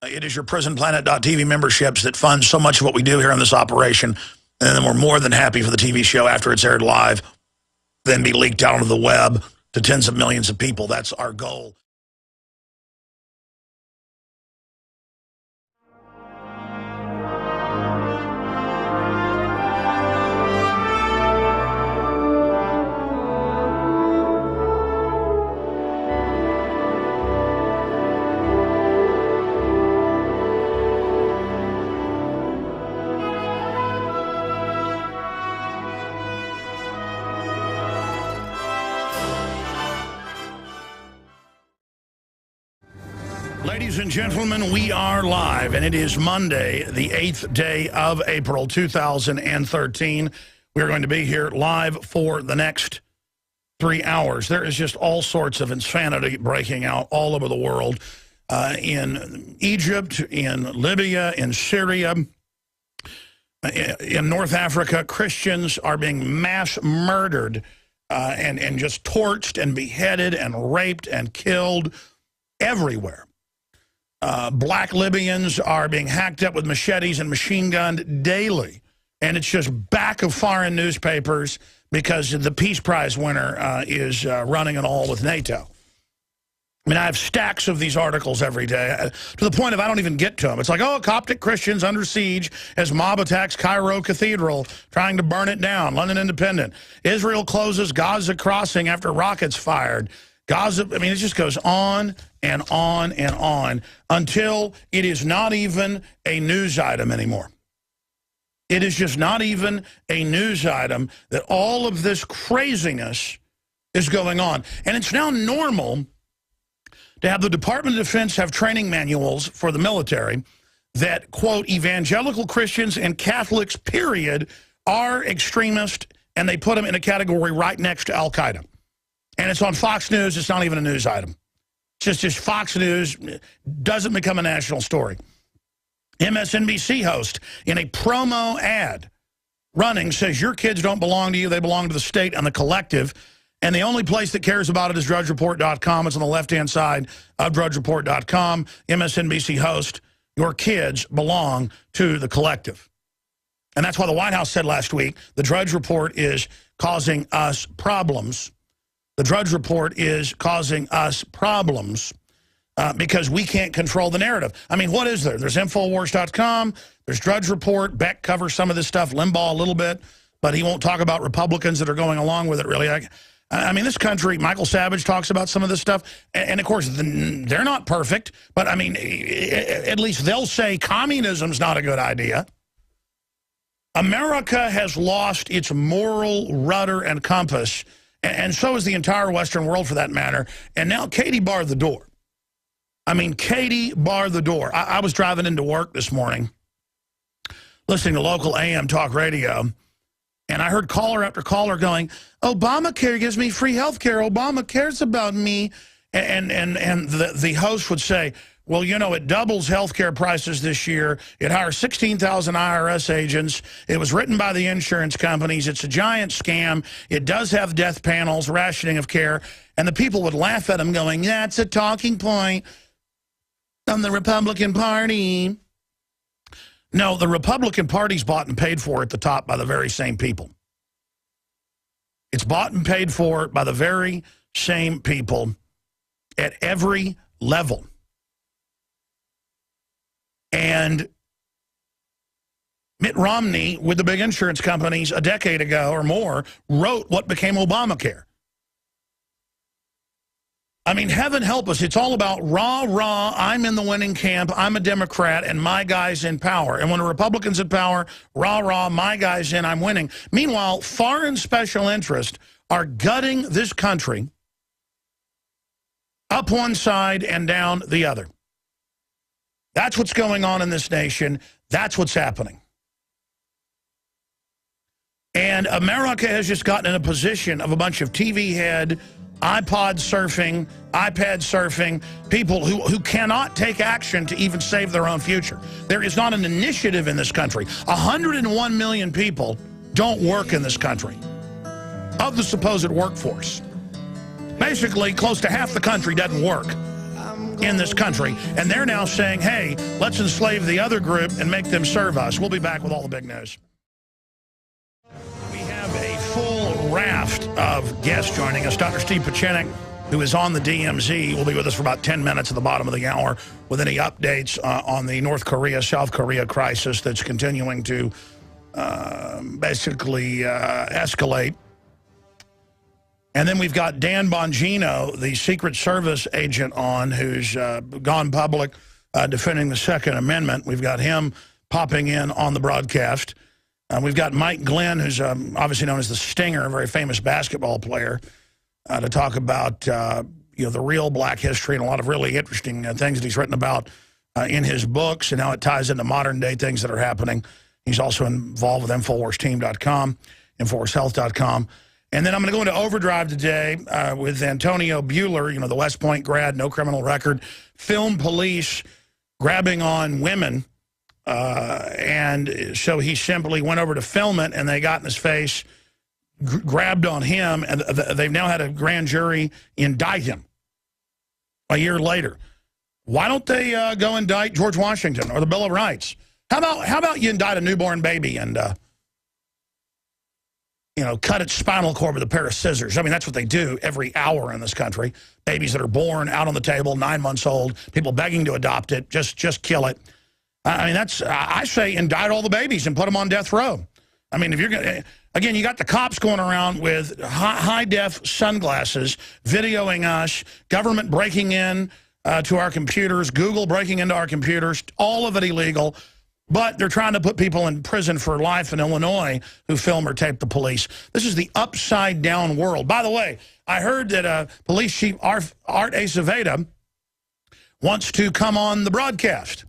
It is your prisonplanet.tv memberships that fund so much of what we do here on this operation. And then we're more than happy for the TV show after it's aired live, then be leaked out onto the web to tens of millions of people. That's our goal. Ladies and gentlemen, we are live, and it is Monday, the 8th day of April, 2013. We're going to be here live for the next 3 hours. There is just all sorts of insanity breaking out all over the world, in Egypt, in Libya, in Syria, in North Africa. Christians are being mass murdered and just torched and beheaded and raped and killed everywhere. Black Libyans are being hacked up with machetes and machine gunned daily. And it's just back of foreign newspapers because the Peace Prize winner is running it all with NATO. I mean, I have stacks of these articles every day, to the point of I don't even get to them. It's like, oh, Coptic Christians under siege as mob attacks Cairo Cathedral, trying to burn it down. London Independent. Israel closes Gaza crossing after rockets fired. Gaza, I mean, it just goes on and on and on until it is not even a news item anymore. It is just not even a news item that all of this craziness is going on. And it's now normal to have the Department of Defense have training manuals for the military that, quote, evangelical Christians and Catholics, period, are extremist, and they put them in a category right next to Al-Qaeda. And it's on Fox News. It's not even a news item. It's just Fox News doesn't become a national story. MSNBC host in a promo ad running says your kids don't belong to you. They belong to the state and the collective. And the only place that cares about it is drudgereport.com. It's on the left-hand side of drudgereport.com. MSNBC host, your kids belong to the collective. And that's why the White House said last week, the Drudge Report is causing us problems. The Drudge Report is causing us problems because we can't control the narrative. I mean, what is there? There's Infowars.com. There's Drudge Report. Beck covers some of this stuff. Limbaugh a little bit. But he won't talk about Republicans that are going along with it, really. I mean, this country, Michael Savage talks about some of this stuff. And of course, they're not perfect. But, I mean, at least they'll say communism's not a good idea. America has lost its moral rudder and compass, and so is the entire Western world, for that matter. And now Katie barred the door. I mean, Katie barred the door. I was driving into work this morning, listening to local AM talk radio, and I heard caller after caller going, Obamacare gives me free health care. Obama cares about me. And the host would say, well, you know, it doubles health care prices this year. It hires 16,000 IRS agents. It was written by the insurance companies. It's a giant scam. It does have death panels, rationing of care. And the people would laugh at him going, that's a talking point from the Republican Party. No, the Republican Party's bought and paid for at the top by the very same people. It's bought and paid for by the very same people at every level. And Mitt Romney, with the big insurance companies a decade ago or more, wrote what became Obamacare. I mean, heaven help us. It's all about rah, rah, I'm in the winning camp, I'm a Democrat, and my guy's in power. And when a Republican's in power, rah, rah, my guy's in, I'm winning. Meanwhile, foreign special interests are gutting this country up one side and down the other. That's what's going on in this nation. That's what's happening. And America has just gotten in a position of a bunch of TV head, iPod surfing, iPad surfing, people who cannot take action to even save their own future. There is not an initiative in this country. 101 million people don't work in this country of the supposed workforce. Basically, close to half the country doesn't work. in this country. And they're now saying, hey, let's enslave the other group and make them serve us. We'll be back with all the big news. We have a full raft of guests joining us. Dr. Steve Pieczenik, who is on the DMZ, will be with us for about 10 minutes at the bottom of the hour with any updates on the North Korea-South Korea crisis that's continuing to basically escalate. And then we've got Dan Bongino, the Secret Service agent on, who's gone public defending the Second Amendment. We've got him popping in on the broadcast. We've got Mike Glenn, who's obviously known as the Stinger, a very famous basketball player, to talk about the real black history and a lot of really interesting things that he's written about in his books and how it ties into modern-day things that are happening. He's also involved with InfoWarsTeam.com, InfoWarsHealth.com. And then I'm going to go into overdrive today with Antonio Buehler, the West Point grad, no criminal record, film police grabbing on women. And so he simply went over to film it, and they got in his face, grabbed on him, and they've now had a grand jury indict him a year later. Why don't they go indict George Washington or the Bill of Rights? How about you indict a newborn baby and cut its spinal cord with a pair of scissors? I mean, that's what they do every hour in this country. Babies that are born out on the table, 9 months old, people begging to adopt it, just kill it. I mean, I say indict all the babies and put them on death row. I mean, if you're going to, again, you got the cops going around with high-def sunglasses, videoing us, government breaking in to our computers, Google breaking into our computers, all of it illegal. But they're trying to put people in prison for life in Illinois who film or tape the police. This is the upside-down world. By the way, I heard that Police Chief Art Acevedo wants to come on the broadcast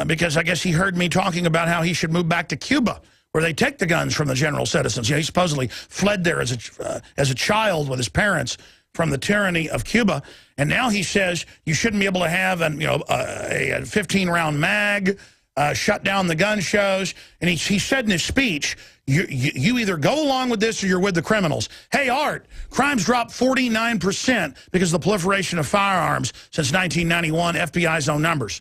because I guess he heard me talking about how he should move back to Cuba, where they take the guns from the general citizens. He supposedly fled there as a child with his parents from the tyranny of Cuba, and now he says you shouldn't be able to have a 15-round mag. Shut down the gun shows. And he said in his speech, you either go along with this or you're with the criminals. Hey, Art, crimes dropped 49% because of the proliferation of firearms since 1991, FBI's own numbers.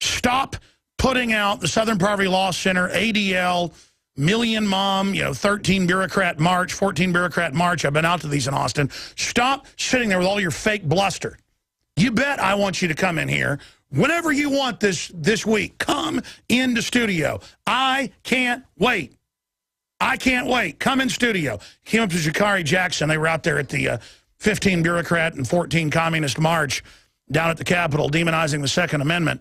Stop putting out the Southern Poverty Law Center, ADL, Million Mom, 13 bureaucrat march, 14 bureaucrat march. I've been out to these in Austin. Stop sitting there with all your fake bluster. You bet I want you to come in here. Whenever you want this week, come into studio. I can't wait. I can't wait. Come in studio. Came up to Jakari Jackson. They were out there at the 15 bureaucrat and 14 communist march down at the Capitol, demonizing the Second Amendment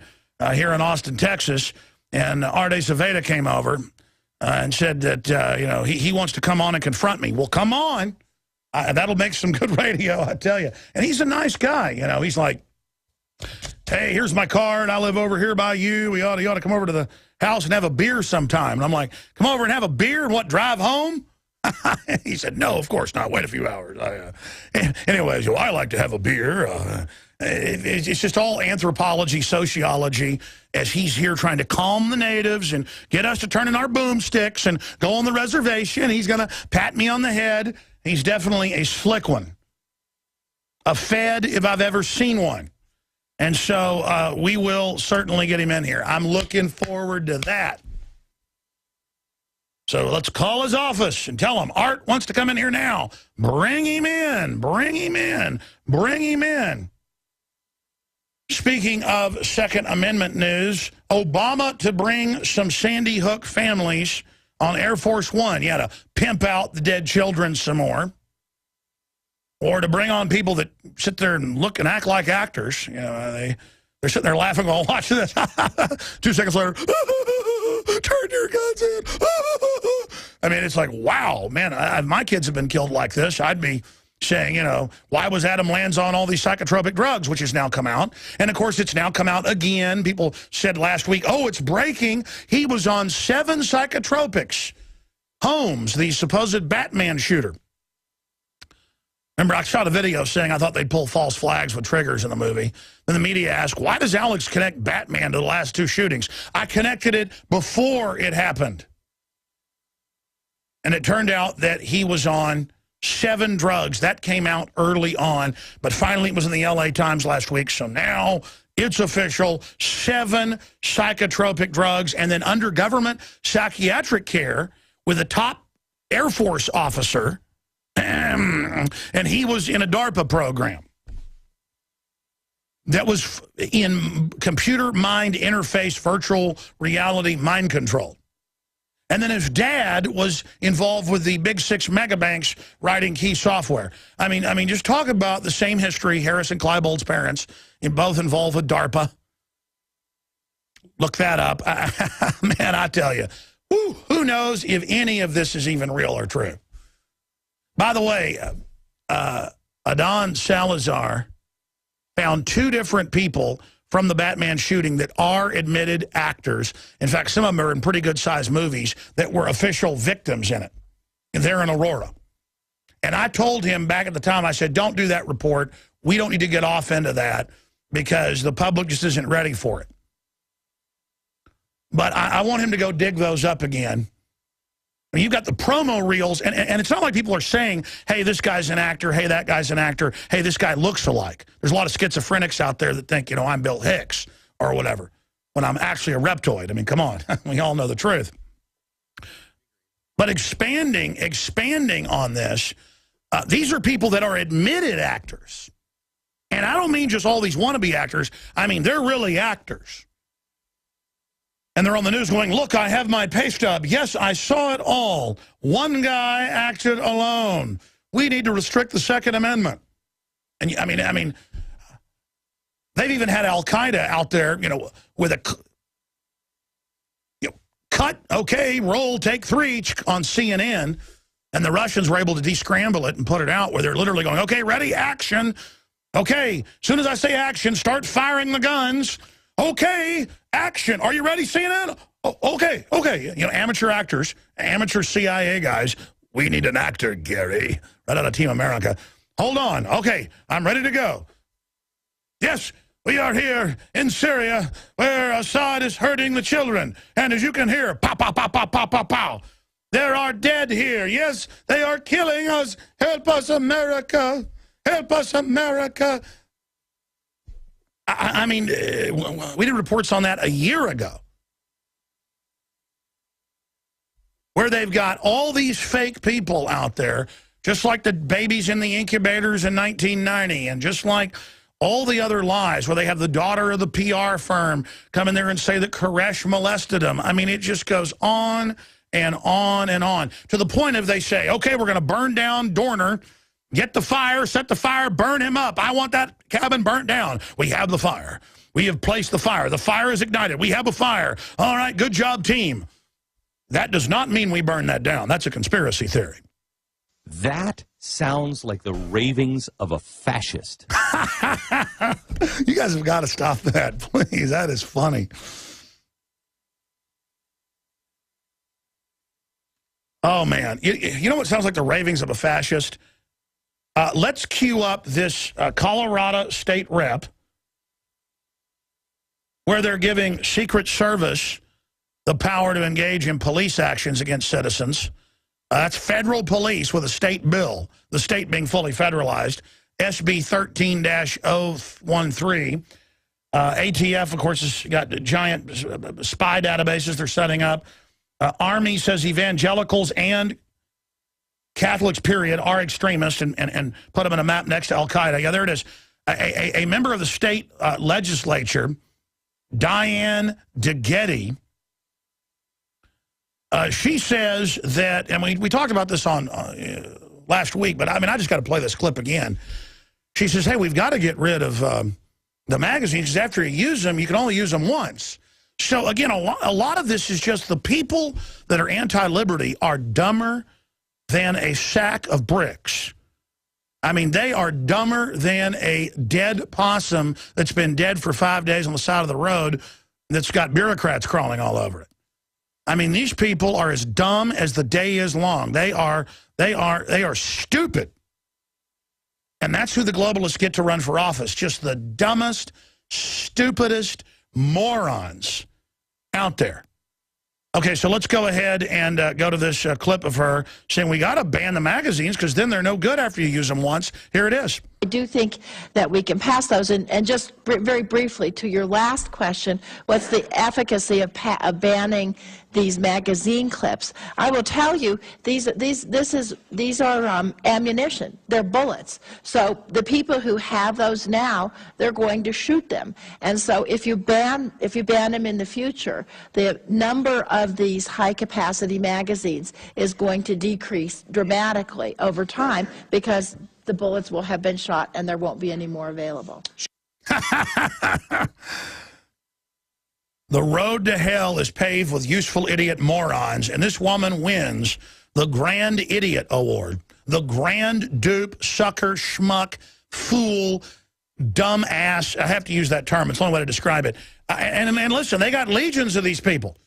here in Austin, Texas. And Art Acevedo came over and said that, he wants to come on and confront me. Well, come on. That'll make some good radio, I tell you. And he's a nice guy. He's like, hey, here's my card. I live over here by you. You ought to come over to the house and have a beer sometime. And I'm like, come over and have a beer and drive home? He said, no, of course not. Wait a few hours. Anyways, I like to have a beer. It's just all anthropology, sociology, as he's here trying to calm the natives and get us to turn in our boomsticks and go on the reservation. He's going to pat me on the head. He's definitely a slick one. A Fed, if I've ever seen one. And so we will certainly get him in here. I'm looking forward to that. So let's call his office and tell him, Art wants to come in here now. Bring him in. Bring him in. Bring him in. Speaking of Second Amendment news, Obama to bring some Sandy Hook families on Air Force One. Yeah, to pimp out the dead children some more. Or to bring on people that sit there and look and act like actors. They're sitting there laughing while watching this. 2 seconds later, turn your guns in. I mean, it's like, wow, man, if my kids have been killed like this, I'd be saying, why was Adam Lanza on all these psychotropic drugs, which has now come out. And, of course, it's now come out again. People said last week, oh, it's breaking. He was on 7 psychotropics. Holmes, the supposed Batman shooter. Remember, I shot a video saying I thought they'd pull false flags with triggers in the movie. Then the media asked, why does Alex connect Batman to the last 2 shootings? I connected it before it happened. And it turned out that he was on 7 drugs. That came out early on, but finally it was in the LA Times last week, so now it's official. 7 psychotropic drugs, and then under government psychiatric care with a top Air Force officer, and he was in a DARPA program that was in computer mind interface virtual reality mind control. And then his dad was involved with the big 6 megabanks writing key software. I mean, just talk about the same history. Harris and Kleinbold's parents, both involved with DARPA. Look that up. Man, I tell you, who knows if any of this is even real or true. By the way, Adon Salazar found 2 different people from the Batman shooting that are admitted actors. In fact, some of them are in pretty good-sized movies that were official victims in it. And they're in Aurora. And I told him back at the time, I said, don't do that report. We don't need to get off into that because the public just isn't ready for it. But I want him to go dig those up again. I mean, you've got the promo reels, and it's not like people are saying, hey, this guy's an actor, hey, that guy's an actor, hey, this guy looks alike. There's a lot of schizophrenics out there that think, you know, I'm Bill Hicks or whatever, when I'm actually a reptoid. I mean, come on. We all know the truth. But expanding on this, these are people that are admitted actors. And I don't mean just all these wannabe actors. I mean, they're really actors. And they're on the news going, look, I have my pay stub. Yes, I saw it all. One guy acted alone. We need to restrict the Second Amendment. And I mean, they've even had Al-Qaeda out there, you know, with a cut, okay, roll, take 3 on CNN. And the Russians were able to descramble it and put it out where they're literally going, okay, ready, action. Okay, as soon as I say action, start firing the guns. Okay, action. Are you ready, CNN? Oh, okay. You know, amateur actors, amateur CIA guys. We need an actor, Gary. Right out of Team America. Hold on. Okay, I'm ready to go. Yes, we are here in Syria where Assad is hurting the children. And as you can hear, pow, pow, pow, pow, pow, pow, pow. There are dead here. Yes, they are killing us. Help us, America. Help us, America. I mean, we did reports on that a year ago, where they've got all these fake people out there, just like the babies in the incubators in 1990, and just like all the other lies, where they have the daughter of the PR firm come in there and say that Koresh molested him. I mean, it just goes on and on and on, to the point of they say, okay, we're going to burn down Dorner. Get the fire, set the fire, burn him up. I want that cabin burnt down. We have the fire. We have placed the fire. The fire is ignited. We have a fire. All right, good job, team. That does not mean we burn that down. That's a conspiracy theory. That sounds like the ravings of a fascist. You guys have got to stop that, please. That is funny. Oh, man. You know what sounds like the ravings of a fascist? Let's cue up this Colorado state rep where they're giving Secret Service the power to engage in police actions against citizens. That's federal police with a state bill, the state being fully federalized, SB 13-013. ATF, of course, has got giant spy databases they're setting up. Army says evangelicals and Catholics, period, are extremists, and put them in a map next to Al-Qaeda. Yeah, there it is. A member of the state legislature, Diane DeGetti, she says that, and we talked about this on last week, but I mean, I just got to play this clip again. She says, hey, we've got to get rid of the magazines, because after you use them, you can only use them once. So, again, a lot of this is just the people that are anti-liberty are dumber than a sack of bricks. I mean, they are dumber than a dead possum that's been dead for 5 days on the side of the road that's got bureaucrats crawling all over it. I mean, these people are as dumb as the day is long. They are stupid. And that's who the globalists get to run for office. Just the dumbest, stupidest morons out there. Okay, so let's go ahead and go to this clip of her saying we got to ban the magazines because then they're no good after you use them once. Here it is. I do think that we can pass those. And just very briefly, to your last question, what's the efficacy of banning these magazine clips? I will tell you, these are ammunition. They're bullets. So the people who have those now, they're going to shoot them. And so if you ban them in the future, the number of these high-capacity magazines is going to decrease dramatically over time because the bullets will have been shot and there won't be any more available. The road to hell is paved with useful idiot morons, and this woman wins the Grand Idiot Award. The grand dupe, sucker, schmuck, fool, dumb ass. I have to use that term. It's the only way to describe it. And listen, they got legions of these people.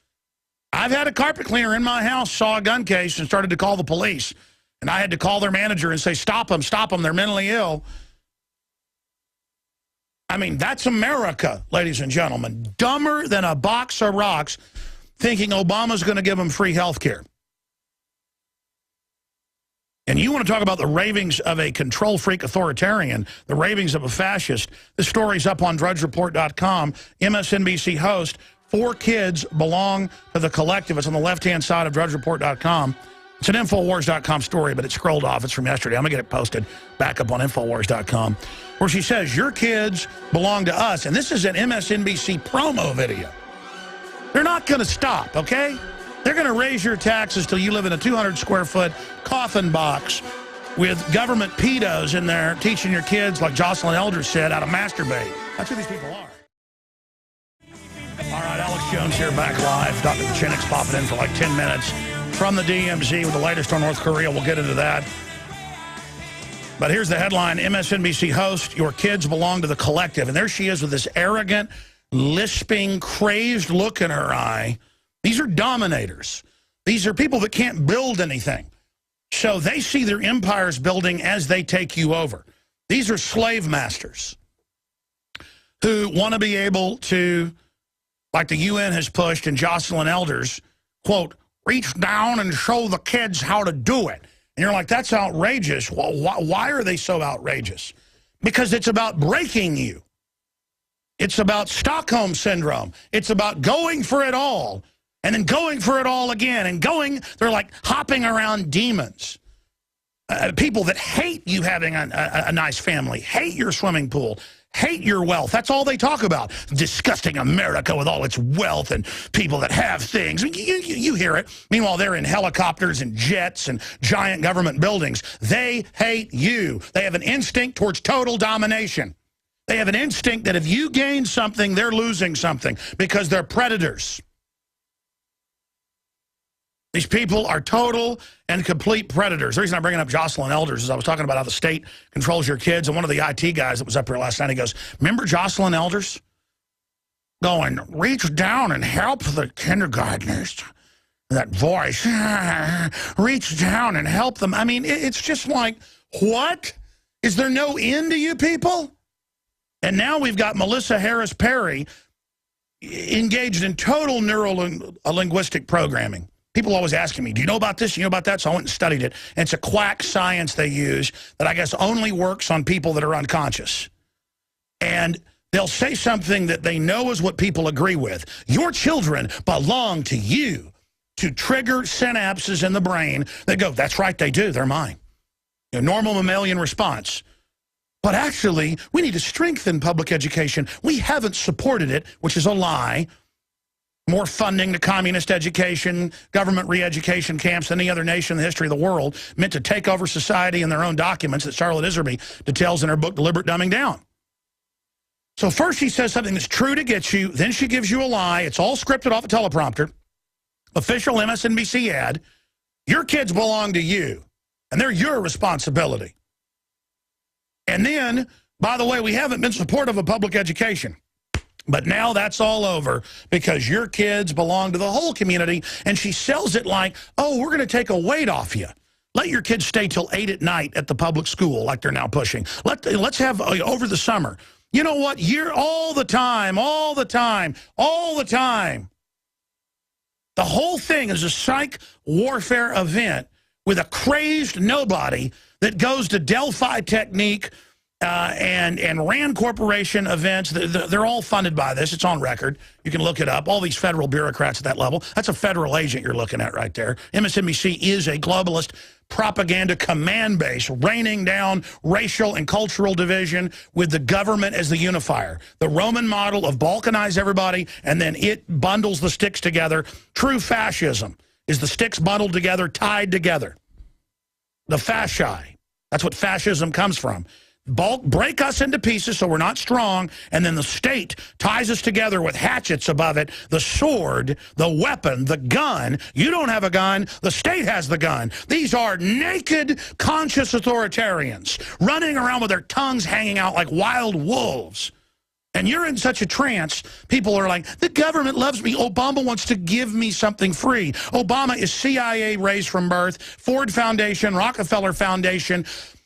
I've had a carpet cleaner in my house, saw a gun case, and started to call the police. And I had to call their manager and say, stop them, they're mentally ill. I mean, that's America, ladies and gentlemen. Dumber than a box of rocks, thinking Obama's going to give them free health care. And you want to talk about the ravings of a control freak authoritarian, the ravings of a fascist. This story's up on drudgereport.com. MSNBC host, 4 kids belong to the collective. It's on the left-hand side of drudgereport.com. It's an Infowars.com story, but it scrolled off. It's from yesterday. I'm going to get it posted back up on Infowars.com, where she says, your kids belong to us. And this is an MSNBC promo video. They're not going to stop, okay? They're going to raise your taxes till you live in a 200-square-foot coffin box with government pedos in there teaching your kids, like Jocelyn Elders said, how to masturbate. That's who these people are. All right, Alex Jones here, back live. Dr. Pieczenik's popping in for like 10 minutes. From the DMZ with the latest on North Korea. We'll get into that. But here's the headline. MSNBC host, your kids belong to the collective. And there she is with this arrogant, lisping, crazed look in her eye. These are dominators. These are people that can't build anything. So they see their empires building as they take you over. These are slave masters who want to be able to, like the UN has pushed and Jocelyn Elders, quote, reach down and show the kids how to do it. And you're like, that's outrageous. Well, why are they so outrageous? Because it's about breaking you. It's about Stockholm Syndrome. It's about going for it all and then going for it all again and going. They're like hopping around demons. People that hate you having a nice family, hate your swimming pool, hate your wealth. That's all they talk about. Disgusting America with all its wealth and people that have things. You hear it. Meanwhile, they're in helicopters and jets and giant government buildings. They hate you. They have an instinct towards total domination. They have an instinct that if you gain something, they're losing something because they're predators. These people are total and complete predators. The reason I'm bringing up Jocelyn Elders is I was talking about how the state controls your kids, and one of the IT guys that was up here last night, he goes, remember Jocelyn Elders? Going, reach down and help the kindergartners. That voice, reach down and help them. I mean, it's just like, what? Is there no end to you people? And now we've got Melissa Harris Perry engaged in total neuro-linguistic programming. People always asking me, do you know about this? Do you know about that? So I went and studied it. And it's a quack science they use that I guess only works on people that are unconscious. And they'll say something that they know is what people agree with. Your children belong to you, to trigger synapses in the brain that go, that's right, they do, they're mine. You know, normal mammalian response. But actually, we need to strengthen public education. We haven't supported it, which is a lie. More funding to communist education, government re-education camps than any other nation in the history of the world, meant to take over society in their own documents that Charlotte Iserby details in her book, Deliberate Dumbing Down. So first she says something that's true to get you, then she gives you a lie. It's all scripted off a teleprompter. Official MSNBC ad. Your kids belong to you, and they're your responsibility. And then, by the way, we haven't been supportive of public education. But now that's all over because your kids belong to the whole community, and she sells it like, oh, we're going to take a weight off you. Let your kids stay till 8 at night at the public school like they're now pushing. Let's have over the summer. You know what? All the time. The whole thing is a psych warfare event with a crazed nobody that goes to Delphi Technique and Rand Corporation events. They're all funded by this. It's on record. You can look it up. All these federal bureaucrats at that level. That's a federal agent you're looking at right there. MSNBC is a globalist propaganda command base raining down racial and cultural division with the government as the unifier. The Roman model of balkanize everybody and then it bundles the sticks together. True fascism is the sticks bundled together, tied together. The fasci. That's what fascism comes from. Break us into pieces so we're not strong, and then the state ties us together with hatchets above it, the sword, the weapon, the gun. You don't have a gun. The state has the gun. These are naked, conscious authoritarians running around with their tongues hanging out like wild wolves. And you're in such a trance, people are like, the government loves me. Obama wants to give me something free. Obama is CIA raised from birth, Ford Foundation, Rockefeller Foundation,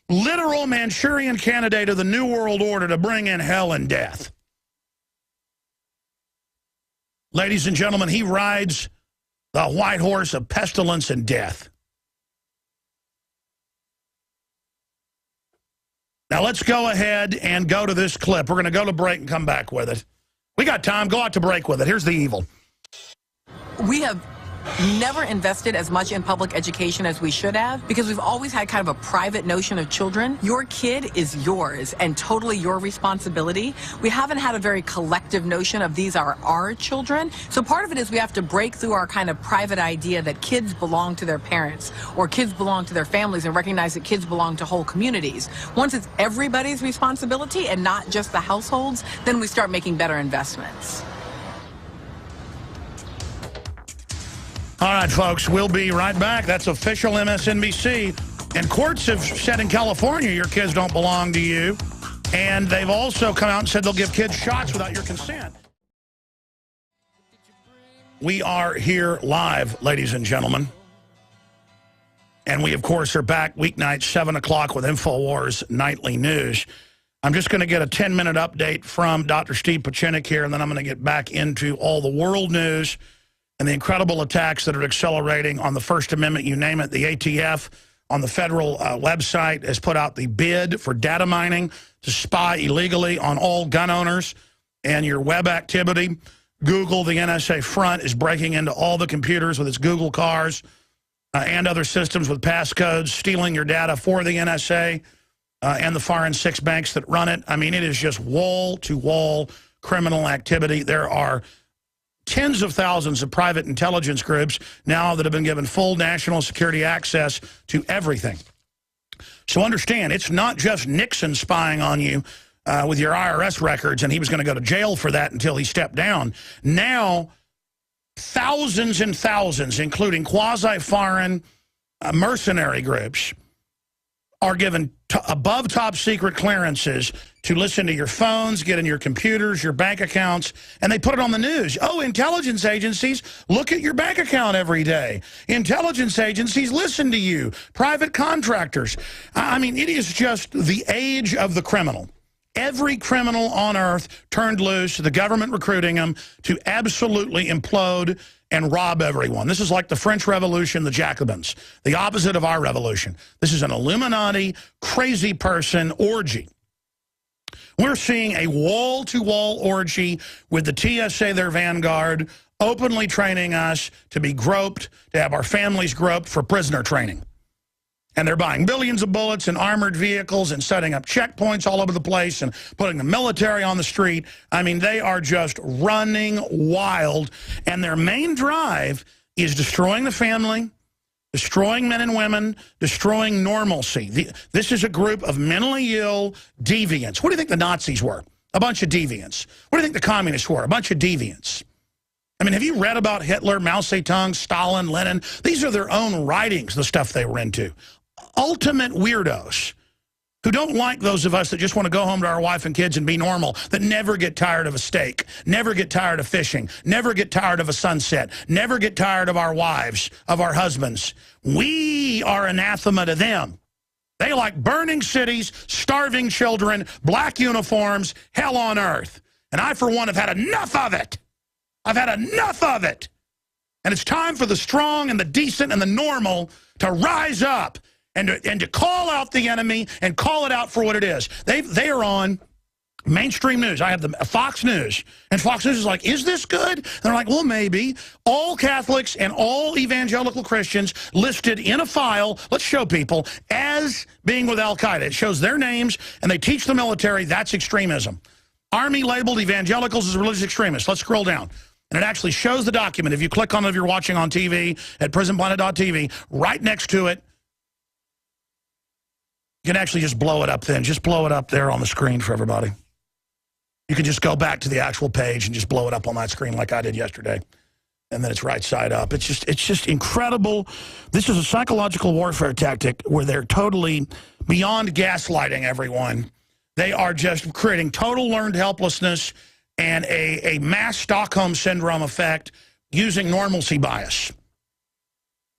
literal Manchurian candidate of the New World Order to bring in hell and death. Ladies and gentlemen, he rides the white horse of pestilence and death. Now let's go ahead and go to this clip. We're going to go to break and come back with it. We got time. Go out to break with it. Here's the evil. We have never invested as much in public education as we should have because we've always had kind of a private notion of children. Your kid is yours and totally your responsibility. We haven't had a very collective notion of these are our children. So part of it is we have to break through our kind of private idea that kids belong to their parents or kids belong to their families and recognize that kids belong to whole communities. Once it's everybody's responsibility and not just the households, then we start making better investments. All right, folks, we'll be right back. That's official MSNBC. And courts have said in California your kids don't belong to you. And they've also come out and said they'll give kids shots without your consent. We are here live, ladies and gentlemen. And we, of course, are back weeknights, 7 o'clock with InfoWars Nightly News. I'm just going to get a 10-minute update from Dr. Steve Pieczenik here, and then I'm going to get back into all the world news and the incredible attacks that are accelerating on the First Amendment, you name it. The ATF on the federal website has put out the bid for data mining to spy illegally on all gun owners and your web activity. Google, the NSA front, is breaking into all the computers with its Google cars and other systems with passcodes, stealing your data for the NSA and the foreign six banks that run it. I mean, it is just wall-to-wall criminal activity. There are tens of thousands of private intelligence groups now that have been given full national security access to everything. So understand, it's not just Nixon spying on you with your IRS records, and he was going to go to jail for that until he stepped down. Now, thousands and thousands, including quasi-foreign mercenary groups, are given above top secret clearances to listen to your phones, get in your computers, your bank accounts, and they put it on the news. Oh, intelligence agencies look at your bank account every day. Intelligence agencies listen to you. Private contractors. I mean, it is just the age of the criminal. Every criminal on earth turned loose, the government recruiting them to absolutely implode and rob everyone. This is like the French Revolution, the Jacobins, the opposite of our revolution. This is an Illuminati, crazy person orgy. We're seeing a wall-to-wall orgy with the TSA, their vanguard, openly training us to be groped, to have our families groped for prisoner training. And they're buying billions of bullets and armored vehicles and setting up checkpoints all over the place and putting the military on the street. I mean, they are just running wild. And their main drive is destroying the family, destroying men and women, destroying normalcy. This is a group of mentally ill deviants. What do you think the Nazis were? A bunch of deviants. What do you think the communists were? A bunch of deviants. I mean, have you read about Hitler, Mao Zedong, Stalin, Lenin? These are their own writings, the stuff they were into. Ultimate weirdos who don't like those of us that just want to go home to our wife and kids and be normal, that never get tired of a steak, never get tired of fishing, never get tired of a sunset, never get tired of our wives, of our husbands. We are anathema to them. They like burning cities, starving children, black uniforms, hell on earth. And I, for one, have had enough of it. I've had enough of it. And it's time for the strong and the decent and the normal to rise up and to call out the enemy and call it out for what it is. They are on mainstream news. I have the Fox News. And Fox News is like, is this good? And they're like, well, maybe. All Catholics and all evangelical Christians listed in a file, let's show people, as being with Al-Qaeda. It shows their names, and they teach the military that's extremism. Army labeled evangelicals as religious extremists. Let's scroll down. And it actually shows the document. If you click on it, if you're watching on TV at prisonplanet.tv, right next to it, you can actually just blow it up then. Just blow it up there on the screen for everybody. You can just go back to the actual page and just blow it up on that screen like I did yesterday. And then it's right side up. It's just incredible. This is a psychological warfare tactic where they're totally beyond gaslighting everyone. They are just creating total learned helplessness and a mass Stockholm Syndrome effect using normalcy bias.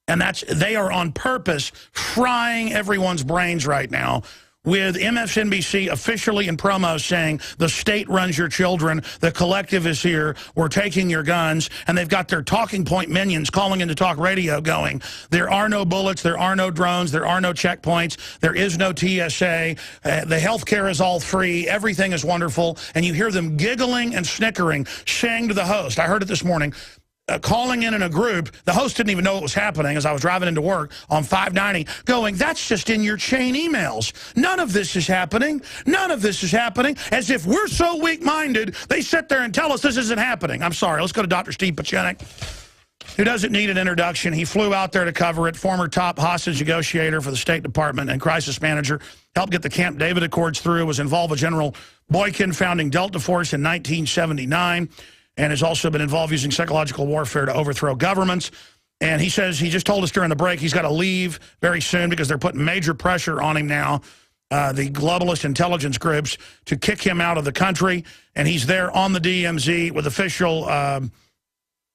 And they are on purpose frying everyone's brains right now, with MSNBC officially in promos saying the state runs your children, the collective is here, we're taking your guns, and they've got their talking point minions calling into talk radio going, there are no bullets, there are no drones, there are no checkpoints, there is no TSA, the health care is all free, everything is wonderful, and you hear them giggling and snickering, saying to the host, I heard it this morning, calling in a group, the host didn't even know what was happening as I was driving into work on 590, going, that's just in your chain emails. None of this is happening. None of this is happening. As if we're so weak-minded, they sit there and tell us this isn't happening. I'm sorry. Let's go to Dr. Steve Pieczenik, who doesn't need an introduction. He flew out there to cover it, former top hostage negotiator for the State Department and crisis manager, helped get the Camp David Accords through, was involved with General Boykin founding Delta Force in 1979, and has also been involved using psychological warfare to overthrow governments. And he says, he just told us during the break, he's got to leave very soon because they're putting major pressure on him now, the globalist intelligence groups, to kick him out of the country. And he's there on the DMZ with official,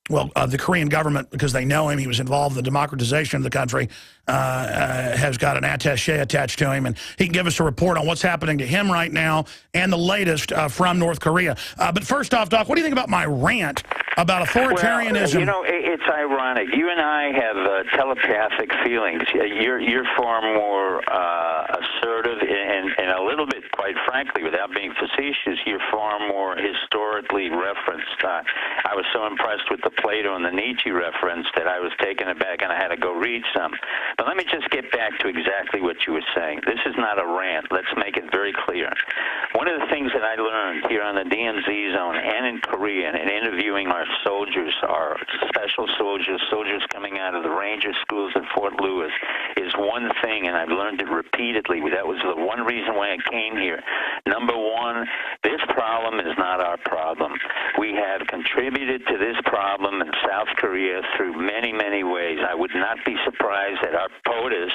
the Korean government, because they know him, he was involved in the democratization of the country, has got an attaché attached to him, and he can give us a report on what's happening to him right now and the latest from North Korea. But first off, Doc, what do you think about my rant about authoritarianism? Well, you know, it's ironic. You and I have telepathic feelings. You're far more assertive and a little bit, quite frankly, without being facetious, you're far more historically referenced. I was so impressed with the Plato and the Nietzsche reference that I was taken aback and I had to go read some. But let me just get back to exactly what you were saying. This is not a rant. Let's make it very clear. One of the things that I learned here on the DMZ zone and in Korea and interviewing our soldiers, our special soldiers coming out of the Ranger schools at Fort Lewis, is one thing, and I've learned it repeatedly. That was the one reason why I came here. Number one, this problem is not our problem. We have contributed to this problem in South Korea through many, many ways. I would not be surprised that our POTUS,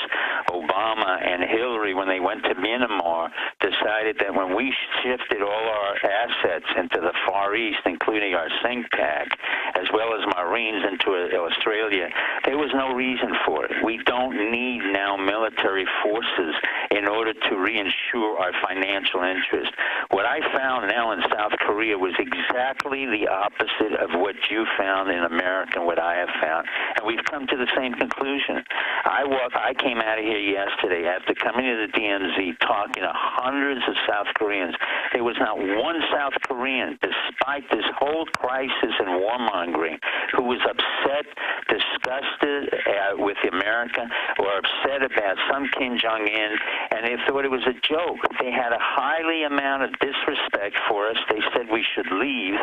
Obama and Hillary, when they went to Myanmar, decided that when we shifted all our assets into the Far East, including our CINCPAC, as well as Marines into Australia, there was no reason for it. We don't need now military forces in order to reinsure our financial interest. What I found now in South Korea was exactly the opposite of what you found in America and what I have found, and we've come to the same conclusion. I came out of here yesterday after coming to the DMZ, talking to hundreds of South Koreans. There was not one South Korean, despite this whole crisis and warmongering, who was upset, disgusted with America, or upset about some Kim Jong-un, and they thought it was a joke. They had a highly amount of disrespect for us. They said we should leave,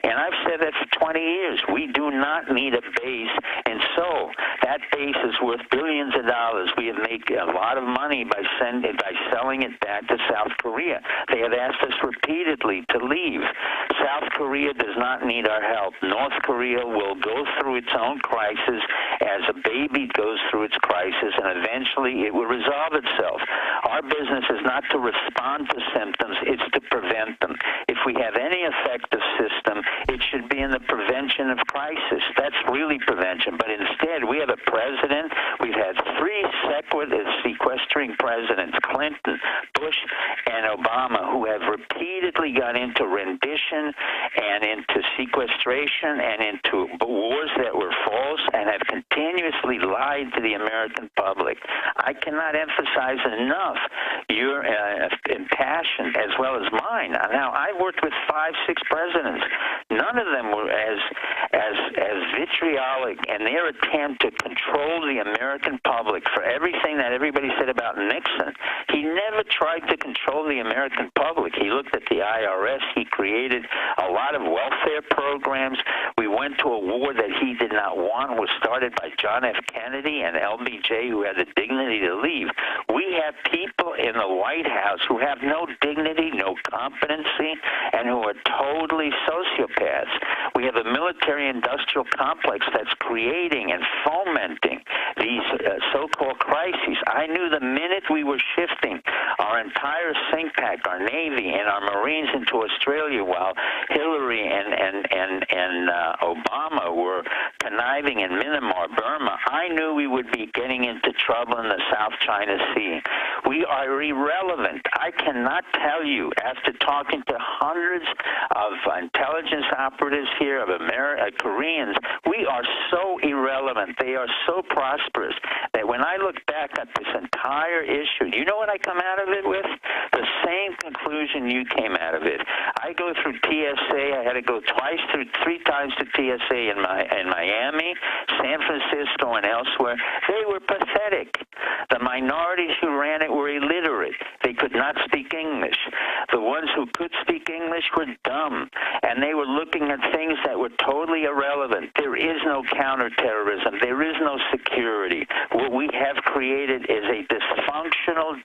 and I've said that for 20 years. We do not need a base in Seoul. That base is worth billions of dollars. We have made a lot of money by selling it back to South Korea. They have asked us repeatedly to leave. South Korea does not need our help. North Korea will go through its own crisis as a baby goes through its crisis, and eventually it will resolve itself. Our business is not to respond to symptoms, it's to prevent them. If we have any effective system, it should be in the prevention of crisis. That's really prevention. But instead, we have a president, we've had three sequestering presidents, Clinton, Bush, and Obama, who have repeatedly got into rendition and into sequestration and into wars that were false and have continuously lied to the American public. I cannot emphasize enough your passion as well as mine. Now, I've worked with 5, 6 presidents. None of them were as vitriolic in their attempt to control the American public for everything that everybody said about Nixon. He never tried to control the American public. He looked at the IRS. He created a lot of welfare programs. We went to a war that he did not want. It was started by John F. Kennedy and LBJ, who had the dignity to leave. We have people in the White House who have no dignity, no competency, and who are totally sociopaths. We have a military-industrial complex that's creating and fomenting these so-called crises. I knew the minute we were shifting our entire think pack, our Navy and our Marines into Australia, while Hillary and Obama were conniving in Myanmar, Burma, I knew we would be getting into trouble in the South China Sea. We are irrelevant. I cannot tell you, after talking to hundreds of intelligence operatives here, of Koreans, we are so irrelevant. They are so prosperous that when I look back at this entire issue, you know what I come out of it with? The same conclusion you came out of it. I go through TSA. I had to go 3 times to TSA in Miami, San Francisco, and elsewhere. They were pathetic. The minorities who ran it were illiterate. They could not speak English. The ones who could speak English were dumb, and they were looking at things that were totally irrelevant. There is no counterterrorism. There is no security. What we have created is a dysfunctional,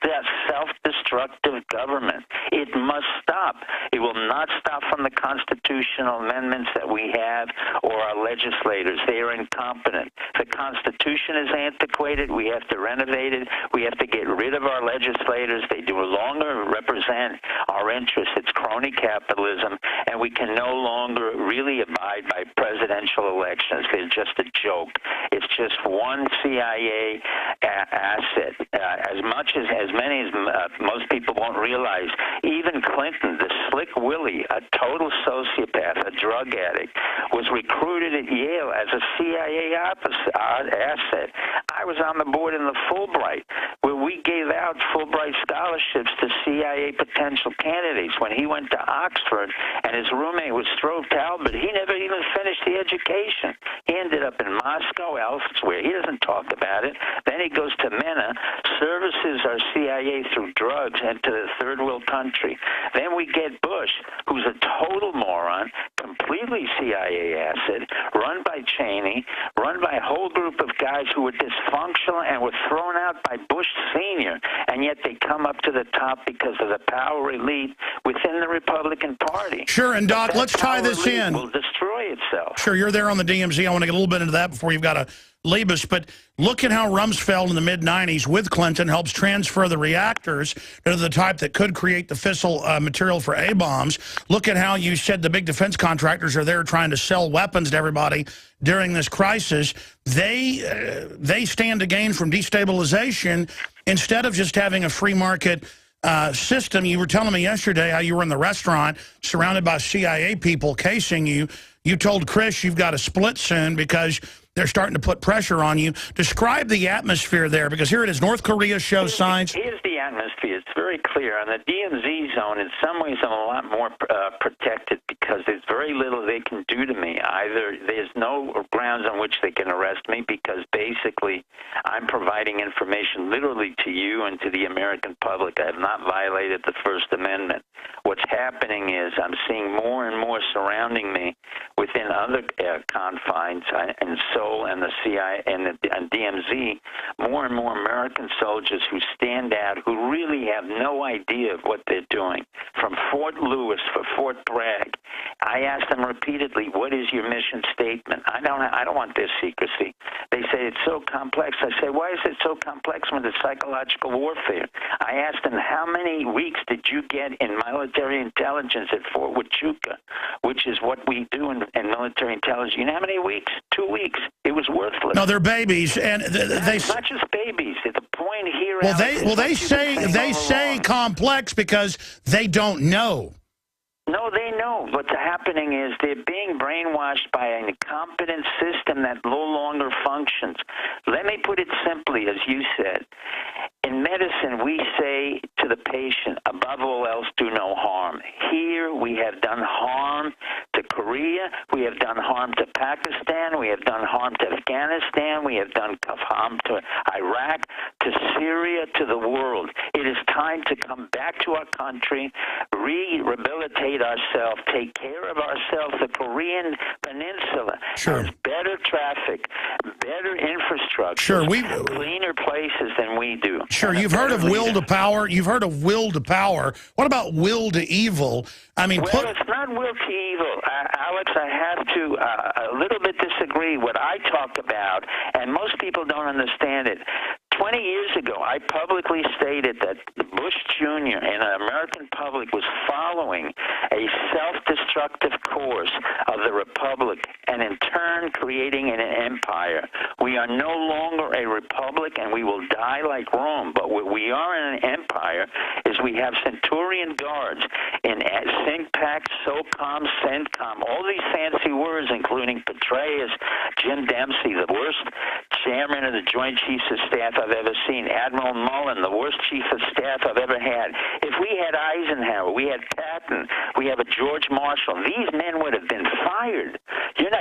self-destructive government. It must stop. It will not stop from the constitutional amendments that we have or our legislators. They are incompetent. The Constitution is antiquated. We have to renovate it. We have to get rid of our legislators. They no longer represent our interests. It's crony capitalism, and we can no longer really abide by presidential elections. They're just a joke. It's just one CIA asset. As many as most people won't realize, even Clinton, the slick Willie, a total sociopath, a drug addict, was recruited at Yale as a CIA asset. I was on the board in the Fulbright, where we gave out Fulbright scholarships to CIA potential candidates. When he went to Oxford and his roommate was Strobe Talbot, he never even finished the education. He ended up in Moscow, elsewhere. He doesn't talk about it. Then he goes to MENA, services our CIA through drugs and to the third world country. Then we get Bush, who's a total moron, completely CIA asset, run by Cheney, run by a whole group of guys who were dysfunctional and were thrown out by Bush Sr., and yet they come up to the top because of the power elite within the Republican Party. Sure, and Doc, let's tie this in. Will destroy itself. Sure, you're there on the DMZ. I want to get a little bit into that before you've got to leave us. But look at how Rumsfeld in the mid-'90s with Clinton helps transfer the reactors to the type that could create the fissile material for A-bombs. Look at how you said the big defense contractors are there trying to sell weapons to everybody during this crisis. They stand to gain from destabilization instead of just having a free market system. You were telling me yesterday how you were in the restaurant surrounded by CIA people casing you. You told Chris you've got to split soon because they're starting to put pressure on you. Describe the atmosphere there, because here it is. North Korea shows signs. Here's the atmosphere. It's very clear. On the DMZ zone, in some ways, I'm a lot more protected because there's very little they can do to me. Either there's no grounds on which they can arrest me because basically I'm providing information literally to you and to the American public. I have not violated the First Amendment. What's happening is I'm seeing more and more surrounding me within other confines and Seoul and the CIA and DMZ, more and more American soldiers who stand out, who really have no idea of what they're doing. From Fort Lewis for Fort Bragg, I ask them repeatedly, what is your mission statement? I don't want their secrecy. They say it's so complex. I say, why is it so complex when it's psychological warfare? I asked them, how many weeks did you get in military intelligence at Fort Huachuca, which is what we do in military military intelligence. You know how many weeks? 2 weeks. It was worthless. No, they're babies, and It's not just babies. The point here. Well, Alex, they say complex because they don't know. No, they know. What's happening is they're being brainwashed by an incompetent system that no longer functions. Let me put it simply, as you said. In medicine, we say to the patient, above all else, do no harm. Here, we have done harm to Korea. We have done harm to Pakistan. We have done harm to Afghanistan. We have done harm to Iraq, to Syria, to the world. It is time to come back to our country, rehabilitate ourselves, take care of ourselves. The Korean Peninsula has better traffic, better infrastructure, cleaner places than we do. Sure, you've heard of will to power. You've heard of will to power. What about will to evil? I mean, well, it's not will to evil. Alex, I have to a little bit disagree. What I talk about, and most people don't understand it, 20 years ago, I publicly stated that Bush Jr. and the American public was following a self-destructive course of the republic and in turn creating an empire. We are no longer a republic and we will die like Rome, but what we are in an empire is we have Centurion guards in SINCPAC, SOCOM, CENTCOM, all these fancy words, including Petraeus, Jim Dempsey, the worst chairman of the Joint Chiefs of Staff I've ever seen, Admiral Mullen, the worst chief of staff I've ever had. If we had Eisenhower, we had Patton, we have a George Marshall, these men would have been fired.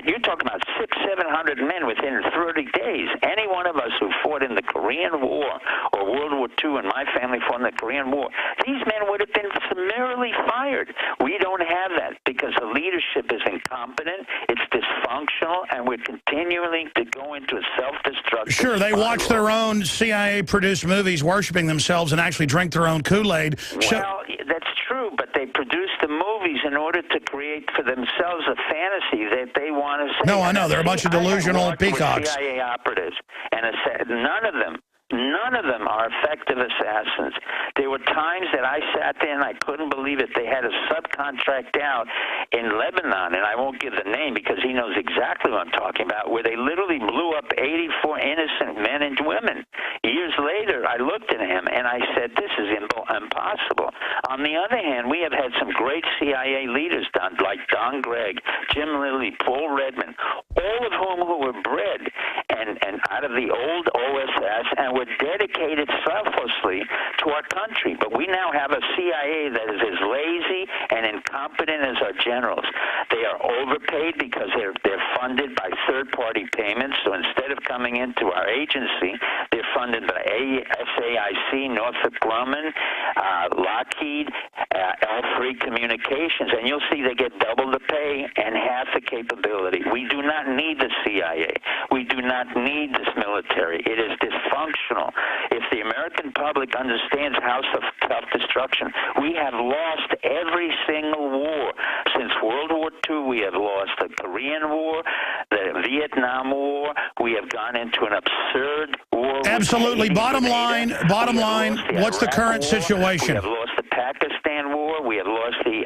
You're talking about 600-700 men within 30 days. Any one of us who fought in the Korean War or World War II, and my family fought in the Korean War, these men would have been summarily fired. We don't have that because the leadership is incompetent, it's dysfunctional, and we're continuing to go into a self-destructive Sure, they watch their own CIA-produced movies worshiping themselves and actually drink their own Kool-Aid. Well, that's true, but they produce the movies in order to create for themselves a fantasy that they want to say. No, I know. They're a bunch of delusional peacocks. CIA operatives, and none of them are effective assassins. There were times that I sat there and I couldn't believe it. They had a subcontract out in Lebanon, and I won't give the name because he knows exactly what I'm talking about, where they literally blew up 84 innocent men and women. Years later, I looked at him and I said, this is impossible. On the other hand, we have had some great CIA leaders like Don Gregg, Jim Lilly, Paul Redman, all of whom who were bred and out of the old OSS and were dedicated selflessly to our country. But we now have a CIA that is as lazy and incompetent as our generals. They are overpaid because they're funded by third-party payments. So instead of coming into our agency, they're funded by SAIC, Northrop Grumman, Lockheed, L3 Communications, and you'll see they get double the pay and half the capability. We do not need the CIA. We do not need this military. It is dysfunctional. If the American public understands how self-destruction, we have lost every single war. Since World War II, we have lost the Korean War, the Vietnam War. We have gone into an absurd war. Absolutely. Bottom line, what's the current situation? We have lost the Pakistan War. We have lost the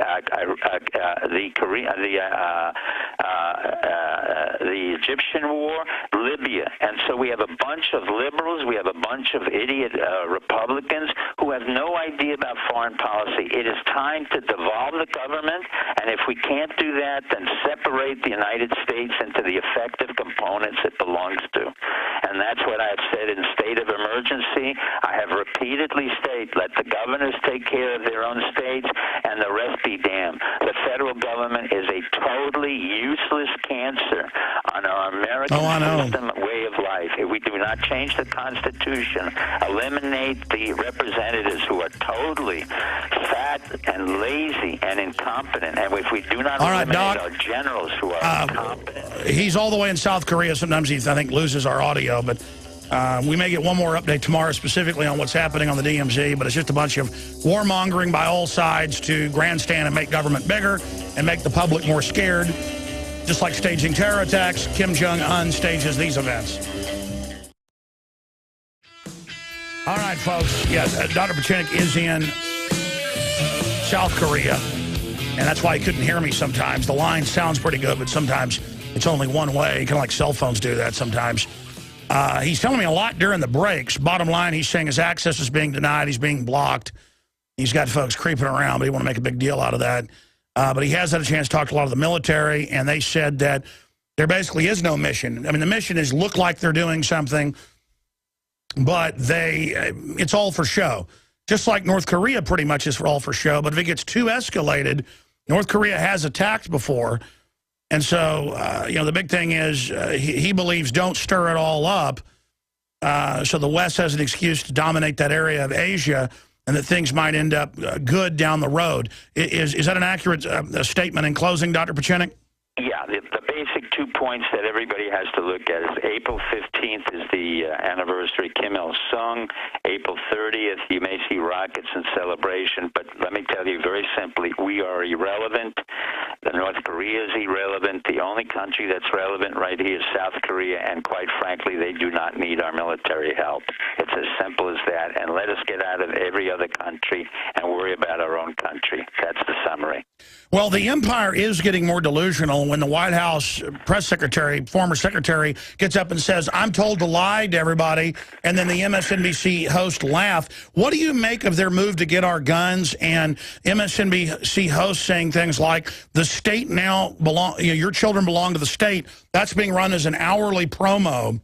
Egyptian War, Libya. And so we have a bunch of liberals, we have a bunch of idiot Republicans who have no idea about foreign policy. It is time to devolve the government, and if we can't do that, then separate the United States into the effective components it belongs to. And that's what I've said in state of emergency. I have repeatedly stated, let the governors take care of their own states, and the rest be damned. The federal government is a totally useless cancer on our American system way of life. If we do not change the Constitution, eliminate the representatives who are totally fat and lazy and incompetent, and if we do not eliminate our generals who are incompetent. He's all the way in South Korea. Sometimes he, I think, loses our audio, but we may get one more update tomorrow specifically on what's happening on the DMZ, but it's just a bunch of warmongering by all sides to grandstand and make government bigger and make the public more scared. Just like staging terror attacks, Kim Jong-un stages these events. All right, folks. Yeah, Dr. Pieczenik is in South Korea. And that's why he couldn't hear me sometimes. The line sounds pretty good, but sometimes it's only one way, kind of like cell phones do that sometimes. He's telling me a lot during the breaks. Bottom line, he's saying his access is being denied. He's being blocked. He's got folks creeping around, but he want to make a big deal out of that. But he has had a chance to talk to a lot of the military, and they said that there basically is no mission. I mean, the mission is look like they're doing something, but it's all for show. Just like North Korea pretty much is all for show. But if it gets too escalated, North Korea has attacked before. And so, the big thing is he believes don't stir it all up so the West has an excuse to dominate that area of Asia and that things might end up good down the road. Is that an accurate statement in closing, Dr. Pieczenik? Yeah, the basic 2 points that everybody has to look at is April 15th is the anniversary of Kim Il-sung. April 30th, you may see rockets in celebration, but let me tell you very simply, we are irrelevant. The North Korea is irrelevant. The only country that's relevant right here is South Korea, and quite frankly, they do not need our military help. It's as simple as that, and let us get out of every other country and worry about our own country. That's the summary. Well, the empire is getting more delusional when the White House press secretary, former secretary, gets up and says, I'm told to lie to everybody, and then the MSNBC host laughed. What do you make of their move to get our guns and MSNBC hosts saying things like, the state now your children belong to the state? That's being run as an hourly promo.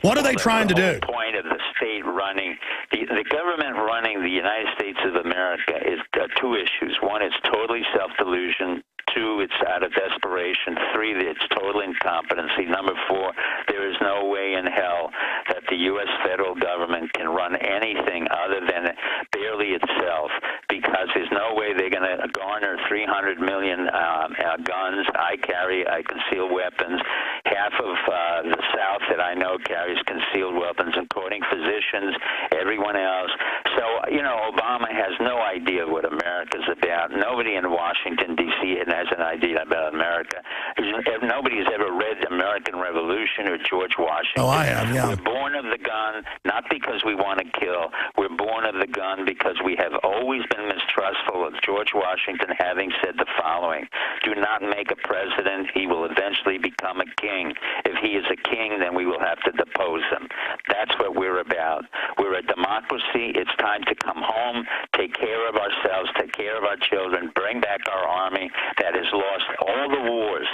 What are they trying to do? The point of the state running, the government running the United States of America is two issues. One, it's totally self-delusion. Two, it's out of desperation. Three, it's total incompetency. Number four, there is no way in hell that the U.S. federal government can run anything other than barely itself, because there's no way they're going to garner 300 million guns. I conceal weapons. Half of the South that I know carries concealed weapons, including physicians, everyone else. So, Obama has no idea what America's about. Nobody in Washington, D.C. has an idea about America. Nobody has ever read American Revolution or George Washington. Oh, I have, yeah. We're born of the gun, not because we want to kill. We're born of the gun because we have always been mistrustful of George Washington having said the following: do not make a president. He will eventually become a king. If he is a king, then we will have to depose him. That's what we're about. We're a democracy. It's time to come home, take care of ourselves, take care of our children, bring back our army that has lost all the wars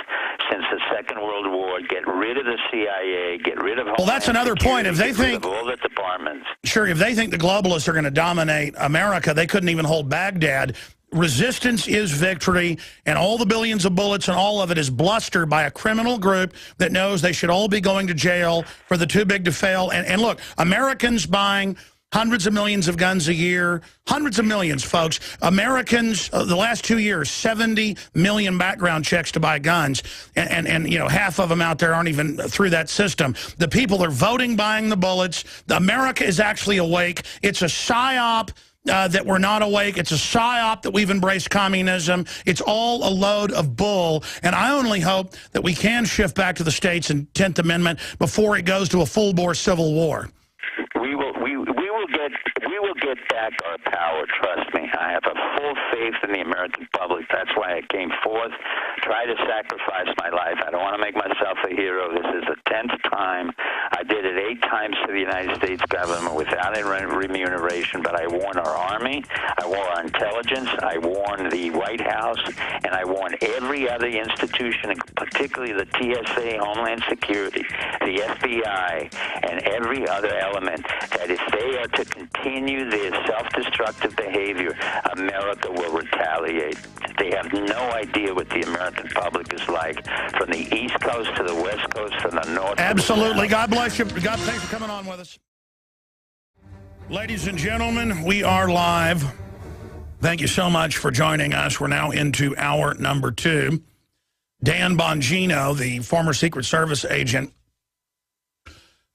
since the Second World War, get rid of the CIA, get rid of Homeland Well, that's another point. If they think all the departments. Sure, if they think the globalists are going to dominate America, they couldn't even hold Baghdad. Resistance is victory, and all the billions of bullets and all of it is bluster by a criminal group that knows they should all be going to jail for the too big to fail. And look, Americans buying hundreds of millions of guns a year, hundreds of millions, folks. Americans, the last 2 years, 70 million background checks to buy guns. And half of them out there aren't even through that system. The people are voting, buying the bullets. America is actually awake. It's a psyop that we're not awake. It's a psyop that we've embraced communism. It's all a load of bull. And I only hope that we can shift back to the states and 10th Amendment before it goes to a full-bore civil war. We will get back our power, trust me. I have a full faith in the American public. That's why I came forth, try to sacrifice my life. I don't want to make myself a hero. This is the 10th time. I did it 8 times to the United States government without any remuneration, but I warned our Army, I warned our intelligence, I warned the White House, and I warned every other institution, particularly the TSA, Homeland Security, the FBI, and every other element, that if they are to continue their self-destructive behavior, America will retaliate. They have no idea what the American public is like, from the East Coast to the West Coast, from the North. Absolutely. God bless you. God, thanks for coming on with us. Ladies and gentlemen, we are live. Thank you so much for joining us. We're now into hour number 2. Dan Bongino, the former Secret Service agent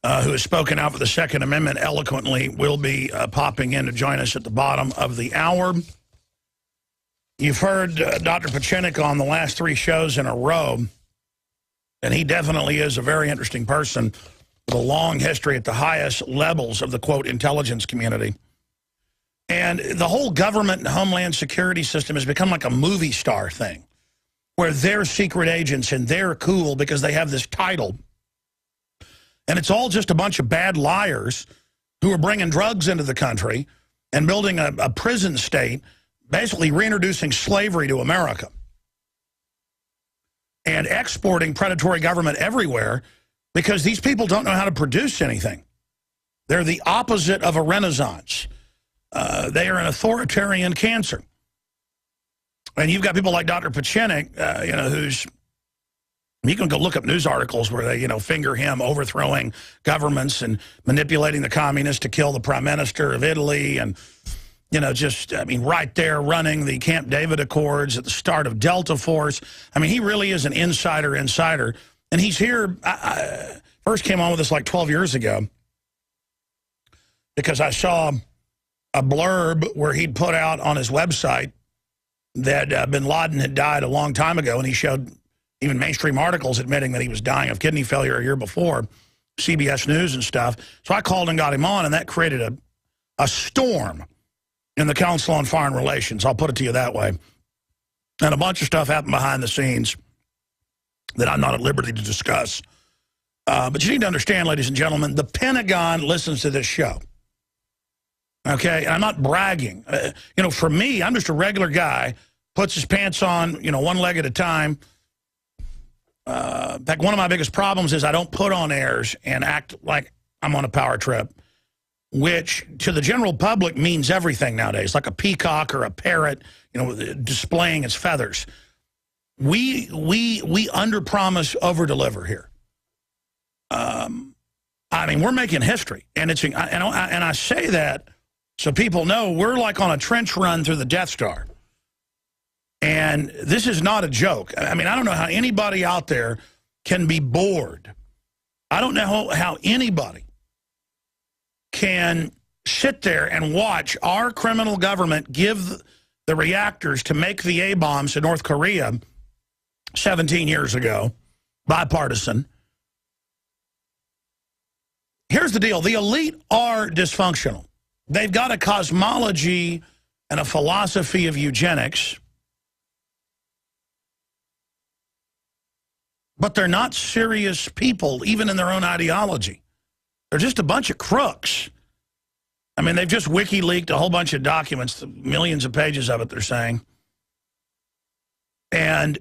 who has spoken out for the Second Amendment eloquently, will be popping in to join us at the bottom of the hour. You've heard Dr. Pieczenik on the last 3 shows in a row, and he definitely is a very interesting person with a long history at the highest levels of the, quote, intelligence community. And the whole government and homeland security system has become like a movie star thing, where they're secret agents and they're cool because they have this title. And it's all just a bunch of bad liars who are bringing drugs into the country and building a prison state, basically reintroducing slavery to America and exporting predatory government everywhere because these people don't know how to produce anything. They're the opposite of a renaissance. They are an authoritarian cancer. And you've got people like Dr. Pieczenik, who's, you can go look up news articles where they, finger him overthrowing governments and manipulating the communists to kill the prime minister of Italy and, right there running the Camp David Accords at the start of Delta Force. I mean, he really is an insider. And he's here, I first came on with this like 12 years ago because I saw a blurb where he'd put out on his website that bin Laden had died a long time ago, and he showed even mainstream articles admitting that he was dying of kidney failure a year before, CBS News and stuff. So I called and got him on, and that created a storm in the Council on Foreign Relations. I'll put it to you that way. And a bunch of stuff happened behind the scenes that I'm not at liberty to discuss. But you need to understand, ladies and gentlemen, the Pentagon listens to this show. Okay, and I'm not bragging. For me, I'm just a regular guy, puts his pants on, one leg at a time. In fact, one of my biggest problems is I don't put on airs and act like I'm on a power trip, which to the general public means everything nowadays, like a peacock or a parrot, displaying its feathers. We under-promise, over-deliver here. We're making history, and I say that so people know we're like on a trench run through the Death Star. And this is not a joke. I don't know how anybody out there can be bored. I don't know how anybody can sit there and watch our criminal government give the reactors to make the A-bombs to North Korea 17 years ago, bipartisan. Here's the deal. The elite are dysfunctional. They've got a cosmology and a philosophy of eugenics, but they're not serious people, even in their own ideology. They're just a bunch of crooks. They've just WikiLeaked a whole bunch of documents, millions of pages of it, they're saying. And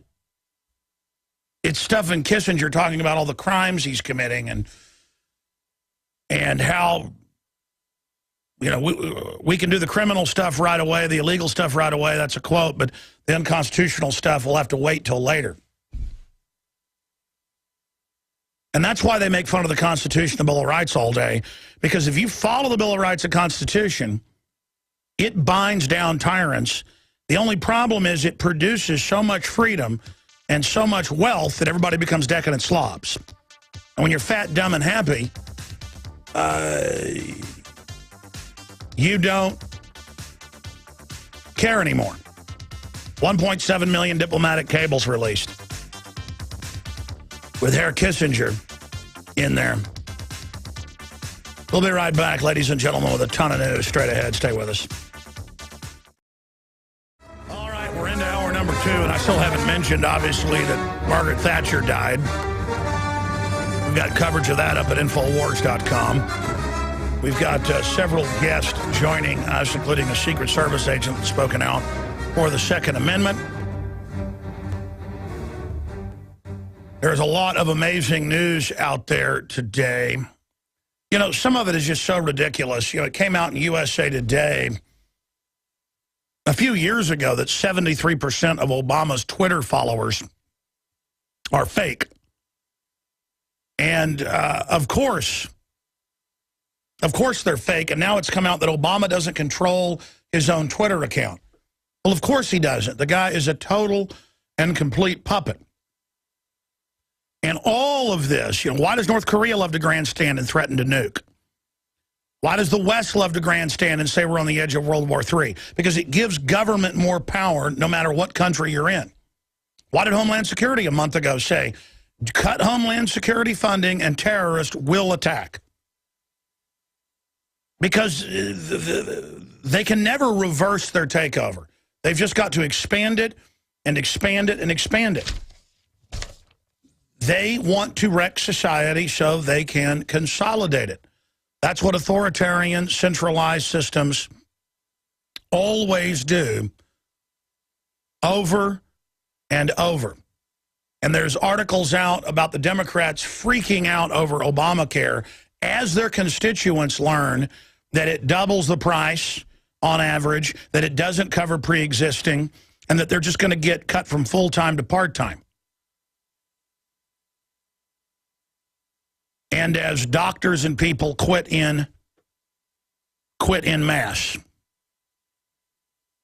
it's stuff in Kissinger talking about all the crimes he's committing and how, we can do the criminal stuff right away, the illegal stuff right away, that's a quote, but the unconstitutional stuff will have to wait till later. And that's why they make fun of the Constitution and the Bill of Rights all day, because if you follow the Bill of Rights and Constitution, it binds down tyrants. The only problem is it produces so much freedom and so much wealth that everybody becomes decadent slobs. And when you're fat, dumb, and happy, you don't care anymore. 1.7 million diplomatic cables released with Herr Kissinger in there. We'll be right back, ladies and gentlemen, with a ton of news straight ahead. Stay with us. All right, we're into hour number 2, and I still haven't mentioned, obviously, that Margaret Thatcher died. We've got coverage of that up at Infowars.com. We've got several guests joining us, including a Secret Service agent that's spoken out for the Second Amendment. There's a lot of amazing news out there today. Some of it is just so ridiculous. It came out in USA Today a few years ago that 73% of Obama's Twitter followers are fake. And of course they're fake. And now it's come out that Obama doesn't control his own Twitter account. Well, of course he doesn't. The guy is a total and complete puppet. And all of this, why does North Korea love to grandstand and threaten to nuke? Why does the West love to grandstand and say we're on the edge of World War III? Because it gives government more power no matter what country you're in. Why did Homeland Security a month ago say, cut Homeland Security funding and terrorists will attack? because they can never reverse their takeover. They've just got to expand it and expand it and expand it. They want to wreck society so they can consolidate it. That's what authoritarian, centralized systems always do, over and over. And there's articles out about the Democrats freaking out over Obamacare as their constituents learn that it doubles the price on average, that it doesn't cover pre-existing, and that they're just going to get cut from full-time to part-time. And as doctors and people quit in mass.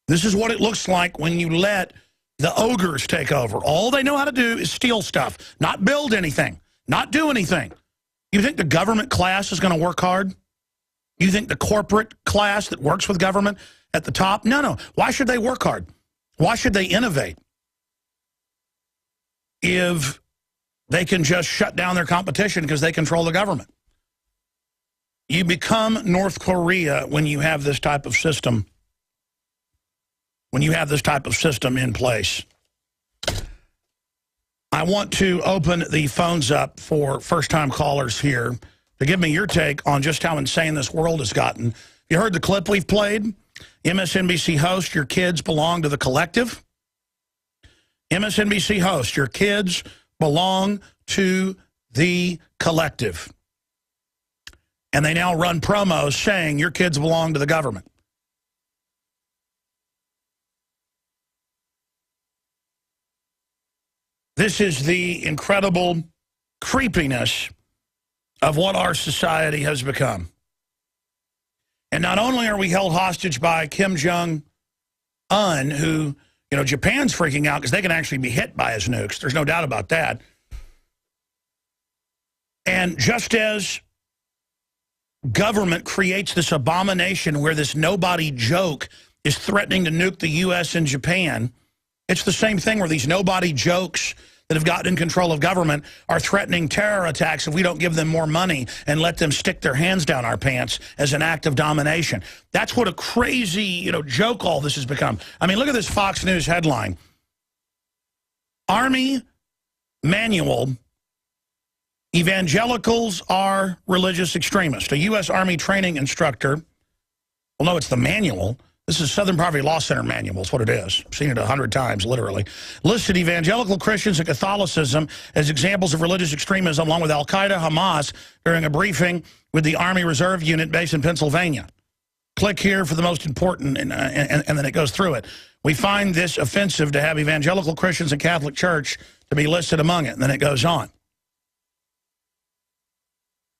This is what it looks like when you let the ogres take over. All they know how to do is steal stuff, not build anything, not do anything. You think the government class is going to work hard? You think the corporate class that works with government at the top? No. Why should they work hard? Why should they innovate if they can just shut down their competition because they control the government? You become North Korea when you have this type of system. When you have this type of system in place. I want to open the phones up for first-time callers here to give me your take on just how insane this world has gotten. You heard the clip we've played? MSNBC host, your kids belong to the collective. MSNBC host, your kids belong to the collective. And they now run promos saying your kids belong to the government. This is the incredible creepiness of what our society has become. And not only are we held hostage by Kim Jong-un, who, you know, Japan's freaking out because they can actually be hit by his nukes. There's no doubt about that. And just as government creates this abomination where this nobody joke is threatening to nuke the U.S. and Japan, it's the same thing where these nobody jokes that have gotten in control of government are threatening terror attacks if we don't give them more money and let them stick their hands down our pants as an act of domination. That's what a crazy, you know, joke all this has become. I mean, look at this Fox News headline. Army manual, evangelicals are religious extremists. A U.S. Army training instructor, well, no, it's the manual. This is Southern Poverty Law Center manual is what it is. I've seen it 100 times, literally. Listed evangelical Christians and Catholicism as examples of religious extremism along with Al-Qaeda, Hamas, during a briefing with the Army Reserve Unit based in Pennsylvania. Click here for the most important, and then it goes through it. We find this offensive to have evangelical Christians and Catholic Church to be listed among it, and then it goes on.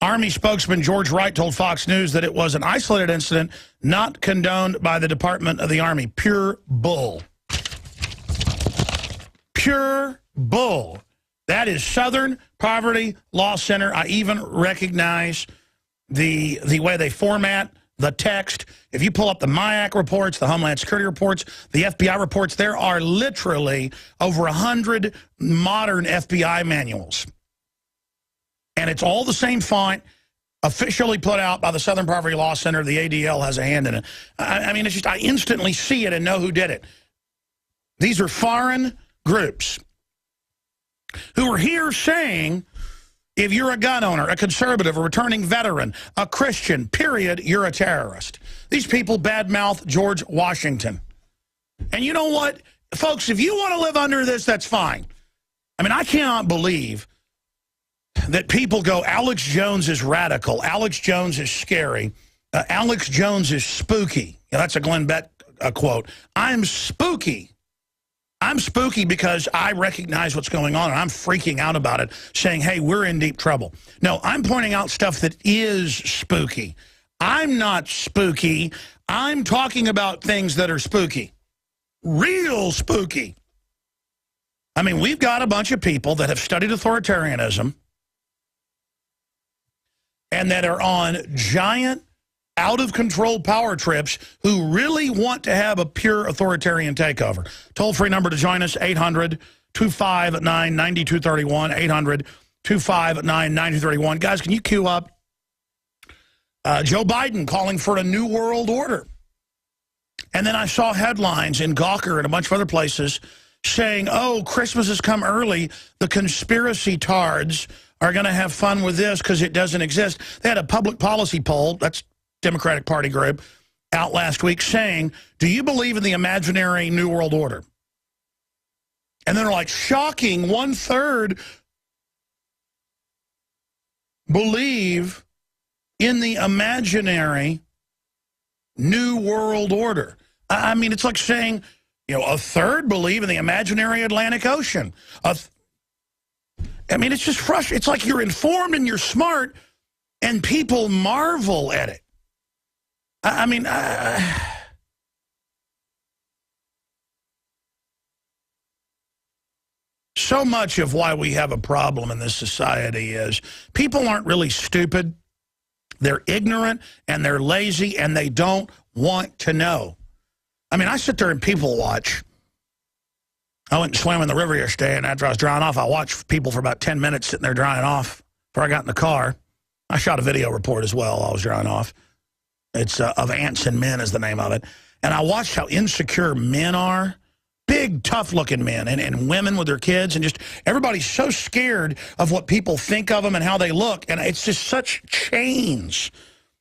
Army spokesman George Wright told Fox News that it was an isolated incident not condoned by the Department of the Army. Pure bull. Pure bull. That is Southern Poverty Law Center. I even recognize the way they format the text. If you pull up the MIAC reports, the Homeland Security reports, the FBI reports, there are literally over 100 modern FBI manuals. And it's all the same font, officially put out by the Southern Poverty Law Center. The ADL has a hand in it. I mean, it's just, I instantly see it and know who did it. These are foreign groups who are here saying, if you're a gun owner, a conservative, a returning veteran, a Christian, period, you're a terrorist. These people badmouth George Washington. And you know what? Folks, if you want to live under this, that's fine. I mean, I cannot believe that people go, Alex Jones is radical, Alex Jones is scary, Alex Jones is spooky. Yeah, that's a Glenn Beck quote. I'm spooky. I'm spooky because I recognize what's going on, and I'm freaking out about it, saying, hey, we're in deep trouble. No, I'm pointing out stuff that is spooky. I'm not spooky. I'm talking about things that are spooky. Real spooky. I mean, we've got a bunch of people that have studied authoritarianism and that are on giant, out-of-control power trips who really want to have a pure authoritarian takeover. Toll-free number to join us, 800-259-9231, 800-259-9231. Guys, can you queue up Joe Biden calling for a new world order. And then I saw headlines in Gawker and a bunch of other places saying, oh, Christmas has come early. The conspiracy tards are going to have fun with this because it doesn't exist. They had a public policy poll, that's Democratic Party group, out last week saying, do you believe in the imaginary New World Order? And then they're like, shocking, 1/3 believe in the imaginary New World Order. I mean, it's like saying, you know, 1/3 believe in the imaginary Atlantic Ocean. I mean, it's just frustrating. It's like you're informed and you're smart, and people marvel at it. I mean, so much of why we have a problem in this society is people aren't really stupid. They're ignorant, and they're lazy, and they don't want to know. I mean, I sit there and people watch. I went and swam in the river yesterday, and after I was drying off, I watched people for about 10 minutes sitting there drying off before I got in the car. I shot a video report as well while I was drying off. It's Of Ants and Men is the name of it. And I watched how insecure men are. Big, tough-looking men and women with their kids, and just everybody's so scared of what people think of them and how they look. And it's just such chains.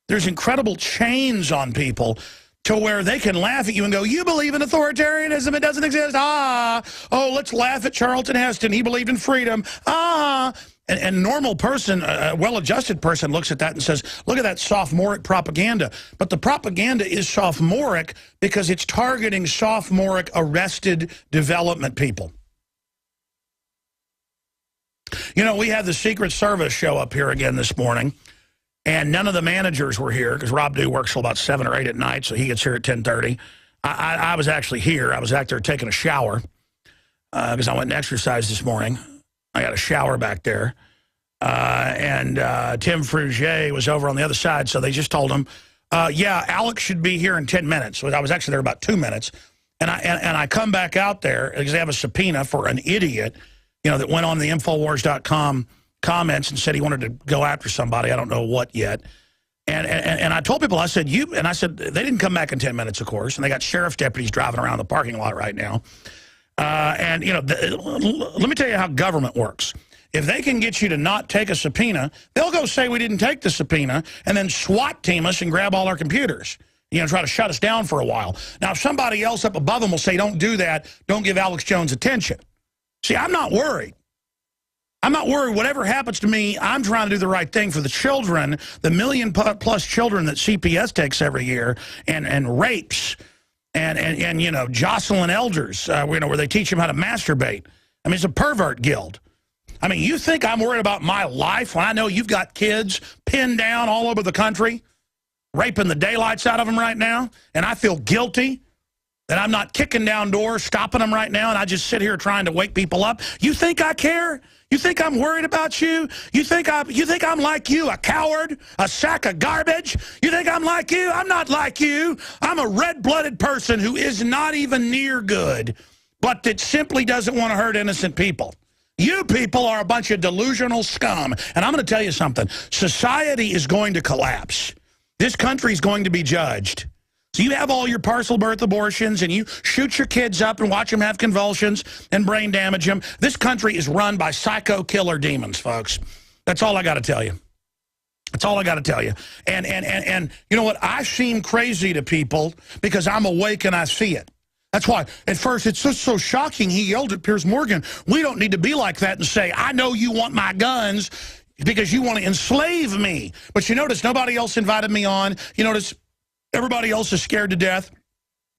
There's incredible chains on people to where they can laugh at you and go, you believe in authoritarianism, it doesn't exist. Ah, oh, let's laugh at Charlton Heston. He believed in freedom. Ah. And a normal person, a well-adjusted person, looks at that and says, look at that sophomoric propaganda. But the propaganda is sophomoric because it's targeting sophomoric arrested development people. You know, we had the Secret Service show up here again this morning, and none of the managers were here because Rob Dew works till about 7 or 8 at night, so he gets here at 10:30. I was actually here. I was out there taking a shower because I went and exercised this morning. I got a shower back there. And Tim Frugier was over on the other side, so they just told him, yeah, Alex should be here in 10 minutes. So I was actually there about 2 minutes. And I come back out there because they have a subpoena for an idiot, you know, that went on the Infowars.com comments and said he wanted to go after somebody. I don't know what yet. And I told people, I said, they didn't come back in 10 minutes, of course, and they got sheriff's deputies driving around the parking lot right now. And, you know, let me tell you how government works. If they can get you to not take a subpoena, they'll go say we didn't take the subpoena and then SWAT team us and grab all our computers, you know, try to shut us down for a while. Now, if somebody else up above them will say, don't do that, don't give Alex Jones attention. See, I'm not worried. I'm not worried. Whatever happens to me, I'm trying to do the right thing for the children, the million-plus children that CPS takes every year, and rapes, and you know, Jocelyn elders, you know, where they teach them how to masturbate. I mean, it's a pervert guild. I mean, you think I'm worried about my life when I know you've got kids pinned down all over the country, raping the daylights out of them right now, and I feel guilty that I'm not kicking down doors, stopping them right now, and I just sit here trying to wake people up? You think I care? You think I'm worried about you? You think I'm like you, a coward, a sack of garbage? You think I'm like you? I'm not like you. I'm a red-blooded person who is not even near good, but that simply doesn't want to hurt innocent people. You people are a bunch of delusional scum. And I'm going to tell you something. Society is going to collapse. This country is going to be judged. So you have all your parcel birth abortions and you shoot your kids up and watch them have convulsions and brain damage them. This country is run by psycho killer demons, folks. That's all I got to tell you. That's all I got to tell you. And you know what? I seem crazy to people because I'm awake and I see it. That's why, at first, it's just so shocking. He yelled at Piers Morgan, we don't need to be like that and say, I know you want my guns because you want to enslave me. But you notice nobody else invited me on. You notice everybody else is scared to death.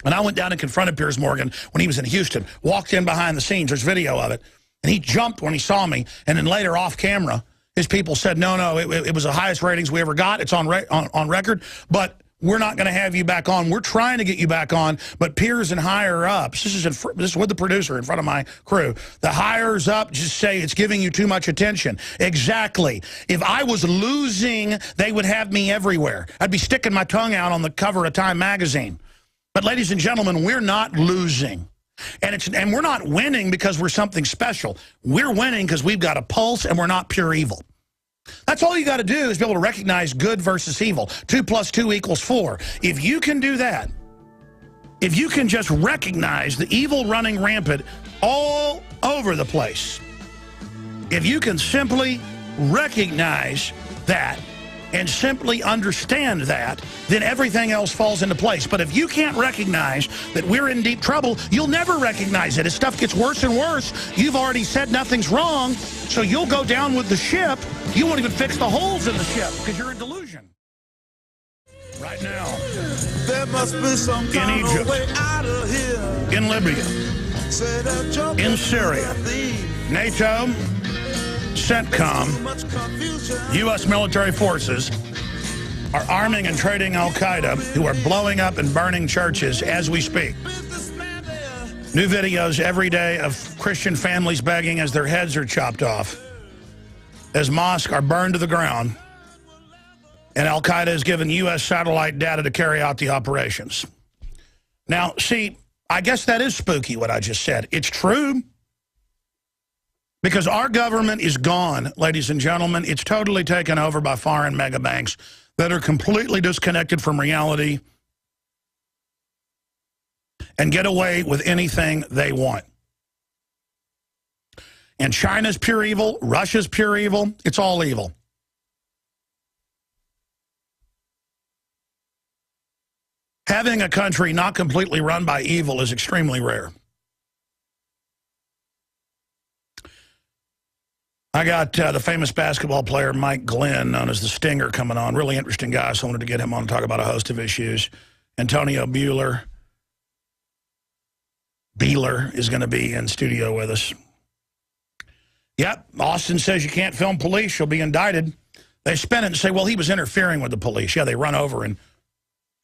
And I went down and confronted Piers Morgan when he was in Houston, walked in behind the scenes. There's video of it. And he jumped when he saw me. And then later off camera, his people said, no, it was the highest ratings we ever got. It's on record. But we're not going to have you back on. We're trying to get you back on, but peers and higher ups, this is with the producer in front of my crew, the higher up just say it's giving you too much attention. Exactly. If I was losing, they would have me everywhere. I'd be sticking my tongue out on the cover of Time magazine. But ladies and gentlemen, we're not losing. And we're not winning because we're something special. We're winning because we've got a pulse and we're not pure evil. That's all you got to do is be able to recognize good versus evil. 2 + 2 = 4. If you can do that, if you can just recognize the evil running rampant all over the place, if you can simply recognize that and simply understand that, then everything else falls into place. But if you can't recognize that we're in deep trouble, you'll never recognize it. As stuff gets worse and worse, you've already said nothing's wrong, so you'll go down with the ship. You won't even fix the holes in the ship because you're in delusion. Right now, there must be some kind of way out of here. In Libya, in Syria, NATO, CENTCOM, U.S. military forces are arming and trading al-Qaeda, who are blowing up and burning churches as we speak. New videos every day of Christian families begging as their heads are chopped off, as mosques are burned to the ground, and al-Qaeda has given U.S. satellite data to carry out the operations. Now, see, I guess that is spooky, what I just said. It's true. Because our government is gone, ladies and gentlemen. It's totally taken over by foreign mega banks that are completely disconnected from reality and get away with anything they want. And China's pure evil, Russia's pure evil, it's all evil. Having a country not completely run by evil is extremely rare. I got the famous basketball player Mike Glenn, known as the Stinger, coming on. Really interesting guy, so I wanted to get him on and talk about a host of issues. Antonio Buehler is going to be in studio with us. Yep, Austin says you can't film police. You'll be indicted. They spin it and say, well, he was interfering with the police. Yeah, they run over and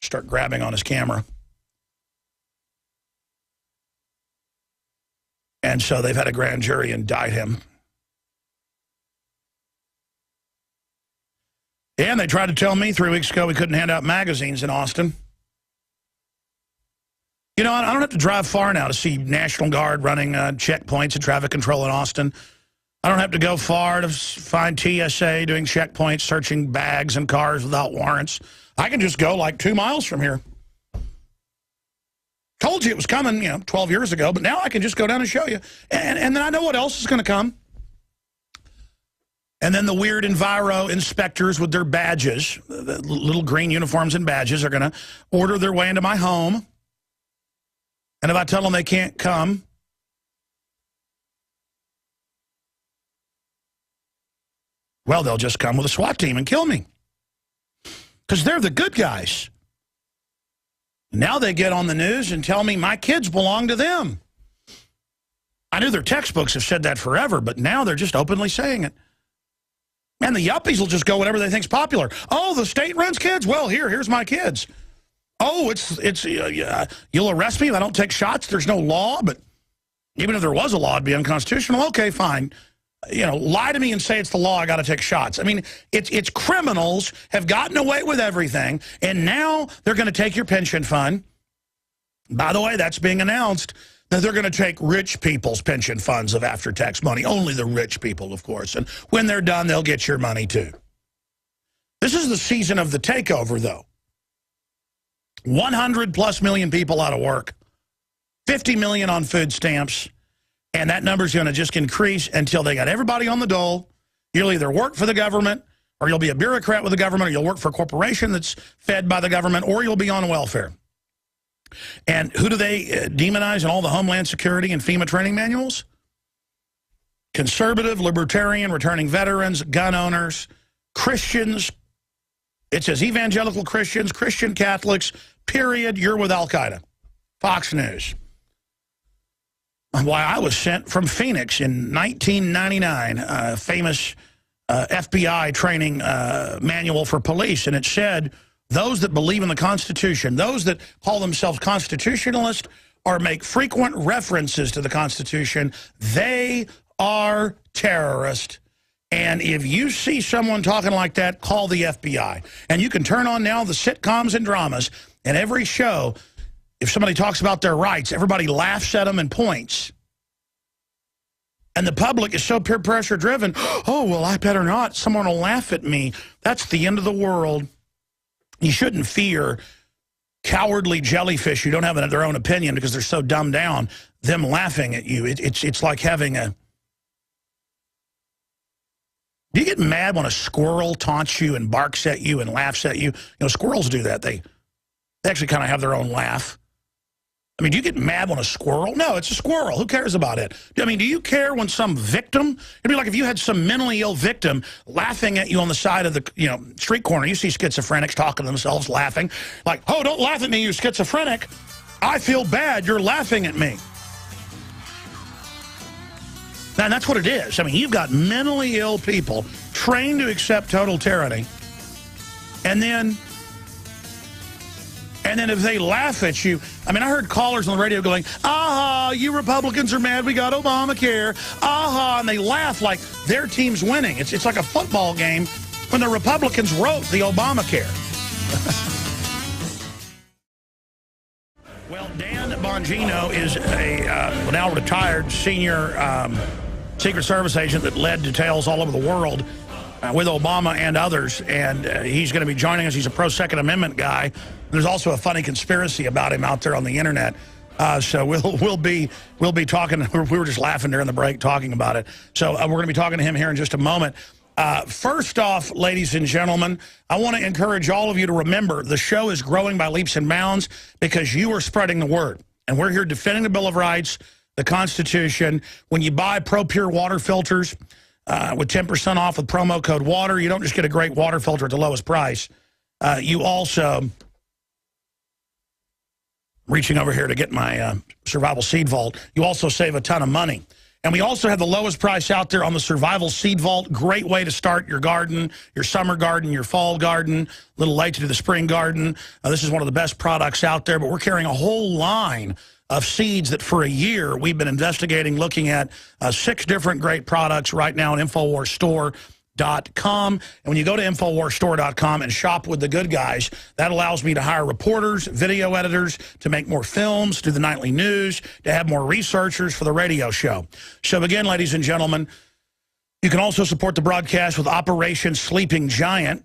start grabbing on his camera. And so they've had a grand jury indict him. Yeah, and they tried to tell me 3 weeks ago we couldn't hand out magazines in Austin. You know, I don't have to drive far now to see National Guard running checkpoints and traffic control in Austin. I don't have to go far to find TSA doing checkpoints, searching bags and cars without warrants. I can just go like 2 miles from here. Told you it was coming, 12 years ago, but now I can just go down and show you. And then I know what else is going to come. And then the weird Enviro inspectors with their badges, the little green uniforms and badges, are going to order their way into my home. And if I tell them they can't come, well, they'll just come with a SWAT team and kill me. Because they're the good guys. Now they get on the news and tell me my kids belong to them. I knew their textbooks have said that forever, but now they're just openly saying it. And the yuppies will just go whatever they think's popular. Oh, the state runs kids? Well, here's my kids. Oh, you'll arrest me if I don't take shots? There's no law, but even if there was a law, it'd be unconstitutional. Okay, fine. Lie to me and say it's the law, I got to take shots. I mean, it's criminals have gotten away with everything, and now they're going to take your pension fund. By the way, that's being announced. That they're going to take rich people's pension funds of after-tax money. Only the rich people, of course. And when they're done, they'll get your money, too. This is the season of the takeover, though. 100+ million people out of work. 50 million on food stamps. And that number's going to just increase until they got everybody on the dole. You'll either work for the government, or you'll be a bureaucrat with the government, or you'll work for a corporation that's fed by the government, or you'll be on welfare. And who do they demonize in all the Homeland Security and FEMA training manuals? Conservative, libertarian, returning veterans, gun owners, Christians. It says evangelical Christians, Christian Catholics, period. You're with al-Qaeda. Fox News. Why, I was sent from Phoenix in 1999, famous FBI training manual for police, and it said, those that believe in the Constitution, those that call themselves constitutionalists or make frequent references to the Constitution, they are terrorists. And if you see someone talking like that, call the FBI. And you can turn on now the sitcoms and dramas, and every show, if somebody talks about their rights, everybody laughs at them and points. And the public is so peer pressure driven. Oh, well, I better not. Someone will laugh at me. That's the end of the world. You shouldn't fear cowardly jellyfish who don't have their own opinion because they're so dumbed down, them laughing at you. It's like having a... Do you get mad when a squirrel taunts you and barks at you and laughs at you? You know, squirrels do that. They actually kind of have their own laugh. I mean, do you get mad when a squirrel? No, it's a squirrel. Who cares about it? I mean, do you care when some victim? It'd be like if you had some mentally ill victim laughing at you on the side of the street corner. You see schizophrenics talking to themselves, laughing. Like, oh, don't laugh at me, you schizophrenic. I feel bad. You're laughing at me. And that's what it is. I mean, you've got mentally ill people trained to accept total tyranny. And then if they laugh at you, I mean, I heard callers on the radio going, aha, you Republicans are mad we got Obamacare, aha, and they laugh like their team's winning. It's like a football game when the Republicans wrote the Obamacare. Well, Dan Bongino is a now retired senior Secret Service agent that led details all over the world with Obama and others, and he's going to be joining us. He's a pro-Second Amendment guy. There's also a funny conspiracy about him out there on the internet. So we'll be talking. We were just laughing during the break talking about it. So we're going to be talking to him here in just a moment. First off, ladies and gentlemen, I want to encourage all of you to remember the show is growing by leaps and bounds because you are spreading the word. And we're here defending the Bill of Rights, the Constitution. When you buy ProPure water filters with 10% off with promo code WATER, you don't just get a great water filter at the lowest price. You also... Reaching over here to get my Survival Seed Vault. You also save a ton of money. And we also have the lowest price out there on the Survival Seed Vault. Great way to start your garden, your summer garden, your fall garden. A little late to do the spring garden. This is one of the best products out there, but we're carrying a whole line of seeds that for a year we've been investigating, looking at 6 different great products right now at InfoWarsStore.com. And when you go to InfoWarsStore.com and shop with the good guys, that allows me to hire reporters, video editors, to make more films, do the nightly news, to have more researchers for the radio show. So again, ladies and gentlemen, you can also support the broadcast with Operation Sleeping Giant,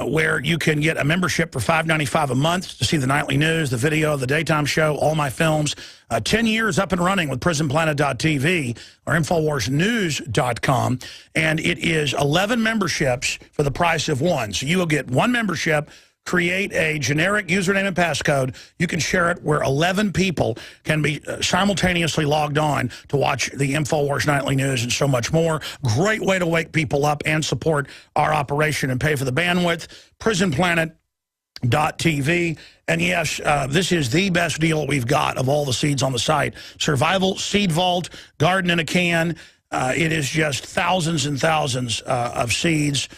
where you can get a membership for $5.95 a month to see the nightly news, the video, the daytime show, all my films. 10 years up and running with PrisonPlanet.tv or InfoWarsNews.com. And it is 11 memberships for the price of one. So you will get one membership, create a generic username and passcode. You can share it where 11 people can be simultaneously logged on to watch the InfoWars Nightly News and so much more. Great way to wake people up and support our operation and pay for the bandwidth. PrisonPlanet.tv. And yes, this is the best deal we've got of all the seeds on the site. Survival Seed Vault, Garden in a Can. It is just thousands and thousands of seeds.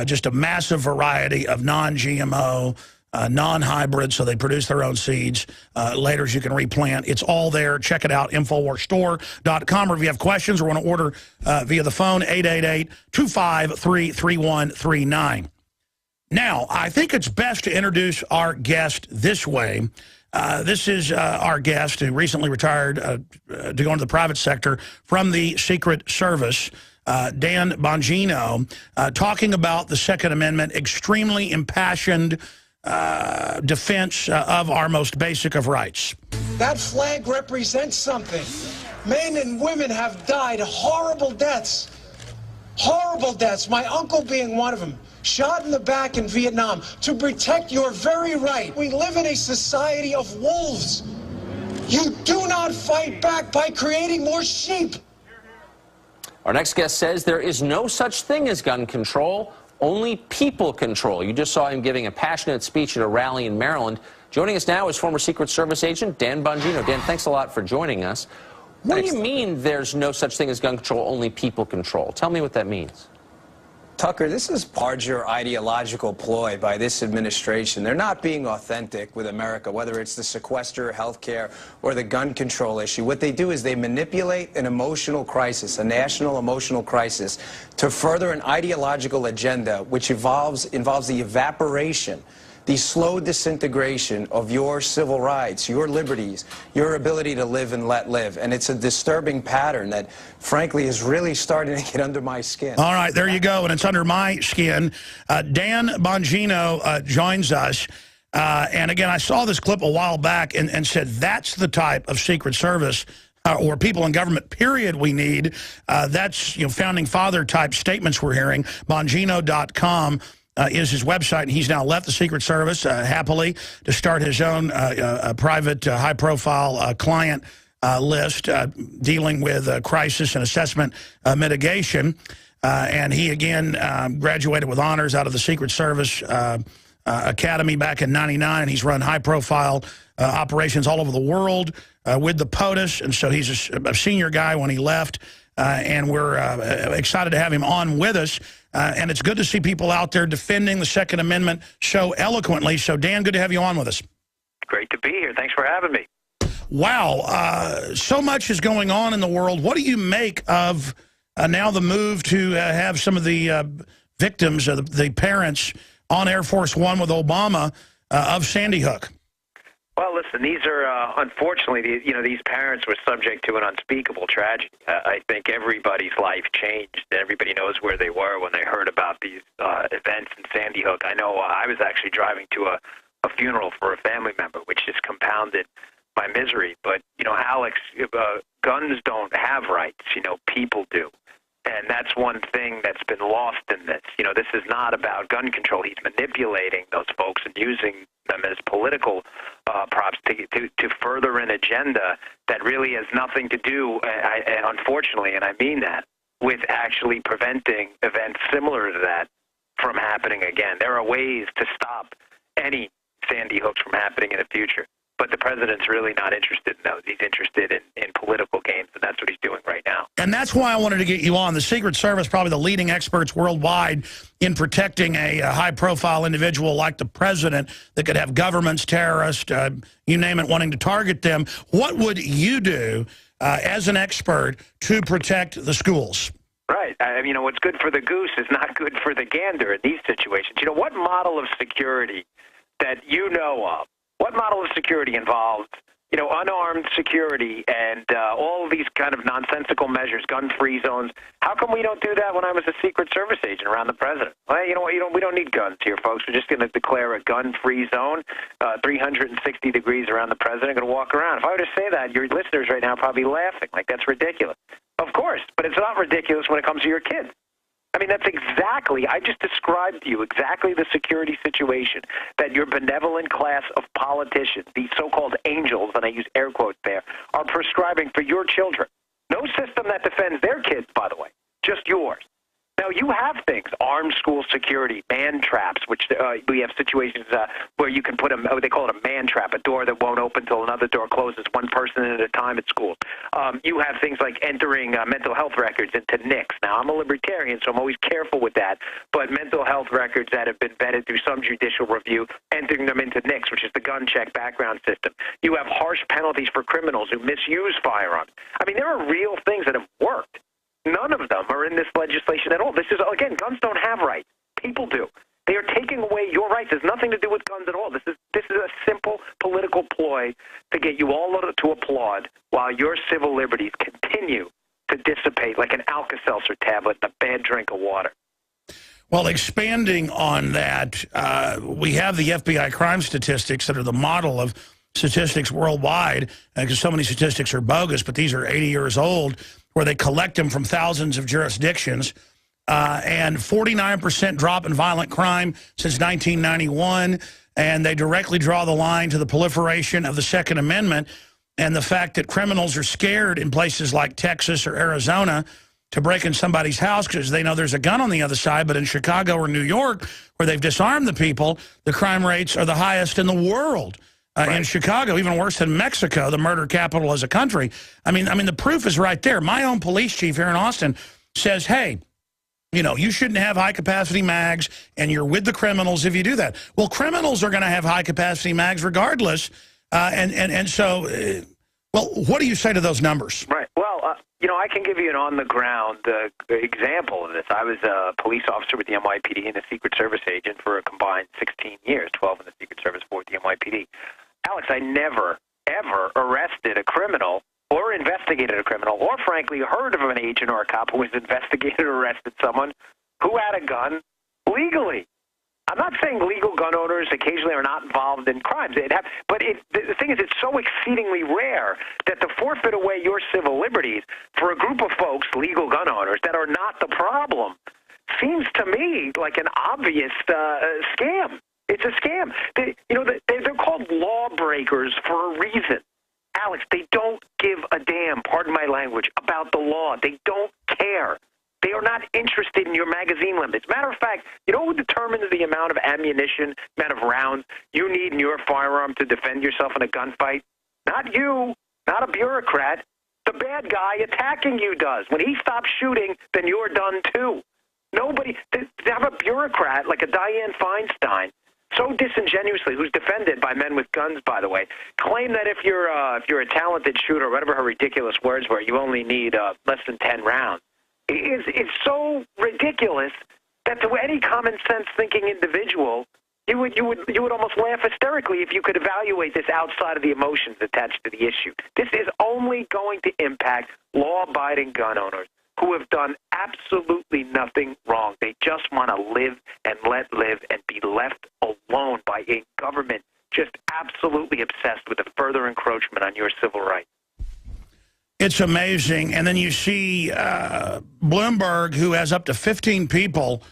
Just a massive variety of non-GMO, non-hybrid, so they produce their own seeds. Later, you can replant. It's all there. Check it out, InfoWarsStore.com. Or if you have questions or want to order via the phone, 888-253-3139. Now, I think it's best to introduce our guest this way. This is our guest who recently retired to go into the private sector from the Secret Service. Dan Bongino, talking about the Second Amendment, extremely impassioned defense of our most basic of rights. That flag represents something. Men and women have died horrible deaths. Horrible deaths. My uncle being one of them. Shot in the back in Vietnam to protect your very right. We live in a society of wolves. You do not fight back by creating more sheep. Our next guest says there is no such thing as gun control, only people control. You just saw him giving a passionate speech at a rally in Maryland. Joining us now is former Secret Service agent Dan Bongino. Dan, thanks a lot for joining us. What do you mean there's no such thing as gun control, only people control? Tell me what that means. Tucker, this is larger ideological ploy by this administration. They're not being authentic with America, whether it's the sequester, health care, or the gun control issue. What they do is they manipulate an emotional crisis, a national emotional crisis, to further an ideological agenda which involves the evaporation, the slow disintegration of your civil rights, your liberties, your ability to live and let live. And it's a disturbing pattern that, frankly, is really starting to get under my skin. All right, there you go, and it's under my skin. Dan Bongino joins us. And again, I saw this clip a while back and said that's the type of Secret Service or people in government, period, we need. That's, you know, founding father type statements we're hearing. Bongino.com is his website, and he's now left the Secret Service happily to start his own private, high-profile client list dealing with crisis and assessment mitigation. And he, again, graduated with honors out of the Secret Service Academy back in '99, and he's run high-profile operations all over the world with the POTUS, and so he's a senior guy when he left, and we're excited to have him on with us. And it's good to see people out there defending the Second Amendment so eloquently. So, Dan, good to have you on with us. Great to be here. Thanks for having me. Wow. So much is going on in the world. What do you make of now the move to have some of the victims, the parents, on Air Force One with Obama of Sandy Hook? Well, listen, these are, unfortunately, these parents were subject to an unspeakable tragedy. I think everybody's life changed. Everybody knows where they were when they heard about these events in Sandy Hook. I know I was actually driving to a funeral for a family member, which just compounded my misery. But, Alex, guns don't have rights. People do. And that's one thing that's been lost in this. This is not about gun control. He's manipulating those folks and using them as political props to further an agenda that really has nothing to do, and unfortunately, and I mean that, with actually preventing events similar to that from happening again. There are ways to stop any Sandy Hooks from happening in the future. But the president's really not interested in those. He's interested in political games, and that's what he's doing right now. And that's why I wanted to get you on. The Secret Service, probably the leading experts worldwide in protecting a high-profile individual like the president that could have governments, terrorists, you name it, wanting to target them. What would you do as an expert to protect the schools? Right. What's good for the goose is not good for the gander in these situations. What model of security that you know of, what model of security involves, unarmed security and all of these kind of nonsensical measures, gun-free zones? How come we don't do that when I was a Secret Service agent around the president? Well, you know what? We don't need guns here, folks. We're just going to declare a gun-free zone, 360 degrees around the president, going to walk around. If I were to say that, your listeners right now are probably laughing, like that's ridiculous. Of course, but it's not ridiculous when it comes to your kids. That's exactly, I just described to you exactly the security situation that your benevolent class of politicians, these so-called angels, and I use air quotes there, are prescribing for your children. No system that defends their kids, by the way, just yours. Now, you have things, armed school security, man traps, which we have situations where you can put they call it a man trap, a door that won't open until another door closes, one person at a time at school. You have things like entering mental health records into NICs. Now, I'm a libertarian, so I'm always careful with that, but mental health records that have been vetted through some judicial review, entering them into NICs, which is the gun check background system. You have harsh penalties for criminals who misuse firearms. There are real things that have worked. None of them are in this legislation at all. This is, again, guns don't have rights. People do. They are taking away your rights. There's nothing to do with guns at all. This is a simple political ploy to get you all to applaud while your civil liberties continue to dissipate like an Alka-Seltzer tablet in a bad drink of water. Well, expanding on that, we have the FBI crime statistics that are the model of statistics worldwide, because so many statistics are bogus, but these are 80 years old, where they collect them from thousands of jurisdictions, and 49% drop in violent crime since 1991, and they directly draw the line to the proliferation of the Second Amendment and the fact that criminals are scared in places like Texas or Arizona to break in somebody's house because they know there's a gun on the other side. But in Chicago or New York, where they've disarmed the people, the crime rates are the highest in the world. In Chicago, even worse than Mexico, the murder capital as a country. The proof is right there. My own police chief here in Austin says, hey, you shouldn't have high-capacity mags, and you're with the criminals if you do that. Well, criminals are going to have high-capacity mags regardless. So, what do you say to those numbers? Right. Well, I can give you an on-the-ground example of this. I was a police officer with the NYPD and a Secret Service agent for a combined 16 years, 12 in the Secret Service, 4 with the NYPD. Alex, I never, ever arrested a criminal or investigated a criminal or, frankly, heard of an agent or a cop who was investigated or arrested someone who had a gun legally. I'm not saying legal gun owners occasionally are not involved in crimes. But the thing is, it's so exceedingly rare that to forfeit away your civil liberties for a group of folks, legal gun owners, that are not the problem, seems to me like an obvious scam. It's a scam. They're called lawbreakers for a reason. Alex, they don't give a damn, pardon my language, about the law. They don't care. They are not interested in your magazine limits. Matter of fact, you know who determines the amount of ammunition, amount of rounds you need in your firearm to defend yourself in a gunfight? Not you, not a bureaucrat. The bad guy attacking you does. When he stops shooting, then you're done too. Nobody, to have a bureaucrat like a Dianne Feinstein, so disingenuously, who's defended by men with guns, by the way, claim that if you're a talented shooter, whatever her ridiculous words were, you only need less than 10 rounds. It's so ridiculous that to any common sense thinking individual, you would almost laugh hysterically if you could evaluate this outside of the emotions attached to the issue. This is only going to impact law-abiding gun owners who have done absolutely nothing wrong. They just want to live and let live and be left alone by a government just absolutely obsessed with a further encroachment on your civil rights. It's amazing. And then you see Bloomberg, who has up to 15 people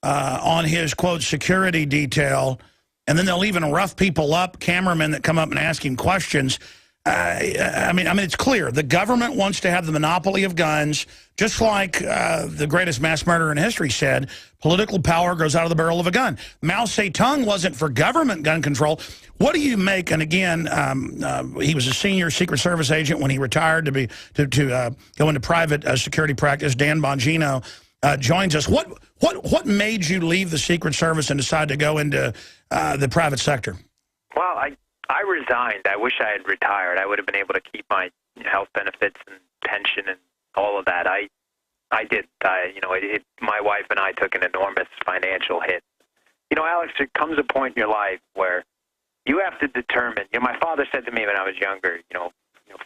on his, quote, security detail, and then they'll even rough people up, cameramen that come up and ask him questions. I mean, it's clear. The government wants to have the monopoly of guns, just like the greatest mass murderer in history said, political power grows out of the barrel of a gun. Mao Zedong wasn't for government gun control. What do you make, and again, he was a senior Secret Service agent when he retired to go into private security practice. Dan Bongino joins us. What made you leave the Secret Service and decide to go into the private sector? Well, I resigned. I wish I had retired. I would have been able to keep my health benefits and pension and all of that. I did. My wife and I took an enormous financial hit. Alex, there comes a point in your life where you have to determine. My father said to me when I was younger,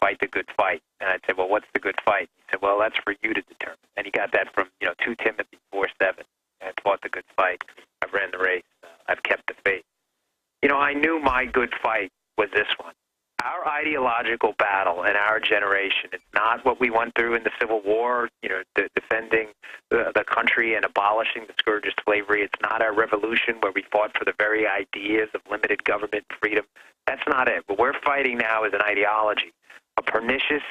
fight the good fight. And I'd say, well, what's the good fight? He said, well, that's for you to determine. And he got that from 2 Timothy 4:7. I fought the good fight. I've ran the race. I've kept the faith. I knew my good fight was this one. Our ideological battle in our generation is not what we went through in the Civil War, defending the country and abolishing the scourge of slavery. It's not our revolution where we fought for the very ideas of limited government freedom. That's not it. What we're fighting now is an ideology, a pernicious,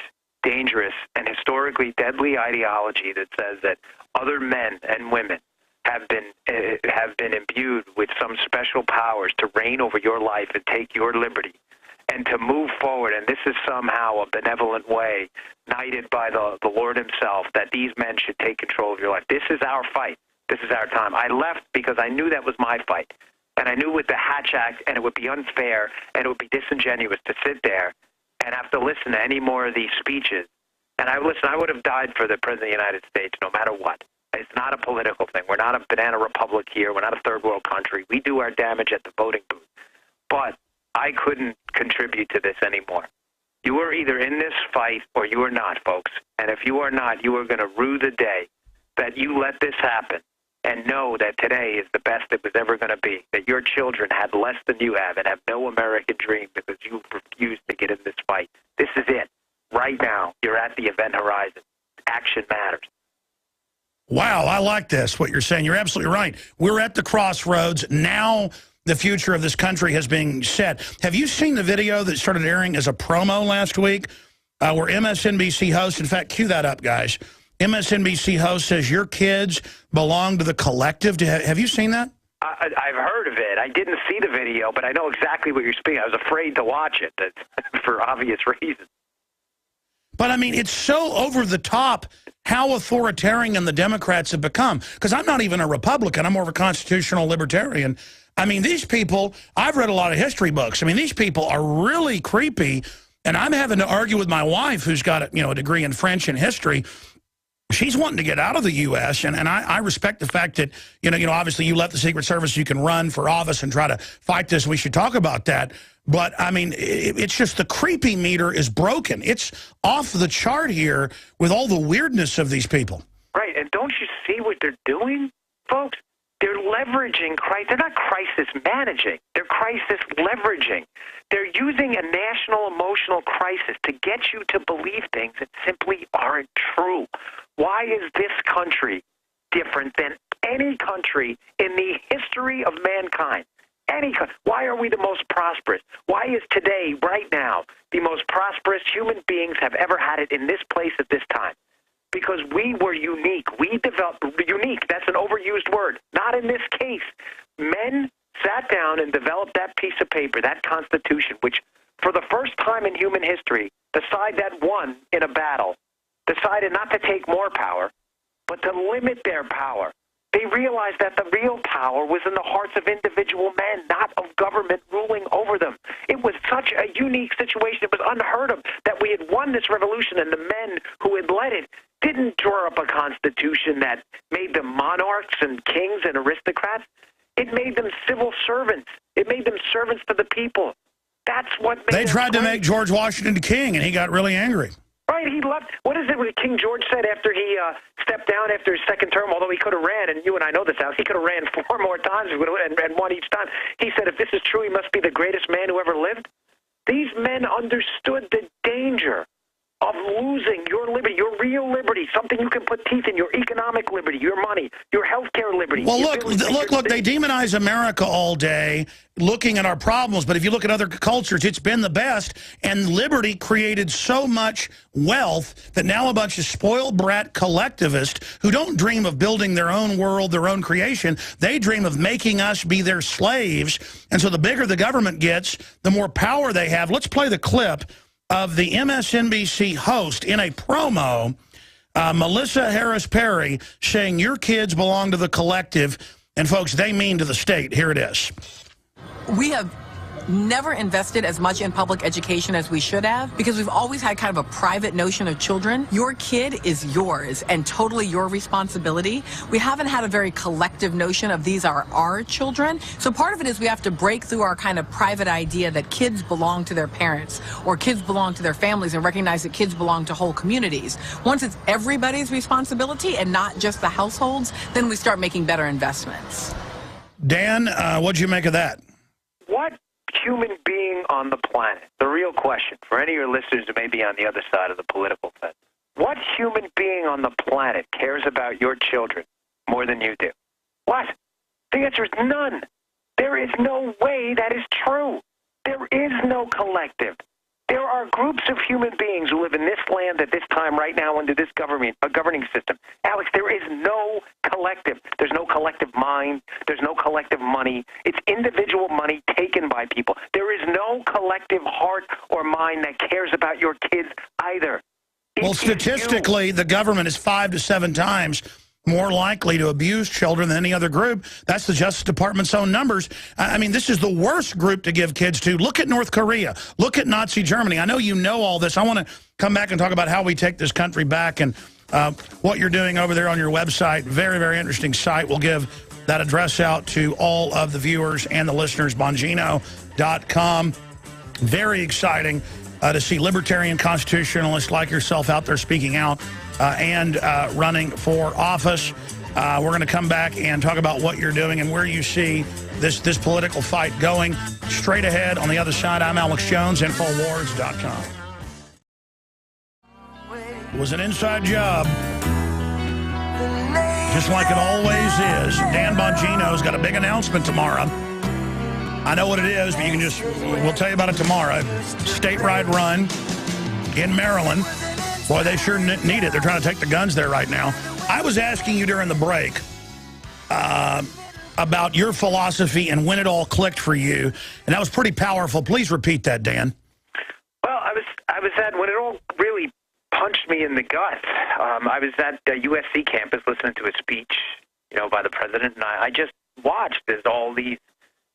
dangerous, and historically deadly ideology that says that other men and women have been imbued with some special powers to reign over your life and take your liberty and to move forward. And this is somehow a benevolent way, knighted by the Lord himself, that these men should take control of your life. This is our fight. This is our time. I left because I knew that was my fight. And I knew with the Hatch Act, and it would be unfair, and it would be disingenuous to sit there and have to listen to any more of these speeches. And I would have died for the President of the United States no matter what. It's not a political thing. We're not a banana republic here. We're not a third world country. We do our damage at the voting booth. But I couldn't contribute to this anymore. You are either in this fight or you are not, folks. And if you are not, you are going to rue the day that you let this happen and know that today is the best it was ever going to be, that your children had less than you have and have no American dream because you refused to get in this fight. This is it. Right now, you're at the event horizon. Action matters. Wow, I like this, what you're saying. You're absolutely right. We're at the crossroads. Now the future of this country has been set. Have you seen the video that started airing as a promo last week where MSNBC host, in fact, cue that up, guys. MSNBC host says your kids belong to the collective. Have you seen that? I've heard of it. I didn't see the video, but I know exactly what you're speaking. I was afraid to watch it for obvious reasons. But, I mean, it's so over the top how authoritarian the Democrats have become. Because I'm not even a Republican. I'm more of a constitutional libertarian. I mean, these people, I've read a lot of history books. I mean, these people are really creepy. And I'm having to argue with my wife, who's got a degree in French and history. She's wanting to get out of the U.S., and I respect the fact that, obviously you left the Secret Service, you can run for office and try to fight this. We should talk about that. But, I mean, it's just the creepy meter is broken. It's off the chart here with all the weirdness of these people. Right, and don't you see what they're doing, folks? They're leveraging crisis. They're not crisis managing. They're crisis leveraging. They're using a national emotional crisis to get you to believe things that simply aren't true. Why is this country different than any country in the history of mankind? Why are we the most prosperous? Why is today, right now, the most prosperous human beings have ever had it in this place at this time? Because we were unique. We developed unique. That's an overused word. Not in this case. Men sat down and developed that piece of paper, that Constitution, which for the first time in human history, the side that won in a battle decided not to take more power, but to limit their power. They realized that the real power was in the hearts of individual men, not of government ruling over them. It was such a unique situation. It was unheard of that we had won this revolution, and the men who had led it didn't draw up a constitution that made them monarchs and kings and aristocrats. It made them civil servants. It made them servants to the people. That's what made They tried to make George Washington the king, and he got really angry. Right, he left. What is it what King George said after he stepped down after his second term, although he could have ran, and you and I know this, Alex, he could have ran 4 more times and won each time. He said, if this is true, he must be the greatest man who ever lived. These men understood the danger of losing your liberty, your real liberty, something you can put teeth in, your economic liberty, your money, your health care liberty. Well, look, they demonize America all day looking at our problems, but if you look at other cultures, it's been the best, and liberty created so much wealth that now a bunch of spoiled brat collectivists who don't dream of building their own world, their own creation, they dream of making us be their slaves, and so the bigger the government gets, the more power they have. Let's play the clip of the MSNBC host in a promo, Melissa Harris Perry, saying your kids belong to the collective, and folks, they mean to the state. Here it is. We have never invested as much in public education as we should have because we've always had kind of a private notion of children. Your kid is yours and totally your responsibility. We haven't had a very collective notion of these are our children. So part of it is we have to break through our kind of private idea that kids belong to their parents or kids belong to their families and recognize that kids belong to whole communities. Once it's everybody's responsibility and not just the households, then we start making better investments. Dan, what'd you make of that? What human being on the planet, the real question for any of your listeners who may be on the other side of the political fence, what human being on the planet cares about your children more than you do? What? The answer is none. There is no way that is true. There is no collective. There are groups of human beings who live in this land at this time right now under this governing system. Alex, there is no collective. There's no collective mind. There's no collective money. It's individual money taken by people. There is no collective heart or mind that cares about your kids either. Well, statistically, the government is 5 to 7 times more likely to abuse children than any other group. That's the Justice Department's own numbers. I mean, this is the worst group to give kids to. Look at North Korea. Look at Nazi Germany. I know you know all this. I want to come back and talk about how we take this country back and what you're doing over there on your website. Very, very interesting site. We'll give that address out to all of the viewers and the listeners, Bongino.com. Very exciting to see libertarian constitutionalists like yourself out there speaking out and running for office. We're going to come back and talk about what you're doing and where you see this political fight going. Straight ahead on the other side, I'm Alex Jones, Infowars.com. It was an inside job, just like it always is. Dan Bongino's got a big announcement tomorrow. I know what it is, but we'll tell you about it tomorrow. Statewide run in Maryland. Boy, they sure need it. They're trying to take the guns there right now. I was asking you during the break about your philosophy and when it all clicked for you, and that was pretty powerful. Please repeat that, Dan. Well, I was at when it all really punched me in the gut. I was at the USC campus listening to a speech, by the president, and I just watched as all these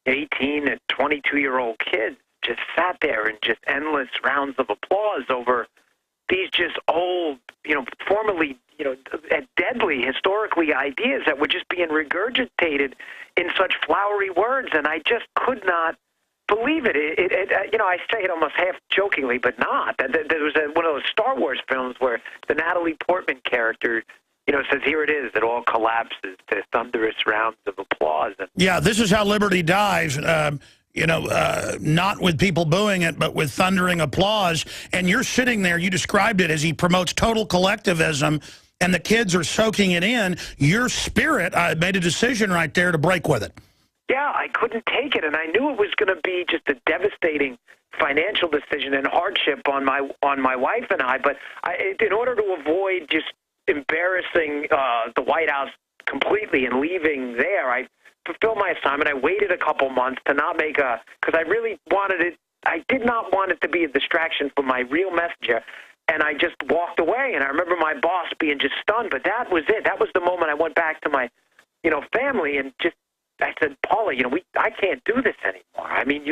18 and 22-year-old kids just sat there in just endless rounds of applause over these just old, formerly, deadly, historically ideas that were just being regurgitated in such flowery words, and I just could not believe it. I say it almost half jokingly, but not. There was one of those Star Wars films where the Natalie Portman character, says, here it is, it all collapses to thunderous rounds of applause. Yeah, this is how liberty dies. Not with people booing it, but with thundering applause. And you're sitting there, you described it as he promotes total collectivism, and the kids are soaking it in. Your spirit made a decision right there to break with it. Yeah, I couldn't take it, and I knew it was going to be just a devastating financial decision and hardship on my wife and I. But in order to avoid just embarrassing the White House completely and leaving there, I fulfilled my assignment. I waited a couple months to not make because I really wanted it. I did not want it to be a distraction from my real messenger, and I just walked away. And I remember my boss being just stunned, but that was it. That was the moment I went back to my, family and just, I said, Paula, I can't do this anymore. I mean,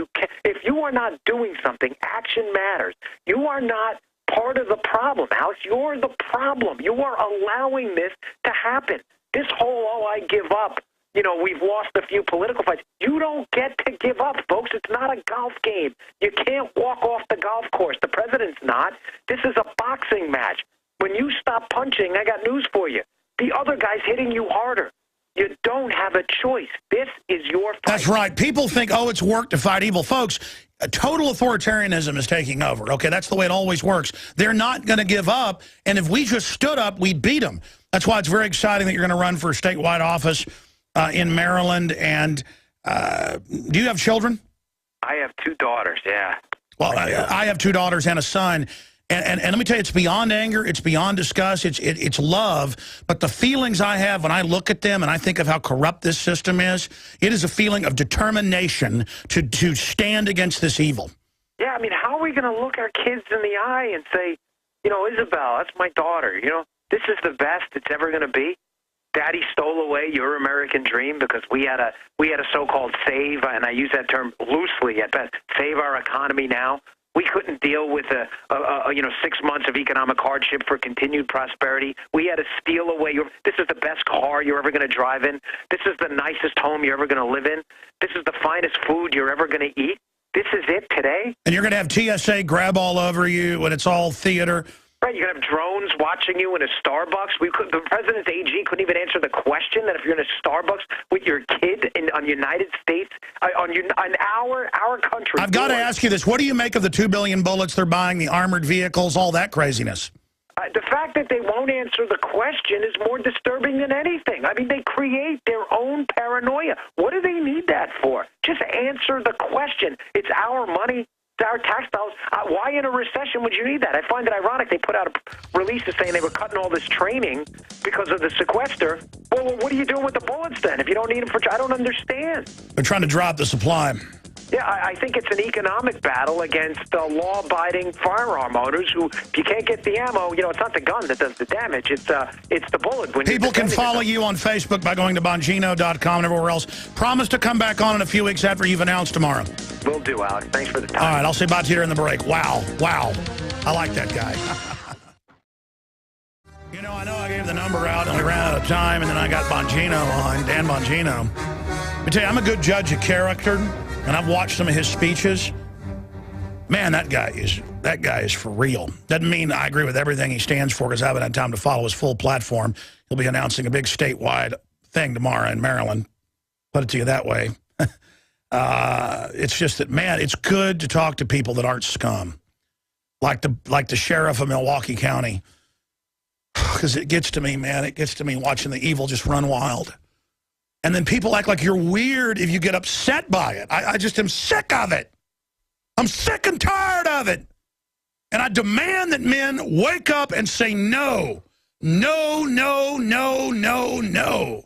if you are not doing something, action matters. You are not part of the problem, Alex. You're the problem. You are allowing this to happen. This whole, I give up. We've lost a few political fights. You don't get to give up, folks. It's not a golf game. You can't walk off the golf course. The president's not. This is a boxing match. When you stop punching, I got news for you. The other guy's hitting you harder. You don't have a choice. This is your fight. That's right. People think, it's work to fight evil. Folks, total authoritarianism is taking over. Okay, that's the way it always works. They're not going to give up, and if we just stood up, we'd beat them. That's why it's very exciting that you're going to run for a statewide office in Maryland. And do you have children? I have 2 daughters, yeah. Well, I have 2 daughters and a son. And let me tell you, it's beyond anger. It's beyond disgust. It's love. But the feelings I have when I look at them and I think of how corrupt this system is, it is a feeling of determination to stand against this evil. Yeah, I mean, how are we going to look our kids in the eye and say, Isabel, that's my daughter, this is the best it's ever going to be? Daddy stole away your American dream because we had a so-called save, and I use that term loosely at best, save our economy now. We couldn't deal with 6 months of economic hardship for continued prosperity. We had to steal away this is the best car you're ever going to drive in. This is the nicest home you're ever going to live in. This is the finest food you're ever going to eat. This is it today. And you're going to have TSA grab all over you when it's all theater. Right, you're going to have drones watching you in a Starbucks. The president's AG couldn't even answer the question that if you're in a Starbucks with your kid on United States, on our country. I've got to ask you this. What do you make of the 2 billion bullets they're buying, the armored vehicles, all that craziness? The fact that they won't answer the question is more disturbing than anything. I mean, they create their own paranoia. What do they need that for? Just answer the question. It's our money. Our tax dollars. Why in a recession would you need that? I find it ironic they put out a release saying they were cutting all this training because of the sequester. Well, what are you doing with the bullets then if you don't need them for? I don't understand. They're trying to drop the supply. Yeah, I think it's an economic battle against law-abiding firearm owners who, if you can't get the ammo, it's not the gun that does the damage. It's the bullet. When people can follow you on Facebook by going to Bongino.com and everywhere else. Promise to come back on in a few weeks after you've announced tomorrow. Will do, Alex. Thanks for the time. All right, I'll say bye to you during the break. Wow. I like that guy. I know I gave the number out and we ran out of time, and then I got Bongino on, Dan Bongino. Let me tell you, I'm a good judge of character, and I've watched some of his speeches. Man, that guy is for real. Doesn't mean I agree with everything he stands for because I haven't had time to follow his full platform. He'll be announcing a big statewide thing tomorrow in Maryland. Put it to you that way. It's just that, man, it's good to talk to people that aren't scum, like the sheriff of Milwaukee County, because it gets to me, man. It gets to me watching the evil just run wild. And then people act like you're weird if you get upset by it. I just am sick of it. I'm sick and tired of it. And I demand that men wake up and say no. No, no, no, no, no.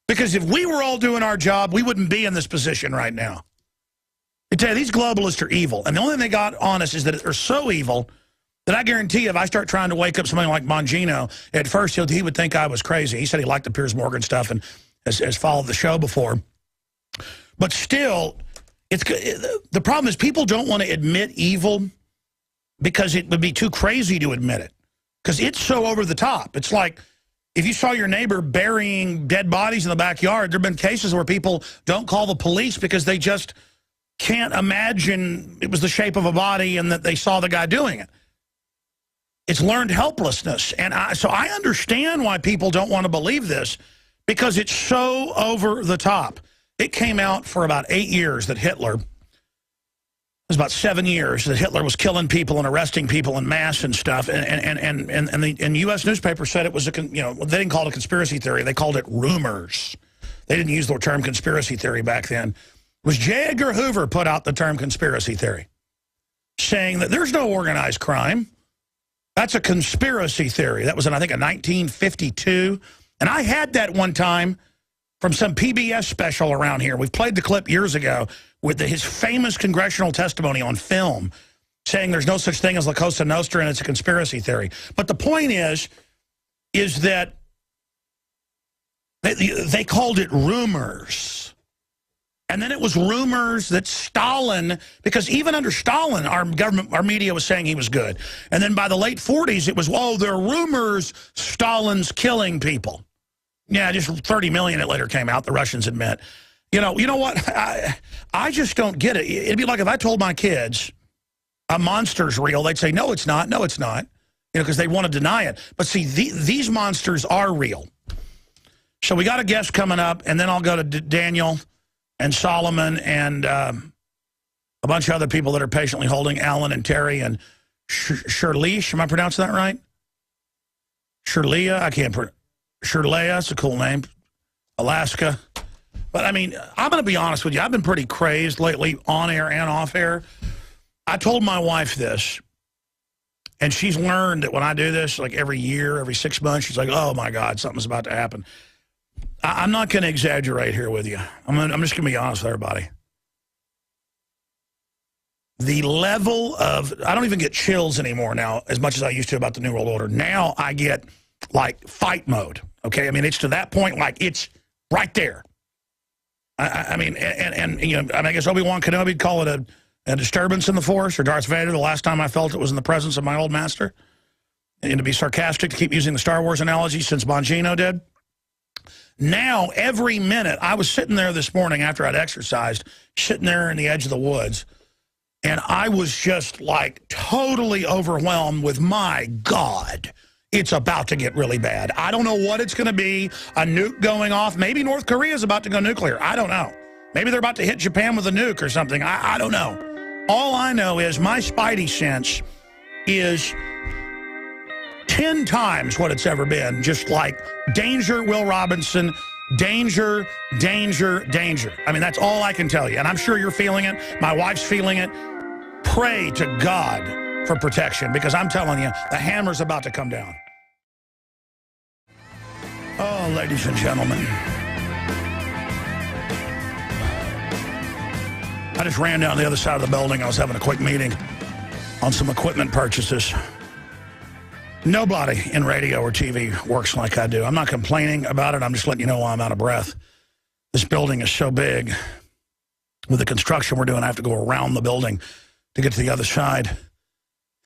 Because if we were all doing our job, we wouldn't be in this position right now. I tell you, these globalists are evil. And the only thing they got on us is that they're so evil that I guarantee you, if I start trying to wake up somebody like Bongino, at first he would think I was crazy. He said he liked the Piers Morgan stuff and has followed the show before. But still, The problem is people don't want to admit evil because it would be too crazy to admit it. Because it's so over the top. It's like if you saw your neighbor burying dead bodies in the backyard, there have been cases where people don't call the police because they just can't imagine it was the shape of a body and that they saw the guy doing it. It's learned helplessness. And so I understand why people don't want to believe this because it's so over the top. It came out for about 8 years that Hitler, it was about 7 years that Hitler was killing people and arresting people en masse and stuff. And the U.S. newspaper said it was they didn't call it a conspiracy theory. They called it rumors. They didn't use the term conspiracy theory back then. It was J. Edgar Hoover put out the term conspiracy theory, saying that there's no organized crime. That's a conspiracy theory. That was in, I think, in 1952. And I had that one time from some PBS special around here. We've played the clip years ago with his famous congressional testimony on film saying there's no such thing as La Cosa Nostra and it's a conspiracy theory. But the point is that they called it rumors. And then it was rumors that Stalin, because even under Stalin, our media was saying he was good. And then by the late 40s, it was, oh, there are rumors Stalin's killing people. Yeah, just 30 million it later came out, the Russians admit. You know what? I just don't get it. It'd be like if I told my kids a monster's real, they'd say, no, it's not. No, it's not. Because they want to deny it. But see, these monsters are real. So we got a guest coming up, and then I'll go to Daniel and Solomon and a bunch of other people that are patiently holding, Alan and Terry and Shirley. Am I pronouncing that right? Shirlea? I can't pronounce. Shirlea, that's a cool name. Alaska. But, I mean, I'm going to be honest with you. I've been pretty crazed lately, on air and off air. I told my wife this, and she's learned that when I do this, like every year, every 6 months, she's like, oh, my God, something's about to happen. I'm not going to exaggerate here with you. I'm just going to be honest with everybody. The level of, I don't even get chills anymore now as much as I used to about the New World Order. Now I get, like, fight mode, okay? I mean, it's to that point, like, it's right there. I mean, you know, I guess Obi-Wan Kenobi would call it a disturbance in the Force, or Darth Vader, the last time I felt it was in the presence of my old master. And to be sarcastic, to keep using the Star Wars analogy since Bongino did. Now, every minute, I was sitting there this morning after I'd exercised, sitting there in the edge of the woods, and I was just, like, totally overwhelmed with, my God, it's about to get really bad. I don't know what it's going to be, a nuke going off. Maybe North Korea's about to go nuclear. I don't know. Maybe they're about to hit Japan with a nuke or something. I don't know. All I know is my spidey sense is 10 times what it's ever been. Just like danger, Will Robinson, danger, danger, danger. I mean, that's all I can tell you. And I'm sure you're feeling it. My wife's feeling it. Pray to God for protection, because I'm telling you, the hammer's about to come down. Oh, ladies and gentlemen. I just ran down the other side of the building. I was having a quick meeting on some equipment purchases. Nobody in radio or TV works like I do. I'm not complaining about it. I'm just letting you know why I'm out of breath. This building is so big. With the construction we're doing, I have to go around the building to get to the other side.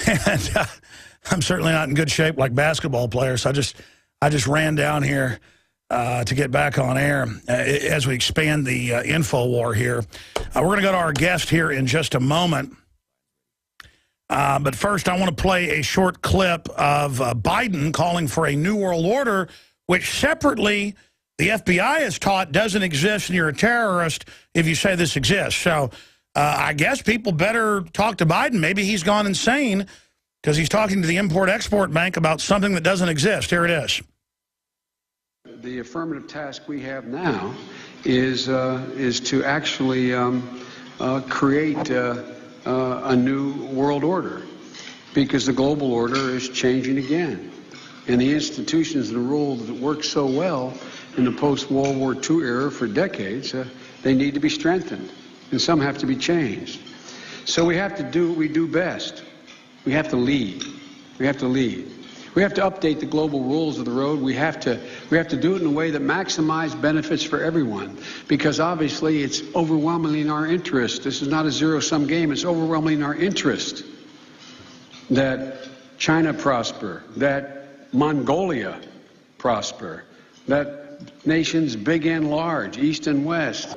And I'm certainly not in good shape like basketball players. So I just ran down here to get back on air as we expand the info war here. We're going to go to our guest here in just a moment. But first, I want to play a short clip of Biden calling for a new world order, which separately the FBI has taught doesn't exist, and you're a terrorist if you say this exists. So I guess people better talk to Biden. Maybe he's gone insane because he's talking to the Import-Export Bank about something that doesn't exist. Here it is. The affirmative task we have now is to actually create a new world order, because the global order is changing again. And the institutions and the rules that worked so well in the post-World War II era for decades, they need to be strengthened, and some have to be changed. So we have to do what we do best. We have to lead. We have to lead. We have to update the global rules of the road. We have to do it in a way that maximizes benefits for everyone, because obviously it's overwhelmingly in our interest. This is not a zero-sum game. It's overwhelmingly in our interest that China prosper, that Mongolia prosper, that nations big and large, east and west.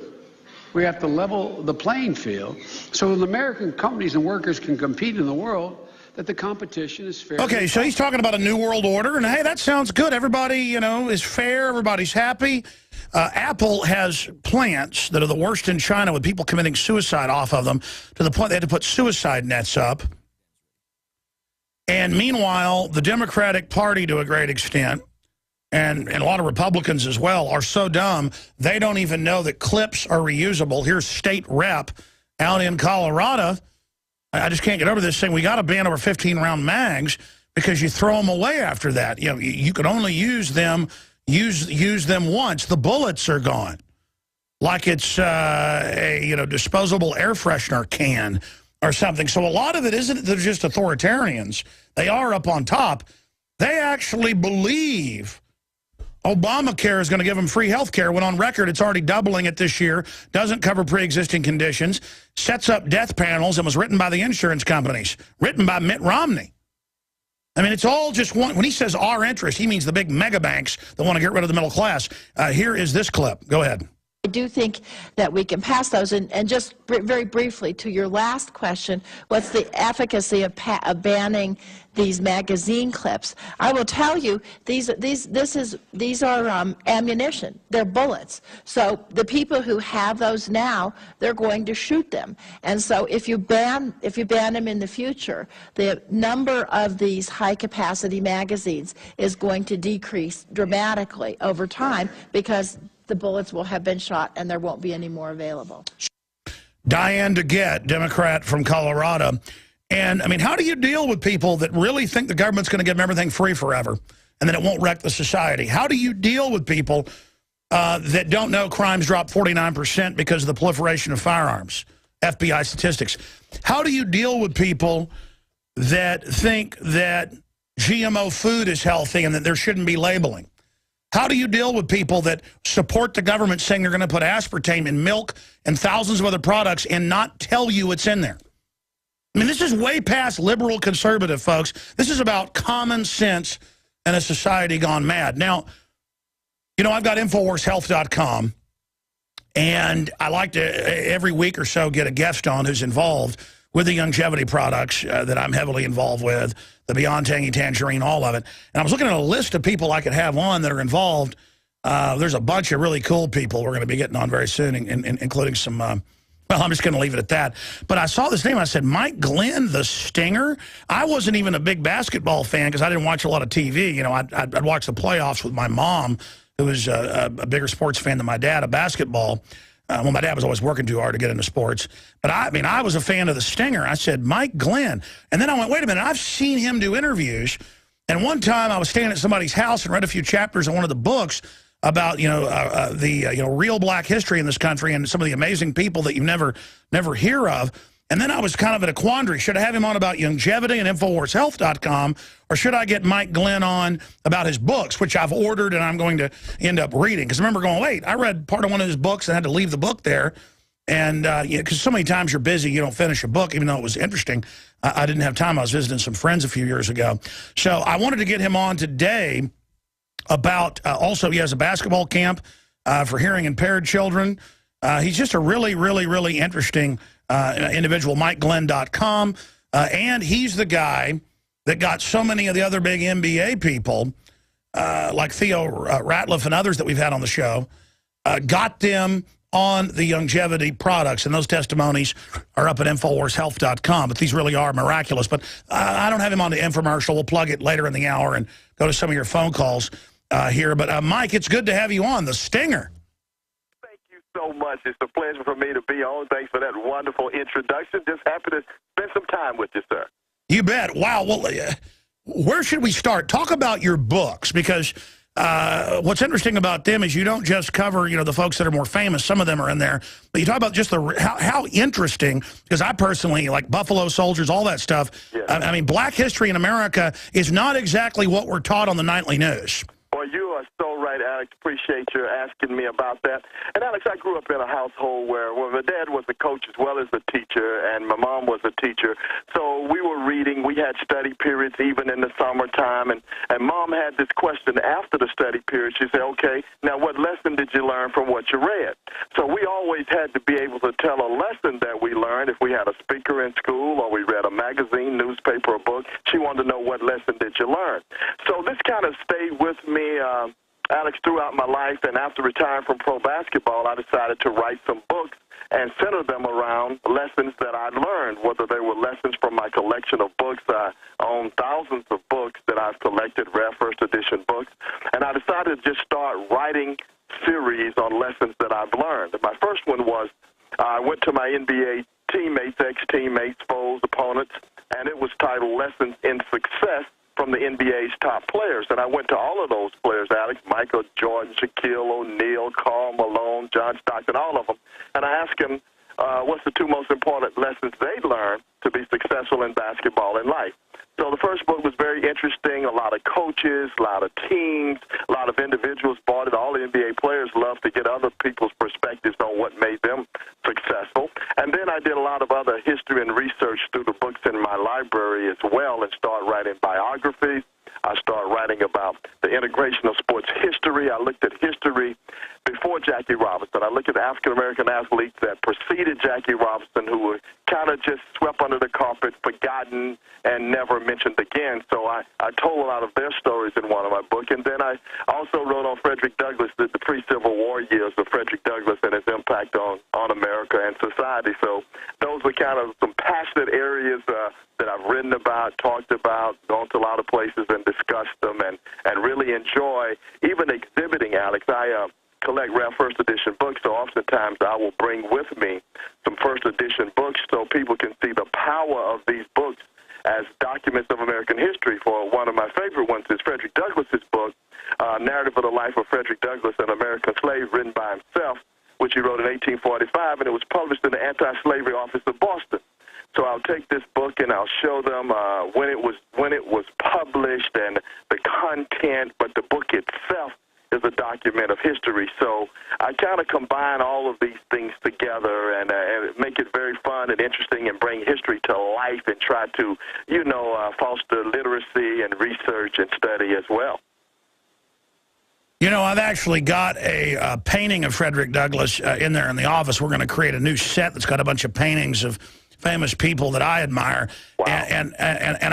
We have to level the playing field so that American companies and workers can compete in the world, that the competition is fair. Okay, so he's talking about a new world order, and hey, that sounds good. Everybody, you know, is fair. Everybody's happy. Apple has plants that are the worst in China with people committing suicide off of them to the point they had to put suicide nets up. And meanwhile, the Democratic Party, to a great extent, and a lot of Republicans as well, are so dumb, they don't even know that clips are reusable. Here's State Rep out in Colorado. I just can't get over this thing. We got to ban over 15-round mags because you throw them away after that. You know, you can only use them once. The bullets are gone, like it's a disposable air freshener can or something. So a lot of it isn't they're just authoritarians. They are up on top. They actually believe Obamacare is going to give them free health care, when on record it's already doubling it this year, doesn't cover pre-existing conditions, sets up death panels, and was written by the insurance companies, written by Mitt Romney. I mean, it's all just one. When he says our interest, he means the big mega banks that want to get rid of the middle class. Here is this clip. Go ahead. I do think that we can pass those. And just very briefly, to your last question, what's the efficacy of banning these magazine clips? I will tell you, these are ammunition. They're bullets. So the people who have those now, they're going to shoot them. And so if you ban them in the future, the number of these high-capacity magazines is going to decrease dramatically over time, because the bullets will have been shot and there won't be any more available. Diane DeGette, Democrat from Colorado. And, I mean, how do you deal with people that really think the government's going to give them everything free forever and that it won't wreck the society? How do you deal with people that don't know crimes dropped 49% because of the proliferation of firearms? FBI statistics. How do you deal with people that think that GMO food is healthy and that there shouldn't be labeling? How do you deal with people that support the government saying they're going to put aspartame in milk and thousands of other products and not tell you it's in there? I mean, this is way past liberal conservative, folks. This is about common sense and a society gone mad. Now, you know, I've got InfoWarsHealth.com, and I like to every week or so get a guest on who's involved with the longevity products that I'm heavily involved with, the Beyond Tangy Tangerine, all of it. And I was looking at a list of people I could have on that are involved. There's a bunch of really cool people we're going to be getting on very soon, including some, well, I'm just going to leave it at that. But I saw this name, I said, Mike Glenn, the Stinger. I wasn't even a big basketball fan because I didn't watch a lot of TV. You know, I'd watch the playoffs with my mom, who was a bigger sports fan than my dad of basketball. Well, my dad was always working too hard to get into sports. But I mean, I was a fan of the Stinger. I said, Mike Glenn. And then I went, wait a minute, I've seen him do interviews. And one time I was staying at somebody's house and read a few chapters of one of the books about, the real black history in this country and some of the amazing people that you never hear of. And then I was kind of in a quandary. Should I have him on about longevity and InfoWarsHealth.com, or should I get Mike Glenn on about his books, which I've ordered and I'm going to end up reading? Because I remember going, wait, I read part of one of his books and had to leave the book there. And because so many times you're busy, you don't finish a book, even though it was interesting. I didn't have time. I was visiting some friends a few years ago. So I wanted to get him on today about, also he has a basketball camp for hearing impaired children. He's just a really, really, really interesting individual, MikeGlenn.com. And he's the guy that got so many of the other big NBA people, like Theo Ratliff and others that we've had on the show, got them on the longevity products. And those testimonies are up at InfoWarsHealth.com. But these really are miraculous. But I don't have him on the infomercial. We'll plug it later in the hour and go to some of your phone calls here. But, Mike, it's good to have you on, the Stinger. So much. It's a pleasure for me to be on. Thanks for that wonderful introduction. Just happy to spend some time with you, sir. You bet. Wow. Well, where should we start? Talk about your books, because what's interesting about them is you don't just cover, you know, the folks that are more famous. Some of them are in there. But you talk about just how interesting, because I personally, like Buffalo Soldiers, all that stuff. Yeah. I mean, black history in America is not exactly what we're taught on the nightly news. Well, you are so right, Alex. Appreciate you asking me about that. And, Alex, I grew up in a household where my dad was a coach as well as a teacher, and my mom was a teacher. So we were reading. We had study periods even in the summertime. And Mom had this question after the study period. She said, okay, now what lesson did you learn from what you read? So we always had to be able to tell a lesson that we learned. If we had a speaker in school or we read a magazine, newspaper, or book, she wanted to know what lesson did you learn. So this kind of stayed with me, Alex, throughout my life. And after retiring from pro basketball, I decided to write some books and center them around lessons that I learned, whether they were lessons from my collection of books. I own thousands of books that I've collected, rare first edition books. And I decided to just start writing series on lessons that I've learned. My first one was I went to my NBA teammates, ex-teammates, foes, opponents, and it was titled Lessons in Success from the NBA's top players. And I went to all of those players, Alex, Michael Jordan, Shaquille O'Neal, Karl Malone, John Stockton, all of them. And I asked them what's the two most important lessons they learned to be successful in basketball and life. So the first book was very interesting. A lot of coaches, a lot of teams, a lot of individuals bought it. All the NBA players love to get other people's perspectives on what made them successful. And then I did a lot of other history and research through the books in my library as well and started writing biographies. I started writing about the integration of sports history. I looked at history before Jackie Robinson. I looked at African-American athletes that preceded Jackie Robinson who were kind of just swept under the carpet, forgotten, and never mentioned again. So I told a lot of their stories in one of my books. And then I also wrote on Frederick Douglass, the pre-Civil War years of Frederick Douglass and his impact on America and society. So those were kind of some passionate areas that I've written about, talked about, gone to a lot of places and discussed them and really enjoy even exhibiting, Alex. I collect rare first edition books, so oftentimes I will bring with me some first edition books so people can see the power of these books as documents of American history. For one of my favorite ones is Frederick Douglass's book, Narrative of the Life of Frederick Douglass, an American Slave, written by himself, which he wrote in 1845, and it was published in the Anti-Slavery Office of Boston. So I'll take this book and I'll show them when it was published and the content, but the book itself is a document of history. So I kind of combine all of these things together and make it very fun and interesting and bring history to life and try to, foster literacy and research and study as well. You know, I've actually got a painting of Frederick Douglass in there in the office. We're going to create a new set that's got a bunch of paintings of famous people that I admire. Wow. And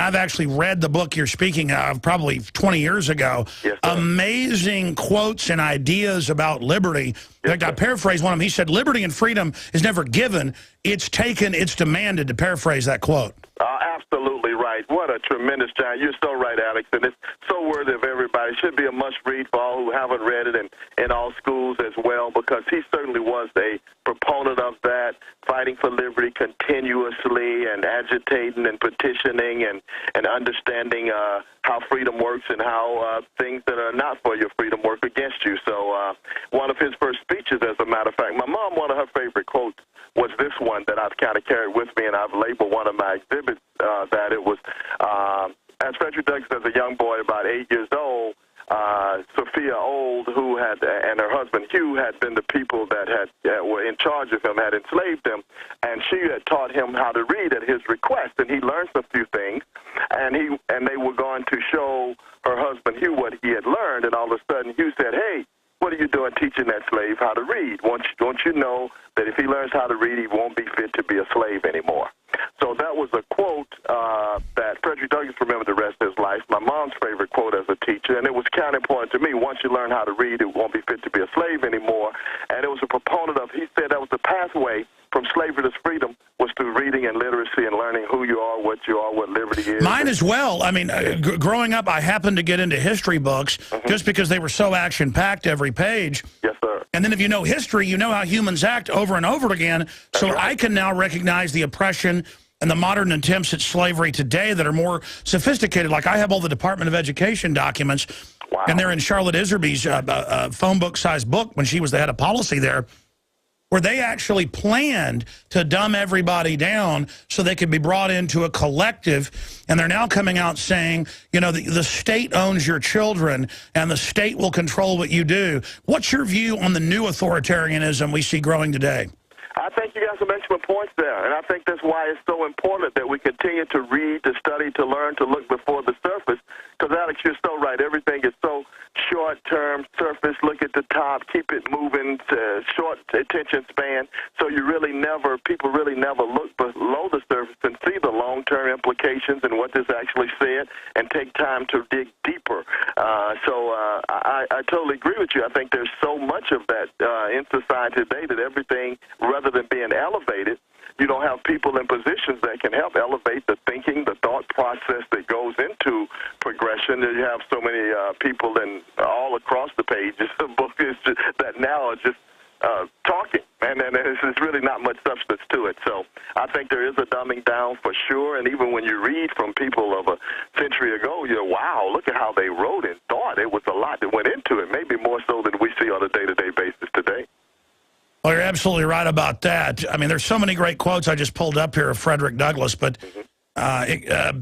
I've actually read the book you're speaking of probably 20 years ago. Yes, amazing quotes and ideas about liberty. In fact, I paraphrase one of them. He said, liberty and freedom is never given. It's taken, it's demanded, to paraphrase that quote. Absolutely right. What a tremendous job. You're so right, Alex, and it's so worthy of everybody. It should be a must-read for all who haven't read it and in all schools as well, because he certainly was a proponent of that, fighting for liberty continuously and agitating and petitioning and understanding how freedom works and how things that are not for your freedom work against you. So one of his first speeches, as a matter of fact, my mom, one of her favorite quotes was this one that I've kind of carried with me, and I've labeled one of my exhibits that it was, as Frederick Douglass, as a young boy, about 8 years old, Sophia Old, who had, and her husband Hugh, had been the people that were in charge of him, had enslaved him, and she had taught him how to read at his request, and he learned a few things, and they were going to show her husband Hugh what he had learned, and all of a sudden Hugh said, "Hey, what are you doing teaching that slave how to read? Don't you know that if he learns how to read, he won't be fit to be a slave anymore?" So that was a quote that Frederick Douglass remembered the rest of his life, my mom's favorite quote as a teacher, and it was kind of important to me. Once you learn how to read, it won't be fit to be a slave anymore. And it was a proponent of, he said that was the pathway from slavery to freedom was through reading and literacy and learning who you are, what liberty is. Mine as well. I mean, growing up, I happened to get into history books just because they were so action-packed every page. Yes, sir. And then if you know history, you know how humans act over and over again. So I can now recognize the oppression and the modern attempts at slavery today that are more sophisticated. Like I have all the Department of Education documents Wow. And they're in Charlotte Iserby's phone book-sized book when she was the head of policy there, where they actually planned to dumb everybody down so they could be brought into a collective. And they're now coming out saying, you know, the state owns your children and the state will control what you do. What's your view on the new authoritarianism we see growing today? I think you got some excellent points there, and I think that's why it's so important that we continue to read, to study, to learn, to look before the surface, because, Alex, you're so right. Everything is so short-term, surface, look at the top, keep it moving, short attention span, so people really never look below the surface and see the long-term implications and what this actually said and take time to dig deeper. I totally agree with you. I think there's so much of that in society today that everything, rather than being elevated, you don't have people in positions that can help elevate the thinking, the thought process that goes into progression. You have so many people all across the pages of the book that now are just talking, and there's really not much substance to it. So I think there is a dumbing down for sure, and even when you read from people of a century ago, you're, wow, look at how they wrote and thought. It was a lot that went into it, maybe more so than we see on a day-to-day basis today. Well, you're absolutely right about that. I mean, there's so many great quotes I just pulled up here of Frederick Douglass, but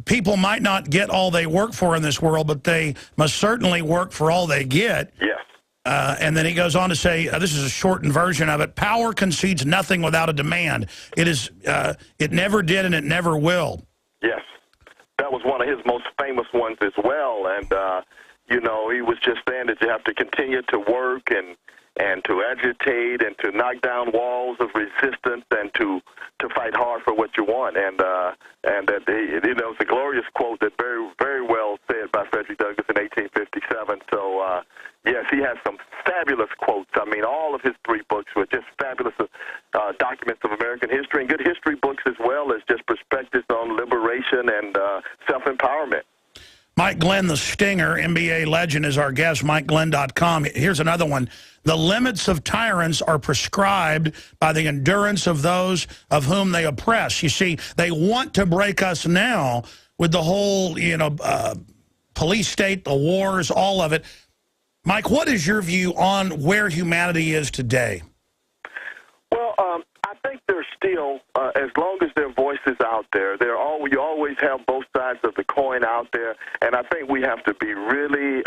people might not get all they work for in this world, but they must certainly work for all they get. Yes. And then he goes on to say, this is a shortened version of it, power concedes nothing without a demand. It never did and it never will. Yes. That was one of his most famous ones as well. And, you know, he was just saying that you have to continue to work and to agitate and to knock down walls of resistance and to fight hard for what you want. And that, you know, it's a glorious quote that very, very well said by Frederick Douglass in 1857. So, yes, he has some fabulous quotes. I mean, all of his 3 books were just fabulous documents of American history, and good history books as well as just perspectives on liberation and self-empowerment. Mike Glenn, the Stinger, NBA legend, is our guest, MikeGlenn.com. Here's another one. The limits of tyrants are prescribed by the endurance of those of whom they oppress. You see, they want to break us now with the whole, you know, police state, the wars, all of it. Mike, what is your view on where humanity is today? Well, I think there's still, as long as there are voices out there, you always have both sides of the coin out there, and I think we have to be really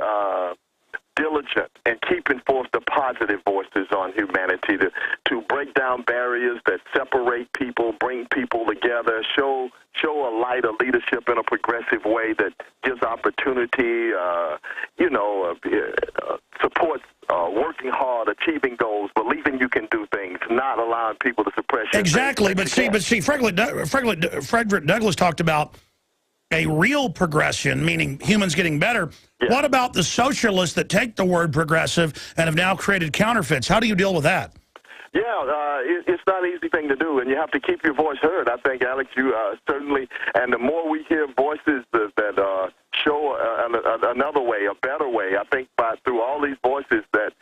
diligent in keeping forth the positive voices on humanity, to break down barriers that separate people, bring people together, show a light of leadership in a progressive way that gives opportunity, supports working hard, achieving goals, believing you can do things, not allowing people to suppress you. Exactly, but see, Frederick Douglass talked about a real progression, meaning humans getting better. Yeah. What about the socialists that take the word progressive and have now created counterfeits? How do you deal with that? Yeah, it's not an easy thing to do, and you have to keep your voice heard. I think, Alex, you certainly, and the more we hear voices that show another way, a better way, I think through all these voices that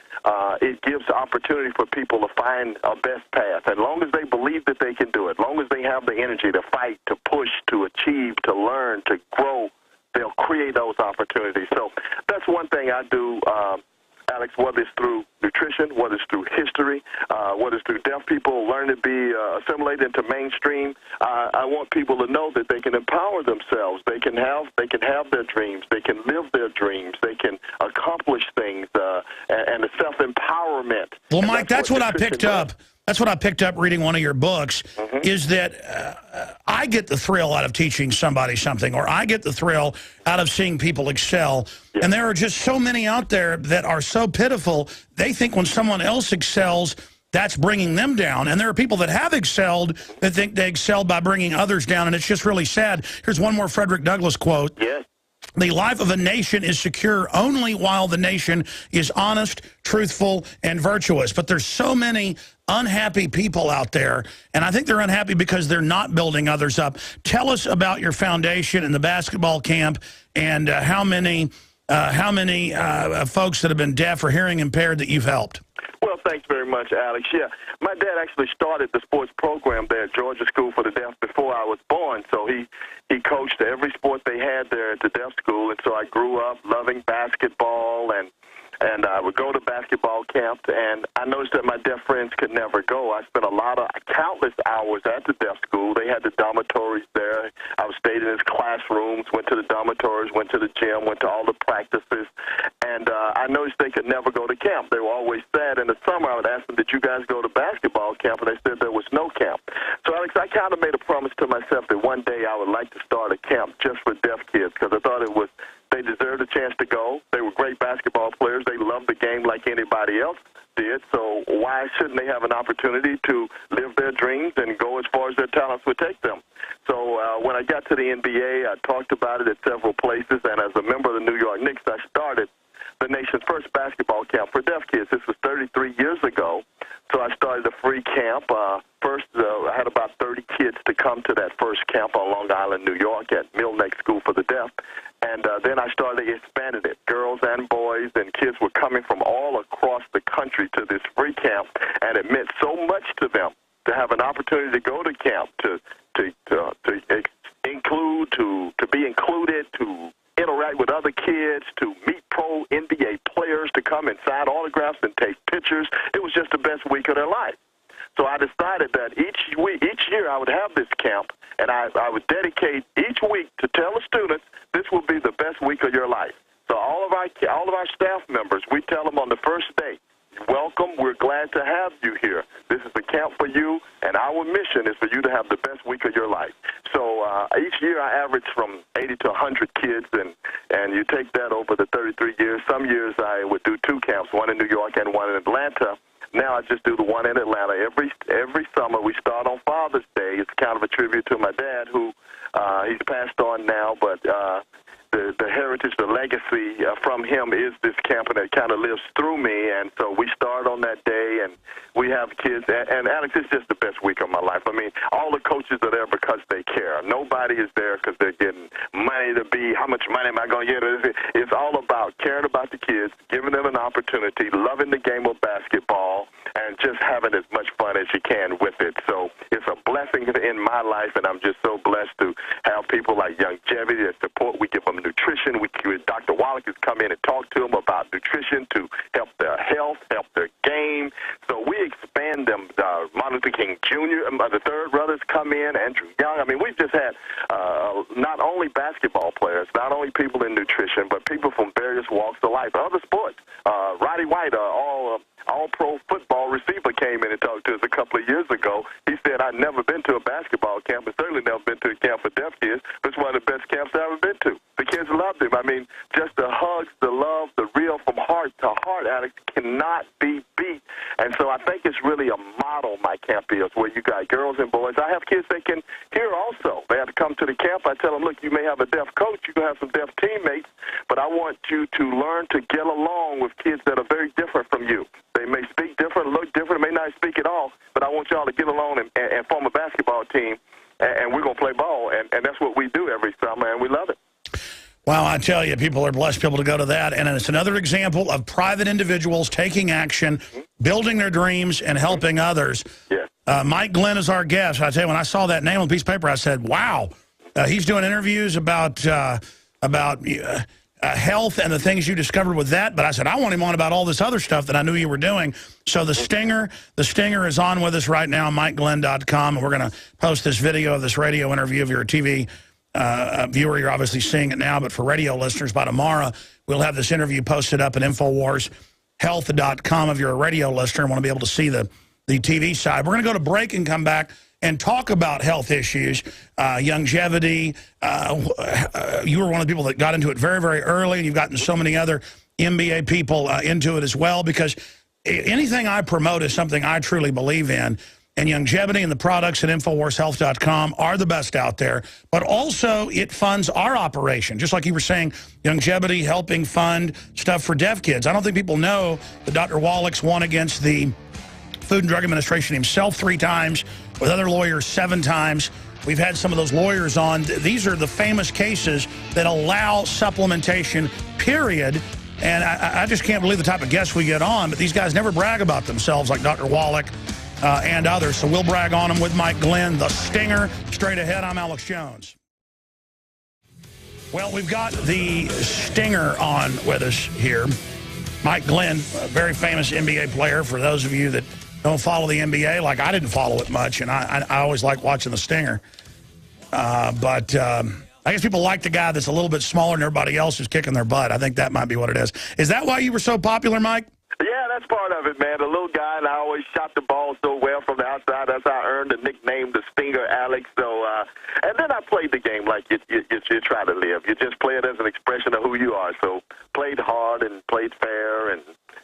it gives opportunity for people to find a best path. As long as they believe that they can do it, as long as they have the energy to fight, to push, to achieve, to learn, to grow, they'll create those opportunities. So that's one thing I do, Alex, whether it's through nutrition, whether it's through history, whether it's through deaf people learning to be assimilated into mainstream. I want people to know that they can empower themselves. They can have their dreams. They can live their dreams. They can accomplish things, and the self-empowerment. Well, Mike, that's what I picked up. That's what I picked up reading one of your books, is that I get the thrill out of teaching somebody something, or I get the thrill out of seeing people excel. Yeah. And there are just so many out there that are so pitiful, they think when someone else excels, that's bringing them down. And there are people that have excelled that think they excelled by bringing others down, and it's just really sad. Here's one more Frederick Douglass quote. Yes. The life of a nation is secure only while the nation is honest, truthful, and virtuous. But there's so many unhappy people out there, and I think they're unhappy because they're not building others up. Tell us about your foundation and the basketball camp, and how many folks that have been deaf or hearing impaired that you've helped. Well, thanks very much. much, Alex. Yeah, my dad actually started the sports program there at Georgia School for the Deaf before I was born, so he coached every sport they had there at the deaf school, and so I grew up loving basketball, and I would go to basketball camp, and I noticed that my deaf friends could never go. I spent countless hours at the deaf school. They had the dormitories there. I stayed in his classrooms, went to the dormitories, went to the gym, went to all the practices, and I noticed they could never go to camp. They were always sad. In the summer, I would ask them, did you guys go to basketball camp? And they said there was no camp. So, Alex, I kind of made a promise to myself that one day I would like to start a camp just for deaf kids, because I thought they deserved a chance to go. They were great basketball players. They loved the game like anybody else did. So why shouldn't they have an opportunity to live their dreams and go as far as their talents would take them? So when I got to the NBA, I talked about it at several places, and as a member of the New York Knicks, I started the nation's first basketball camp for deaf kids. This was 33 years ago. So I started a free camp. First, I had about 30 kids to come to that first camp on Long Island, New York at Milneck School for the Deaf. And then I started expanding it. Girls and boys and kids were coming from all across the country to this free camp, and it meant so much to them to have an opportunity to go to camp, to include, to be included, to interact with other kids, to meet pro NBA players, to come and sign autographs and take pictures. It was just the best week of their life. So I decided that each year I would have this camp, and I would dedicate each week to tell the students this will be the best week of your life. So all of our staff members, we tell them on the first day, welcome, we're glad to have you here. This is a camp for you, and our mission is for you to have the best week of your life. So each year I average from 80 to 100 kids, and you take that over the 33 years. Some years I would do 2 camps, one in New York and one in Atlanta. Now I just do the one in Atlanta. Every summer we start on Father's Day. It's kind of a tribute to my dad, who he's passed on now, but the heritage, the legacy from him is this camp, and it kind of lives through me. And so we start on that day, and we have kids. And Alex, it's just the best week of my life. I mean, all the coaches are there because they care. Nobody is there because they're getting money to be, how much money am I going to get? It's all about caring about the kids, giving them an opportunity, loving the game of basketball, and just having as much fun as you can with it. So it's a blessing in my life, and I'm just so blessed to have people like Longevity that support. We give them nutrition. Dr. Wallach has come in and talked to them about nutrition to help their health, help their game. So we expand them. Martin Luther King Jr., the third brothers come in, Andrew Young. I mean, we've just had not only basketball players, not only people in nutrition, but people from various walks of life, other sports. Roddy White, all-pro football receiver, came in and talked to us a couple of years ago. He said, I've never been to a basketball camp, and certainly never been to a camp for deaf kids, but it's one of the best camps I've ever been to. The kids loved him. I mean, just the hugs, the love, the real from heart to heart, Alex, cannot be beat. And so I think it's really a model, my camp is, where you got girls and boys. I have kids that can hear also. They have to come to the camp. I tell them, look, you may have a deaf coach, you can have some deaf teammates, but I want you to learn to get along with kids that are very different from you. They may speak different, look different, may not speak at all, but I want y'all to get along and form a basketball team, and we're going to play ball, and that's what we do every summer, and we love it. Wow, I tell you, people are blessed to be able to go to that. And it's another example of private individuals taking action, building their dreams, and helping others. Yeah. Mike Glenn is our guest. I tell you, when I saw that name on a piece of paper, I said, wow. He's doing interviews about health and the things you discovered with that. But I said, I want him on about all this other stuff that I knew you were doing. So the Stinger is on with us right now, MikeGlenn.com. And we're going to post this video of this radio interview of your TV viewer. You're obviously seeing it now, but for radio listeners, by tomorrow, we'll have this interview posted up at InfoWarsHealth.com. If you're a radio listener and want to be able to see the TV side. We're going to go to break and come back and talk about health issues, longevity. You were one of the people that got into it very, very early, and you've gotten so many other NBA people into it as well, because anything I promote is something I truly believe in. And longevity and the products at InfoWarsHealth.com are the best out there. But also, it funds our operation. Just like you were saying, longevity helping fund stuff for deaf kids. I don't think people know that Dr. Wallach's won against the Food and Drug Administration himself 3 times, with other lawyers 7 times. We've had some of those lawyers on. These are the famous cases that allow supplementation, period. And I just can't believe the type of guests we get on, but these guys never brag about themselves like Dr. Wallach and others. So we'll brag on them with Mike Glenn, the Stinger. Straight ahead, I'm Alex Jones. Well, we've got the Stinger on with us here. Mike Glenn, a very famous NBA player. For those of you that don't follow the NBA, like I didn't follow it much, and I always like watching the Stinger. But I guess people like the guy that's a little bit smaller than everybody else who's kicking their butt. I think that might be what it is. Is that why you were so popular, Mike? Yeah, that's part of it, man. The little guy, and I always shot the ball so well from the outside. That's how I earned the nickname, the Stinger, Alex. So, and then I played the game like you try to live. You just play it as an expression of who you are. So played hard and played fair, and,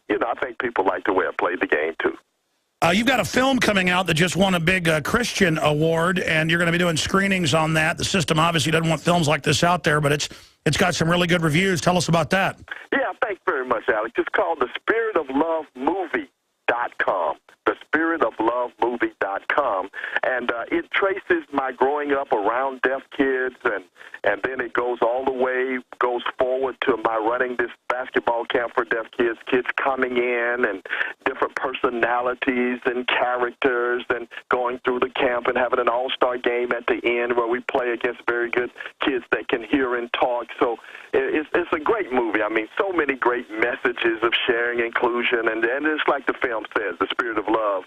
you know, I think people like the way I played the game, too. You've got a film coming out that just won a big Christian award, and you're going to be doing screenings on that. The system obviously doesn't want films like this out there, but it's got some really good reviews. Tell us about that. Yeah, thanks very much, Alex. It's called The Spirit of Love Movie.com. The Spirit of Love Movie.com. And it traces my growing up around deaf kids, and then it goes all the way, goes forward to my running this basketball camp for deaf kids, kids coming in and different personalities and characters, and going through the camp and having an all-star game at the end where we play against very good kids that can hear and talk. So it's a great movie. I mean, so many great messages of sharing, inclusion, and it's like the film says, The Spirit of Love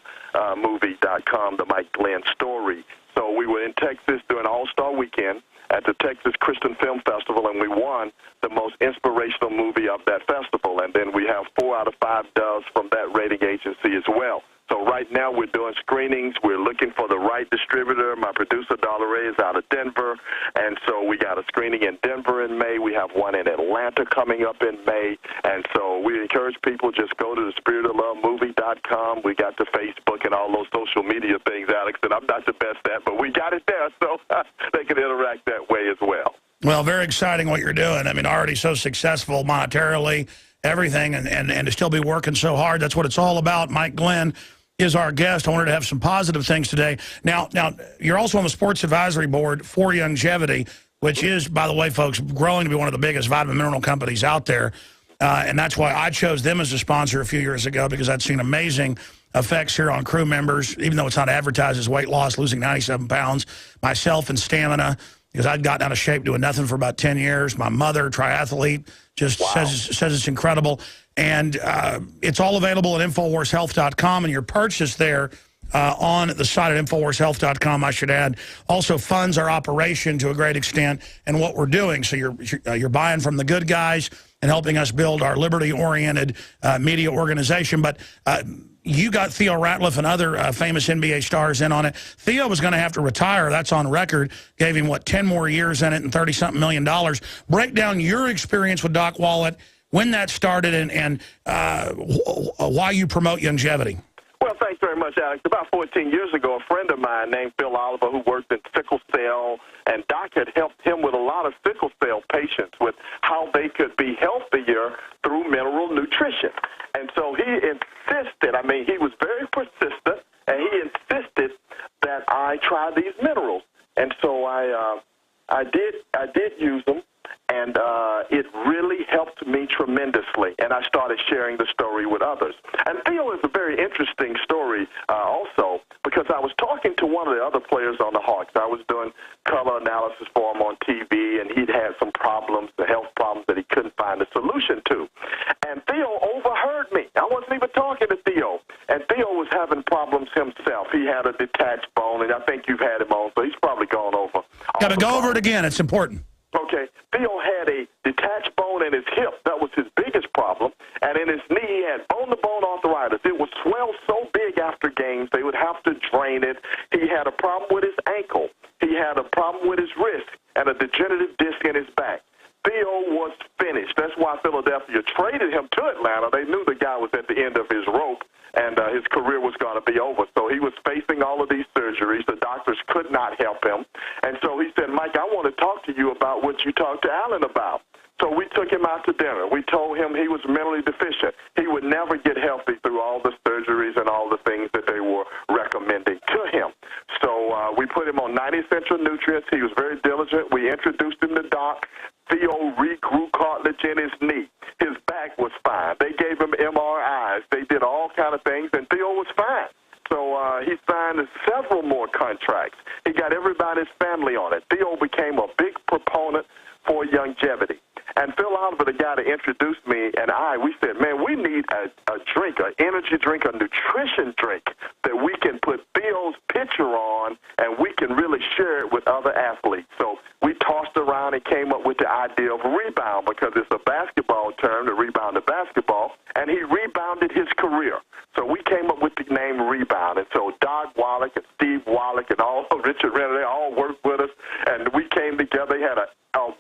Movie.com, the Mike Glenn story. So we were in Texas during All-Star Weekend at the Texas Christian Film Festival, and we won the most inspirational movie of that festival. And then we have 4 out of 5 doves from that rating agency as well. So right now we're doing screenings. We're looking for the right distributor. My producer, Dollar is out of Denver. And so we got a screening in Denver in May. We have one in Atlanta coming up in May. And so we encourage people, just go to the spiritoflovemovie.com. We got the Facebook and all those social media things, Alex, that I'm not the best at, but we got it there so they can interact that way as well. Well, very exciting what you're doing. I mean, already so successful monetarily, everything, and to still be working so hard. That's what it's all about. Mike Glenn is our guest. I wanted to have some positive things today. Now, you're also on the Sports Advisory Board for Longevity, which is, by the way, folks, growing to be one of the biggest vitamin mineral companies out there. And that's why I chose them as a sponsor a few years ago, because I'd seen amazing effects here on crew members, even though it's not advertised as weight loss, losing 97 pounds, myself and stamina, because I'd gotten out of shape doing nothing for about 10 years. My mother, triathlete, just says it's incredible. And it's all available at InfoWarsHealth.com, and your purchase there on the site at InfoWarsHealth.com, I should add, also funds our operation to a great extent and what we're doing. So you're buying from the good guys and helping us build our liberty-oriented media organization. But you got Theo Ratliff and other famous NBA stars in on it. Theo was going to have to retire. That's on record. Gave him, 10 more years in it and $30-something million. Break down your experience with Doc Wallet, when that started, and why you promote longevity. Well, thanks very much, Alex. About 14 years ago, a friend of mine named Phil Oliver, who worked in sickle cell, and Doc had helped him with a lot of sickle cell patients with how they could be healthier through mineral nutrition. And so he insisted, he was very persistent, and he insisted that I try these minerals. And so I did use them, and it really helped me tremendously, and I started sharing the story with others. And Theo is a very interesting story also, because I was talking to one of the other players on the Hawks. I was doing color analysis for him on TV, and he'd had some problems, the health problems that he couldn't find a solution to. And Theo overheard me. I wasn't even talking to Theo. And Theo was having problems himself. He had a detached bone, and I think you've had him on, so he's probably gone over. Got to go over it again. It's important. Okay. Theo had a detached bone in his hip. That was his biggest problem. And in his knee, he had bone-to-bone arthritis. It would swell so big after games, they would have to drain it. He had a problem with his ankle. He had a problem with his wrist and a degenerative disc in his back. Theo was finished. That's why Philadelphia traded him to Atlanta. They knew the guy was at the end of his rope, and his career was going to be over. So he was facing all of these surgeries. The doctors could not help him. And so he said, Mike, I want to talk to you about what you talked to Alan about. So we took him out to dinner. We told him he was mentally deficient. He would never get healthy through all the surgeries and all the things that they were recommending to him. So we put him on 90 essential nutrients. He was very diligent. We introduced him to Doc. Theo regrew cartilage in his knee. His back was MRIs. They did all kind of things, and Theo was fine. So he signed several more contracts. He got everybody's family on it. Theo became a big proponent for longevity. And Phil Oliver, the guy that introduced me, and we said, man, we need a drink, an energy drink, a nutrition drink that we can put Theo's picture on and we can really share it with other athletes. So we tossed around and came up with the idea of rebound, because it's a basketball term to rebound the basketball, and he rebounded his career. So we came up with the name Rebound. And so Doc Wallach and Steve Wallach and all Richard Renner, they all worked with us, and we came together. He had a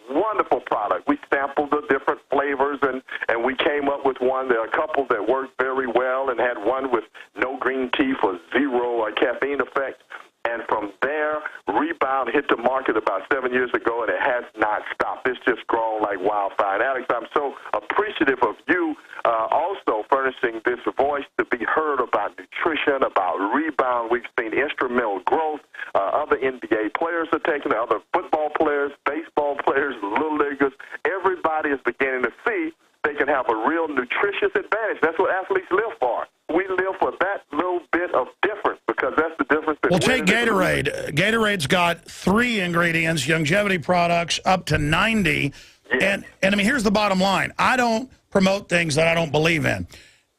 wonderful product. We sampled the different flavors, and we came up with one. There are a couple that worked very well, and had one with no green tea for zero caffeine effect. And from there, Rebound hit the market about 7 years ago, and it has not stopped. It's just grown like wildfire. And Alex, I'm so appreciative of you also furnishing this voice to be heard about nutrition, about Rebound. We've seen instrumental growth. Other NBA players are taking it, other football players, baseball players, little leaguers. Everybody is beginning to see they can have a real nutritious advantage. That's what athletes live for. We live for that little bit of difference, because that's the difference. Well, take Gatorade. Gatorade's got 3 ingredients, longevity products, up to 90. Yeah. And I mean, here's the bottom line. I don't promote things that I don't believe in.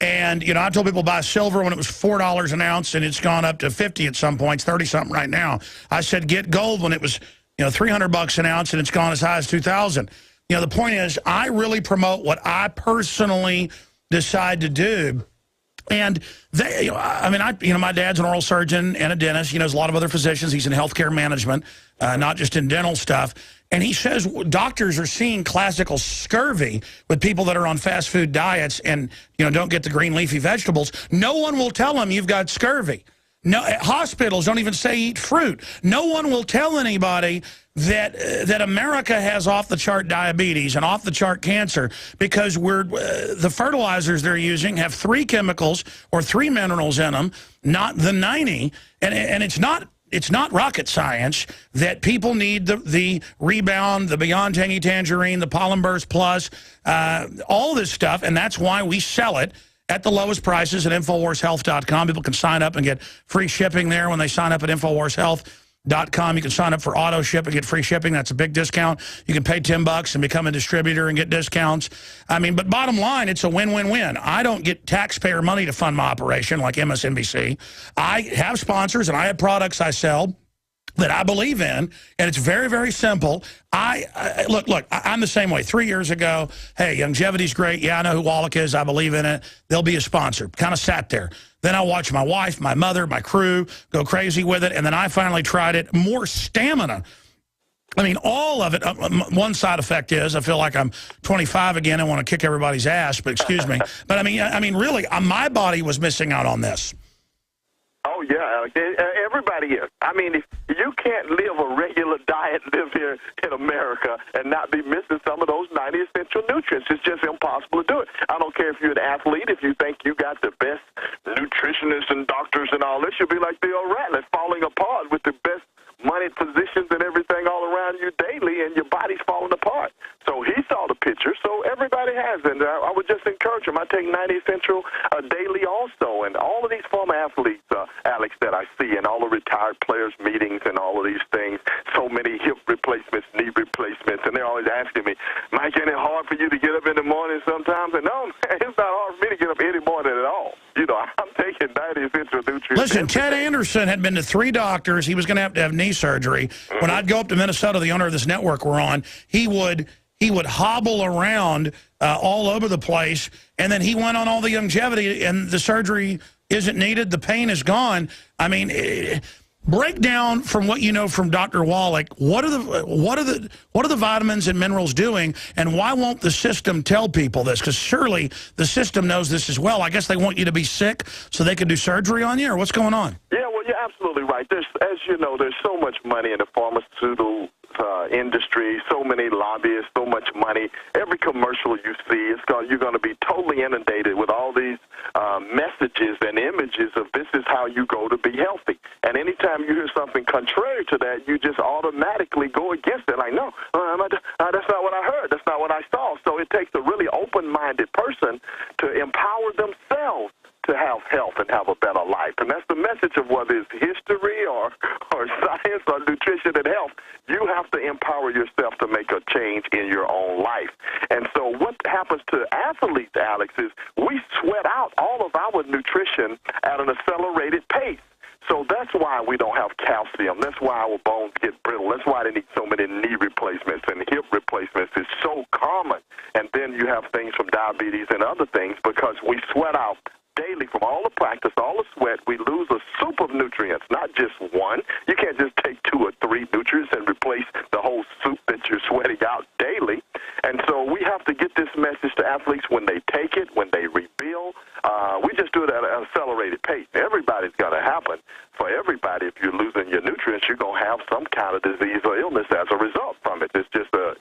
And, you know, I told people buy silver when it was $4 an ounce, and it's gone up to 50 at some points, 30-something right now. I said get gold when it was, you know, $300 an ounce, and it's gone as high as $2,000. You know, the point is, I really promote what I personally decide to do. And they, I mean, my dad's an oral surgeon and a dentist. He knows a lot of other physicians. He's in healthcare management, not just in dental stuff. And he says doctors are seeing classical scurvy with people that are on fast food diets and, you know, don't get the green leafy vegetables. No one will tell them you've got scurvy. No, hospitals don't even say eat fruit. No one will tell anybody that America has off-the-chart diabetes and off-the-chart cancer, because the fertilizers they're using have 3 chemicals or 3 minerals in them, not the 90. And it's not rocket science that people need the Rebound, the Beyond Tangy Tangerine, the Pollen Burst Plus, all this stuff, and that's why we sell it at the lowest prices at InfoWarsHealth.com. People can sign up and get free shipping there when they sign up at InfoWarsHealth.com. You can sign up for auto ship and get free shipping. That's a big discount. You can pay $10 and become a distributor and get discounts. I mean, but bottom line, it's a win-win-win. I don't get taxpayer money to fund my operation like MSNBC. I have sponsors and I have products I sell that I believe in, and it's very, very simple. Look, I'm the same way. 3 years ago, hey, longevity's great. Yeah, I know who Wallach is. I believe in it. They'll be a sponsor. Kind of sat there. Then I watched my wife, my mother, my crew go crazy with it, and then I finally tried it. More stamina. I mean, all of it. One side effect is I feel like I'm 25 again and want to kick everybody's ass, but excuse me. But I mean, really, my body was missing out on this. Oh, yeah, Alex. Everybody is. I mean, if you can't live a regular diet, live here in America, and not be missing some of those 90 essential nutrients, it's just impossible to do it. I don't care if you're an athlete, if you think you got the best nutritionists and doctors and all this, you'll be like Theo Ratliff, falling apart with the best money, positions, and everything all around you daily, and your body's falling apart. So he saw the picture, so everybody has. And I would just encourage him. I take 90 Essential daily also, and all of these former athletes, Alex, that I see, and all the retired players meetings and all of these things, so many hip replacements, knee replacements, and they're always asking me, Mike, isn't it hard for you to get up in the morning sometimes? And no, man, it's not hard for me to get up any morning at all. You know, I'm taking 90 Essential nutrients. Listen, Ted Anderson had been to 3 doctors. He was going to have knee surgery. When I'd go up to Minnesota, the owner of this network we're on, he would hobble around all over the place, and then he went on all the longevity, and the surgery isn't needed. The pain is gone. I mean, break down from what you know from Dr. Wallach. What are the vitamins and minerals doing, and why won't the system tell people this? Because surely the system knows this as well. I guess they want you to be sick so they can do surgery on you, or what's going on? Yeah, well, you're absolutely right. As you know, there's so much money in the industry, so many lobbyists, so much money. Every commercial you see, you're going to be totally inundated with all these messages and images of this is how you go to be healthy. And anytime you hear something contrary to that, you just automatically go against it. Like, no, that's not what I heard. That's not what I saw. So it takes a really open-minded person to empower themselves to have health and have a better life. And that's the message of whether it's history or science or nutrition and health. You have to empower yourself to make a change in your own life. And so what happens to athletes, Alex, is we sweat out all of our nutrition at an accelerated pace. So that's why we don't have calcium. That's why our bones get brittle. That's why they need so many knee replacements and hip replacements. It's so common. And then you have things from diabetes and other things because we sweat out daily from all the practice, all the sweat. We lose a soup of nutrients, not just one. You can't just take 2 or 3 nutrients and replace the whole soup that you're sweating out daily. And so we have to get this message to athletes when they take it, when they rebuild. We just do it at an accelerated pace. Everybody's going to happen. For everybody, if you're losing your nutrients, you're going to have some kind of disease or illness as a result from it. It's just a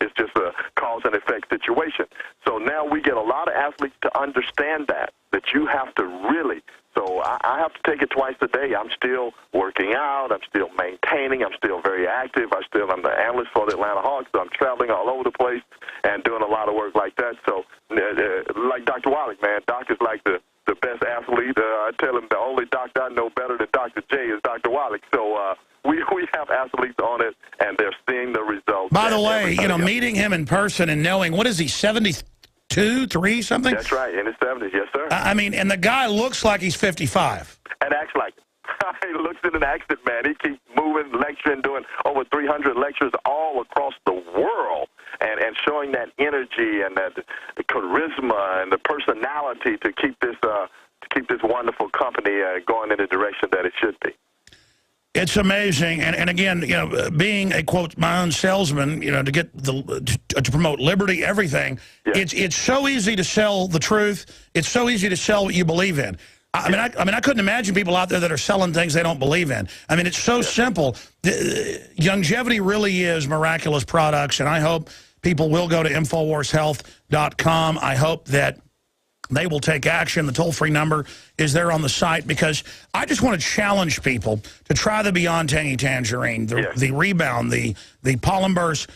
cause and effect situation. So now we get a lot of athletes to understand that you have to really. So I have to take it twice a day. I'm still working out. I'm still maintaining. I'm still very active. I'm the analyst for the Atlanta Hawks, so I'm traveling all over the place and doing a lot of work like that. So like Dr. Wallach, man, Doc is like the best athlete. I tell him the only doctor I know better than Dr. J is Dr. Wallach. So we have athletes on it, and they're seeing the results. By the way, meeting him in person and knowing, what is he, 72, 3, something? That's right, in his 70s, yes, sir. I mean, and the guy looks like he's 55. And acts like it. He looks in an accent, man. He keeps moving, lecturing, doing over 300 lectures all across the world, and showing that energy and that the charisma and the personality to keep this wonderful company going in the direction that it should be. It's amazing, and again, being a quote my own salesman, to get to promote liberty, everything. Yeah. It's so easy to sell the truth. It's so easy to sell what you believe in. I mean, I couldn't imagine people out there that are selling things they don't believe in. I mean, it's so simple. Longevity really is miraculous products, and I hope people will go to InfoWarsHealth.com. I hope that they will take action. The toll-free number is there on the site, because I just want to challenge people to try the Beyond Tangy Tangerine, the Rebound, the Pollen Burst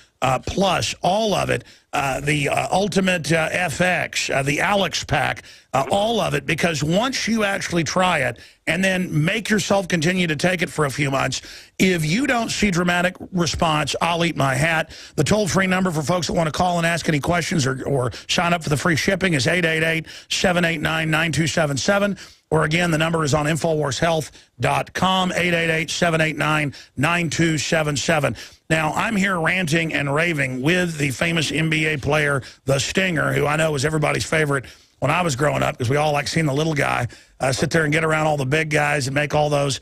Plus, all of it, the Ultimate FX, the Alex Pack, all of it, because once you actually try it and then make yourself continue to take it for a few months, if you don't see dramatic response, I'll eat my hat. The toll-free number for folks that want to call and ask any questions or sign up for the free shipping is 888-789-9277. Or again, the number is on InfoWarsHealth.com, 888-789-9277. Now, I'm here ranting and raving with the famous NBA player, the Stinger, who I know was everybody's favorite when I was growing up, because we all like seeing the little guy sit there and get around all the big guys and make all those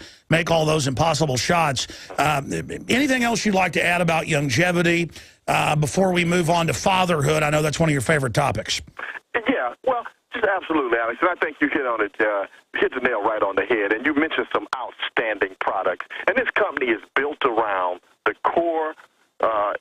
impossible shots. Anything else you'd like to add about longevity before we move on to fatherhood? I know that's one of your favorite topics. Yeah, well, absolutely, Alex. And I think you hit on it, hit the nail right on the head. And you mentioned some outstanding products. And this company is built around the core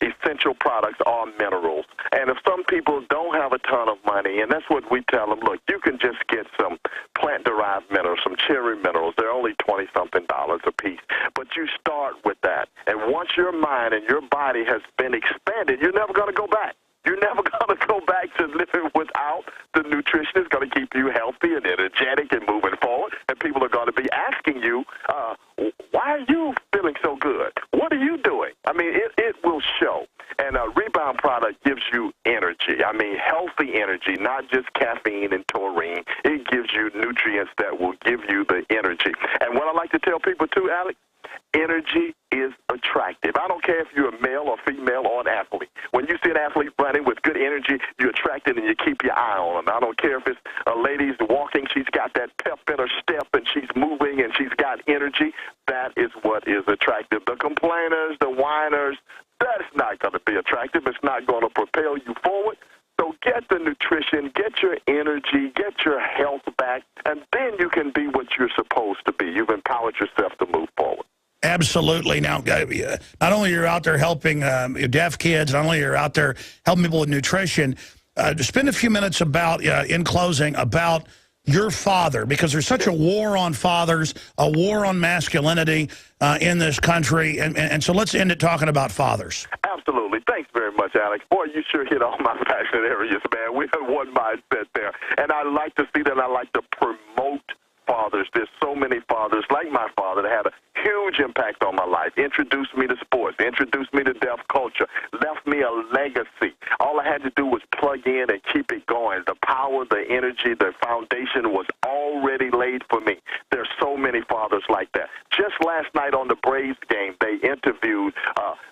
essential products are minerals. And if some people don't have a ton of money, and that's what we tell them, look, you can just get some plant-derived minerals, some cherry minerals. They're only $20-something a piece. But you start with that. And once your mind and your body has been expanded, you're never going to go back. You're never going to go back to living without the nutrition. It's going to keep you healthy and energetic and moving forward. And people are going to be asking you, why are you feeling so good? What are you doing? I mean, it will show. And a Rebound product gives you energy. I mean, healthy energy, not just caffeine and taurine. It gives you nutrients that will give you the energy. And what I like to tell people, too, Alex, energy is attractive. I don't care if you're a male or female or an athlete. When you see an athlete running with good energy, you attract it and you keep your eye on them. I don't care if it's a lady's walking, she's got that pep in her step and she's moving and she's got energy. That is what is attractive. The complainers, the whiners, that's not going to be attractive. It's not going to propel you forward. So get the nutrition, get your energy, get your health back, and then you can be what you're supposed to be. You've empowered yourself to move forward. Absolutely. Now, not only you're out there helping deaf kids, not only you're out there helping people with nutrition, to spend a few minutes about, in closing, about your father, because there's such a war on fathers, a war on masculinity in this country. And so let's end it talking about fathers. Absolutely. Thanks very much, Alex. Boy, you sure hit all my passionate areas, man. We have one mindset there. And I like to see that. I like to promote fathers. There's so many fathers like my father that had a huge impact on my life. Introduced me to sports, introduced me to deaf culture, left me a legacy. All I had to do was plug in and keep it going. The power, the energy, the foundation was already laid for me. There's so many fathers like that. Just last night on the Braves game, they interviewed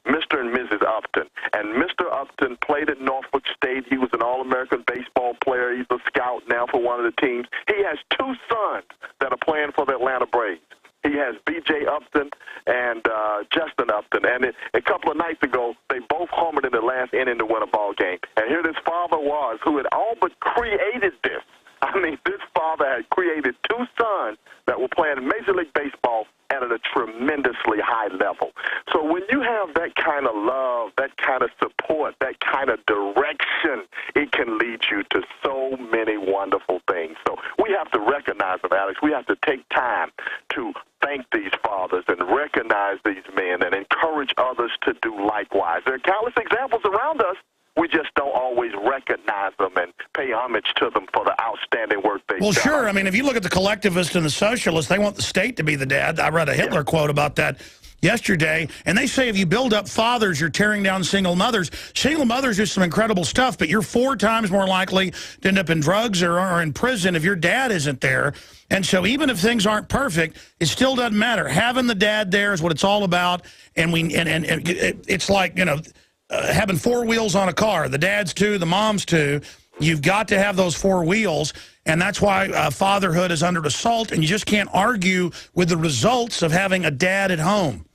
Mr. and Mrs. Upton. And Mr. Upton played at Norfolk State. He was an All-American baseball player. He's a scout now for one of the teams. He has two sons that are playing for the Atlanta Braves. He has B.J. Upton and Justin Upton. And a couple of nights ago, they both homered in the last inning to win a ball game. And here this father was who had all but created this. I mean, this father had created two sons that were playing Major League Baseball at a tremendously high level. So when you have that kind of love, that kind of support, that kind of direction, it can lead you to so many wonderful things. So we have to recognize them, Alex. We have to take time to thank these fathers and recognize these men and encourage others to do likewise. There are countless examples around us. We just don't always recognize them and pay homage to them for the outstanding work they've done. Well, sure. I mean, if you look at the collectivists and the socialists, they want the state to be the dad. I read a Hitler quote about that yesterday, and they say if you build up fathers, you're tearing down single mothers. Single mothers do some incredible stuff, but you're 4 times more likely to end up in drugs or in prison if your dad isn't there. And so even if things aren't perfect, it still doesn't matter. Having the dad there is what it's all about, and it's like, you know, having 4 wheels on a car. The dad's 2, the mom's 2. You've got to have those 4 wheels, and that's why fatherhood is under assault, and you just can't argue with the results of having a dad at home.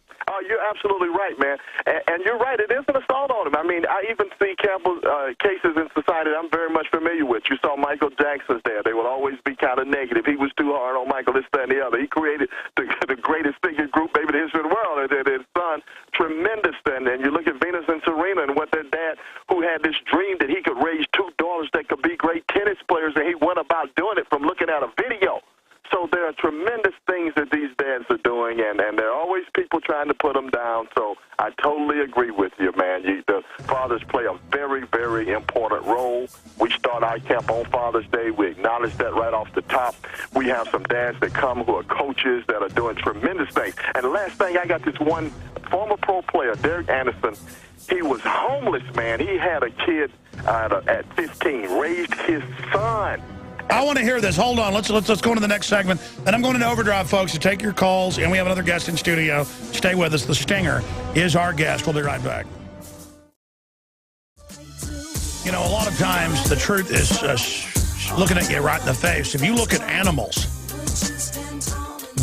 You're absolutely right, man. And you're right. It is an assault on him. I mean, I even see cases in society that I'm very much familiar with. You saw Michael Jackson's there. They will always be kind of negative. He was too hard on Michael, this, that, and the other. He created the greatest singing group, maybe in the history of the world. And his son, tremendous. And you look at Venus and Serena and what their dad, who had this dream that he could raise 2 daughters that could be great tennis players, and he went about doing it from looking at a video. So there are tremendous things that these dads are doing, and there are always people trying to put them down. So I totally agree with you, man. The fathers play a very, very important role. We start our camp on Father's Day. We acknowledge that right off the top. We have some dads that come who are coaches that are doing tremendous things. And the last thing, I got this one former pro player, Derek Anderson. He was homeless, man. He had a kid at 15, raised his son. I want to hear this. Hold on. Let's go into the next segment. Then I'm going into overdrive, folks, to take your calls. And we have another guest in studio. Stay with us. The Stinger is our guest. We'll be right back. You know, a lot of times the truth is looking at you right in the face. If you look at animals,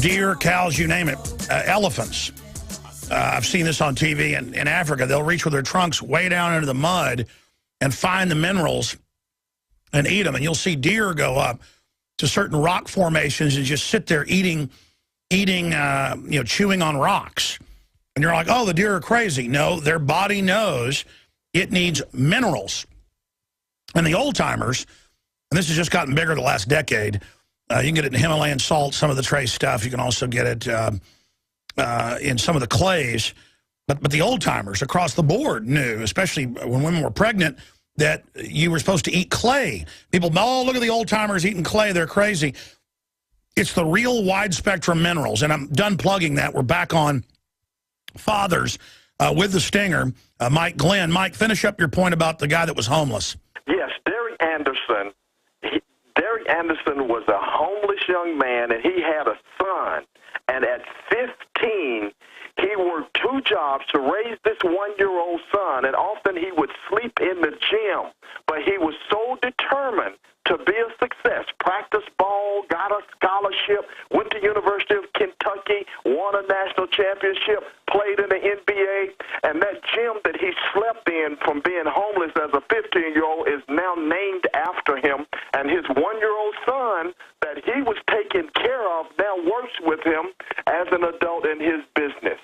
deer, cows, you name it, elephants. I've seen this on TV in Africa. They'll reach with their trunks way down into the mud and find the minerals and eat them. And you'll see deer go up to certain rock formations and just sit there eating, chewing on rocks. And you're like, oh, the deer are crazy. No, their body knows it needs minerals. And the old-timers, and this has just gotten bigger the last decade, you can get it in Himalayan salt, some of the trace stuff. You can also get it in some of the clays. But the old-timers across the board knew, especially when women were pregnant, that you were supposed to eat clay. People, oh, look at the old-timers eating clay. They're crazy. It's the real wide-spectrum minerals, and I'm done plugging that. We're back on fathers with the Stinger, Mike Glenn. Mike, finish up your point about the guy that was homeless. Yes, Derek Anderson. Derek Anderson was a homeless young man, and he had a son. And at 15, he worked 2 jobs to raise this 1-year-old son, and often he would sleep in the gym. But he was so determined to be a success, practiced ball, got a scholarship, went to University of Kentucky, won a national championship, played in the NBA, and that gym that he slept in from being homeless as a 15-year-old is now named after him, and his 1-year-old son that he was taking care of now works with him as an adult in his business.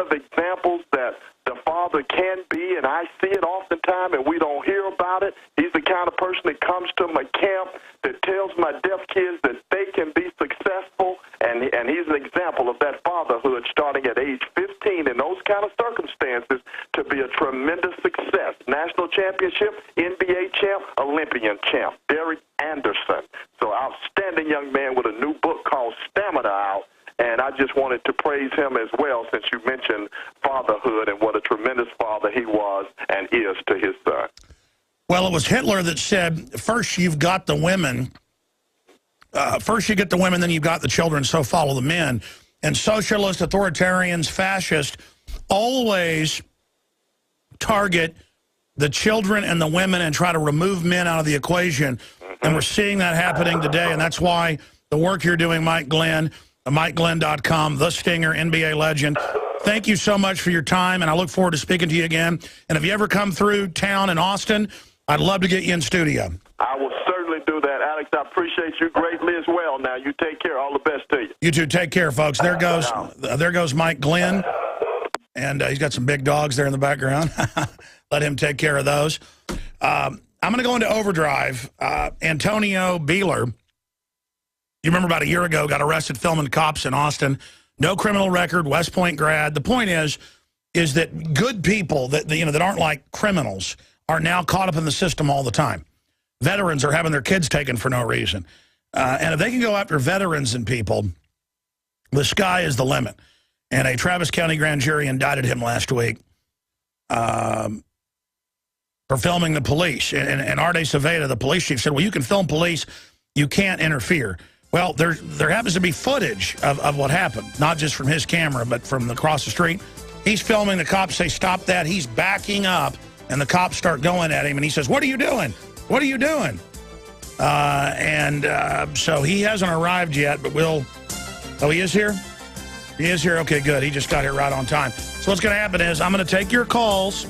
of examples that the father can be, and I see it oftentimes, and we don't hear about it. He's the kind of person that comes to my camp that tells my deaf kids that they can be successful, and he's an example of that fatherhood starting at age 15 in those kind of circumstances to be a tremendous success. National championship, NBA champ, Olympian champ, Derek Anderson. So outstanding young man with a new book called Stamina out. And I just wanted to praise him as well, since you mentioned fatherhood and what a tremendous father he was and is to his son. Well, it was Hitler that said, first you've got the women, first you get the women, then you've got the children, so follow the men. And socialists, authoritarians, fascists always target the children and the women and try to remove men out of the equation. And we're seeing that happening today, and that's why the work you're doing, Mike Glenn, MikeGlenn.com, The Stinger, NBA legend. Thank you so much for your time, and I look forward to speaking to you again. And if you ever come through town in Austin, I'd love to get you in studio. I will certainly do that, Alex. I appreciate you greatly as well. Now, you take care. All the best to you. You too. Take care, folks. There goes Mike Glenn, and he's got some big dogs there in the background. Let him take care of those. I'm going to go into overdrive. Antonio Buehler, you remember about a year ago, got arrested filming cops in Austin. No criminal record, West Point grad. The point is that good people that aren't like criminals are now caught up in the system all the time. Veterans are having their kids taken for no reason. And if they can go after veterans and people, the sky is the limit. And a Travis County grand jury indicted him last week for filming the police. And Arte Saveda, the police chief, said, well, you can film police, you can't interfere. Well, there happens to be footage of what happened, not just from his camera, but from across the street. He's filming, the cops say, stop that. He's backing up, and the cops start going at him, and he says, what are you doing? What are you doing? So he hasn't arrived yet, but oh, he is here? He is here? Okay, good. He just got here right on time. So what's going to happen is I'm going to take your calls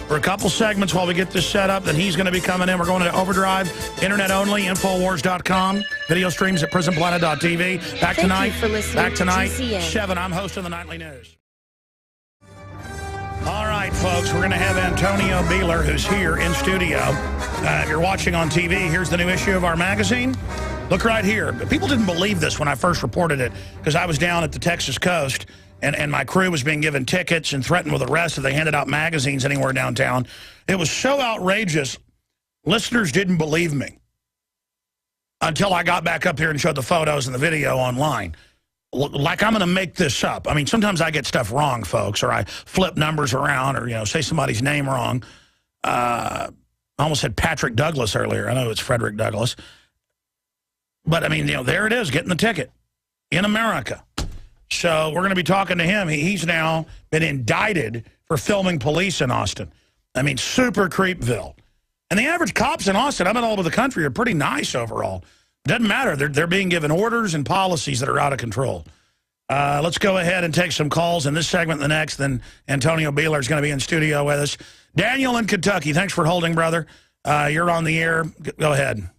for a couple segments while we get this set up. Then he's going to be coming in. We're going to Overdrive, internet only, Infowars.com, video streams at prisonplanet.tv. Back tonight, 7. I'm hosting the Nightly News. All right, folks, we're going to have Antonio Buehler, who's here in studio. If you're watching on TV, here's the new issue of our magazine. Look right here. People didn't believe this when I first reported it, because I was down at the Texas coast, and my crew was being given tickets and threatened with arrest if they handed out magazines anywhere downtown. It was so outrageous, listeners didn't believe me until I got back up here and showed the photos and the video online. Like I'm going to make this up. I mean, sometimes I get stuff wrong, folks, or I flip numbers around or, say somebody's name wrong. I almost said Patrick Douglas earlier. I know it's Frederick Douglass. But, I mean, there it is, getting the ticket in America. So we're going to be talking to him. He's now been indicted for filming police in Austin. I mean, super creepville. And the average cops in Austin, I've been all over the country, are pretty nice overall. Doesn't matter. They're being given orders and policies that are out of control. Let's go ahead and take some calls in this segment and the next. Then Antonio Buehler is going to be in studio with us. Daniel in Kentucky, thanks for holding, brother. You're on the air. Go ahead.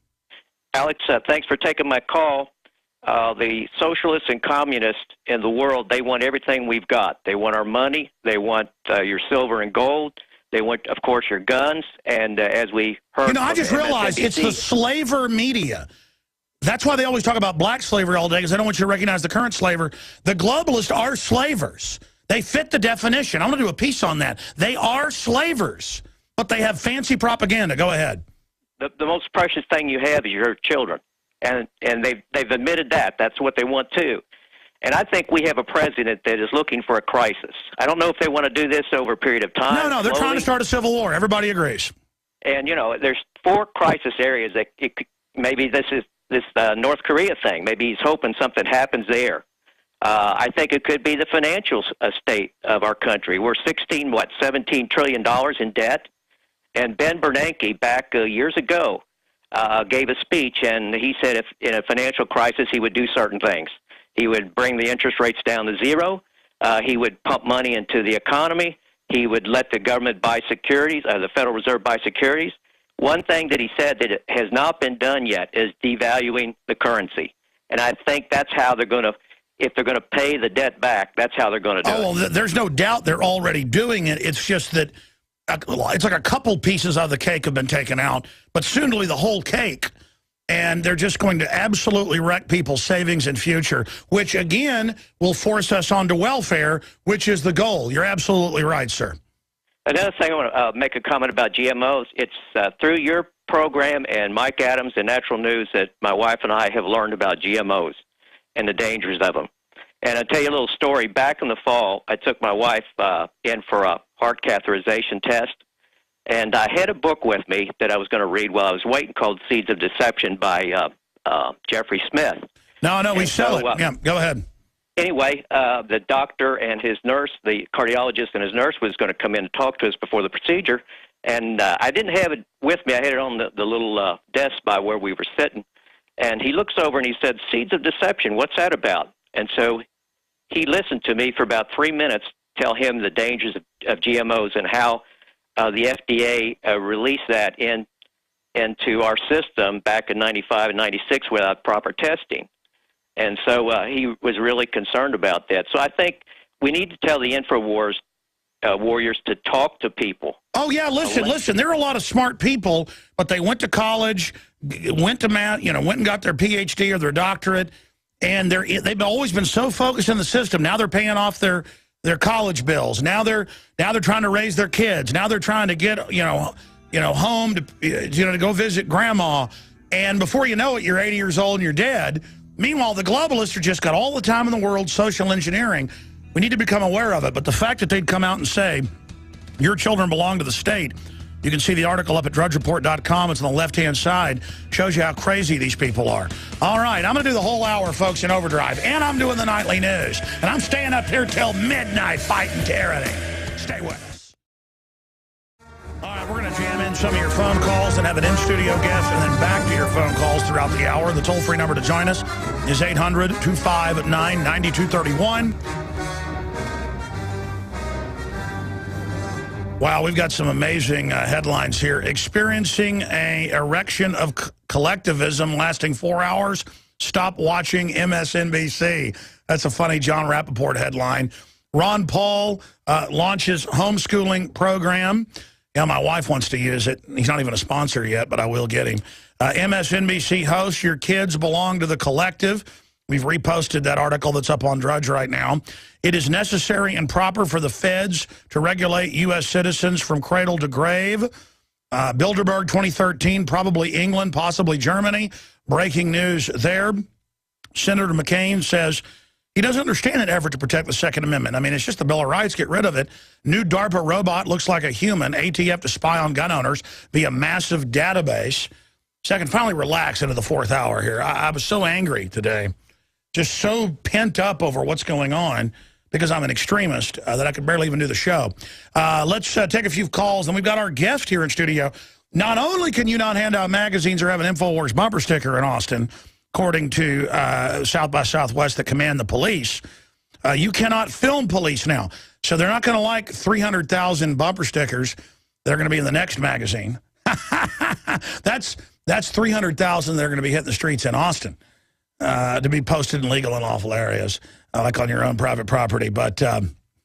Alex, thanks for taking my call. The socialists and communists in the world, they want everything we've got. They want our money. They want your silver and gold. They want, of course, your guns. And as we heard, I just realized it's the slaver media. That's why they always talk about black slavery all day, because they don't want you to recognize the current slaver. The globalists are slavers. They fit the definition. I'm going to do a piece on that. They are slavers, but they have fancy propaganda. Go ahead. The most precious thing you have is your children. And they've admitted that. That's what they want, too. And I think we have a president that is looking for a crisis. I don't know if they want to do this over a period of time. No, they're trying to start a civil war. Everybody agrees. And, there's 4 crisis areas that maybe this is North Korea thing. Maybe he's hoping something happens there. I think it could be the financial state of our country. We're $17 trillion in debt. And Ben Bernanke, back years ago, gave a speech, and he said if in a financial crisis, he would do certain things. He would bring the interest rates down to 0. He would pump money into the economy. He would let the government buy securities, the Federal Reserve buy securities. One thing that he said that has not been done yet is devaluing the currency. And I think that's how they're going to if they're going to pay the debt back, that's how they're going to do it. Oh, well, there's no doubt they're already doing it. It's just that it's like a couple pieces of the cake have been taken out, but soon to be the whole cake. And they're just going to absolutely wreck people's savings and future, which, again, will force us onto welfare, which is the goal. You're absolutely right, sir. Another thing, I want to make a comment about GMOs. It's through your program and Mike Adams and Natural News that my wife and I have learned about GMOs and the dangers of them. And I'll tell you a little story. Back in the fall, I took my wife in for a heart catheterization test. And I had a book with me that I was going to read while I was waiting called Seeds of Deception by Jeffrey Smith. No, we sell it. Yeah, go ahead. Anyway, the doctor and his nurse, the cardiologist and his nurse was going to come in and talk to us before the procedure. And I didn't have it with me. I had it on the little desk by where we were sitting. And he looks over and he said, Seeds of Deception, what's that about? And so he listened to me for about 3 minutes, tell him the dangers of GMOs and how the FDA released that into our system back in 95 and 96 without proper testing. And so he was really concerned about that. So I think we need to tell the InfoWars warriors to talk to people. Oh, yeah, listen, there are a lot of smart people, but they went to college, went to math, went and got their PhD or their doctorate, and they've always been so focused in the system. Now they're paying off their college bills. Now they're trying to raise their kids. Now they're trying to get home to go visit grandma. And before you know it, you're 80 years old and you're dead. Meanwhile, the globalists are just got all the time in the world social engineering. We need to become aware of it. But the fact that they'd come out and say your children belong to the state. You can see the article up at drudgereport.com. It's on the left-hand side. Shows you how crazy these people are. All right, I'm going to do the whole hour, folks, in overdrive. And I'm doing the nightly news. And I'm staying up here till midnight fighting tyranny. Stay with us. All right, we're going to jam in some of your phone calls and have an in-studio guest and then back to your phone calls throughout the hour. The toll-free number to join us is 800-259-9231. Wow, we've got some amazing headlines here. Experiencing an erection of collectivism lasting 4 hours. Stop watching MSNBC. That's a funny John Rappaport headline. Ron Paul launches homeschooling program. Yeah, my wife wants to use it. He's not even a sponsor yet, but I will get him. MSNBC host, your kids belong to the collective. We've reposted that article that's up on Drudge right now. It is necessary and proper for the feds to regulate U.S. citizens from cradle to grave. Bilderberg 2013, probably England, possibly Germany. Breaking news there. Senator McCain says he doesn't understand an effort to protect the Second Amendment. I mean, it's just the Bill of Rights, get rid of it. New DARPA robot looks like a human. ATF to spy on gun owners via massive database. So I can finally relax into the fourth hour here. I was so angry today. Just so pent up over what's going on because I'm an extremist that I could barely even do the show. Let's take a few calls. And we've got our guest here in studio. Not only can you not hand out magazines or have an InfoWars bumper sticker in Austin, according to South by Southwest that command the police, you cannot film police now. So they're not going to like 300,000 bumper stickers that are going to be in the next magazine. That's 300,000 that are going to be hitting the streets in Austin. To be posted in legal and lawful areas, like on your own private property. But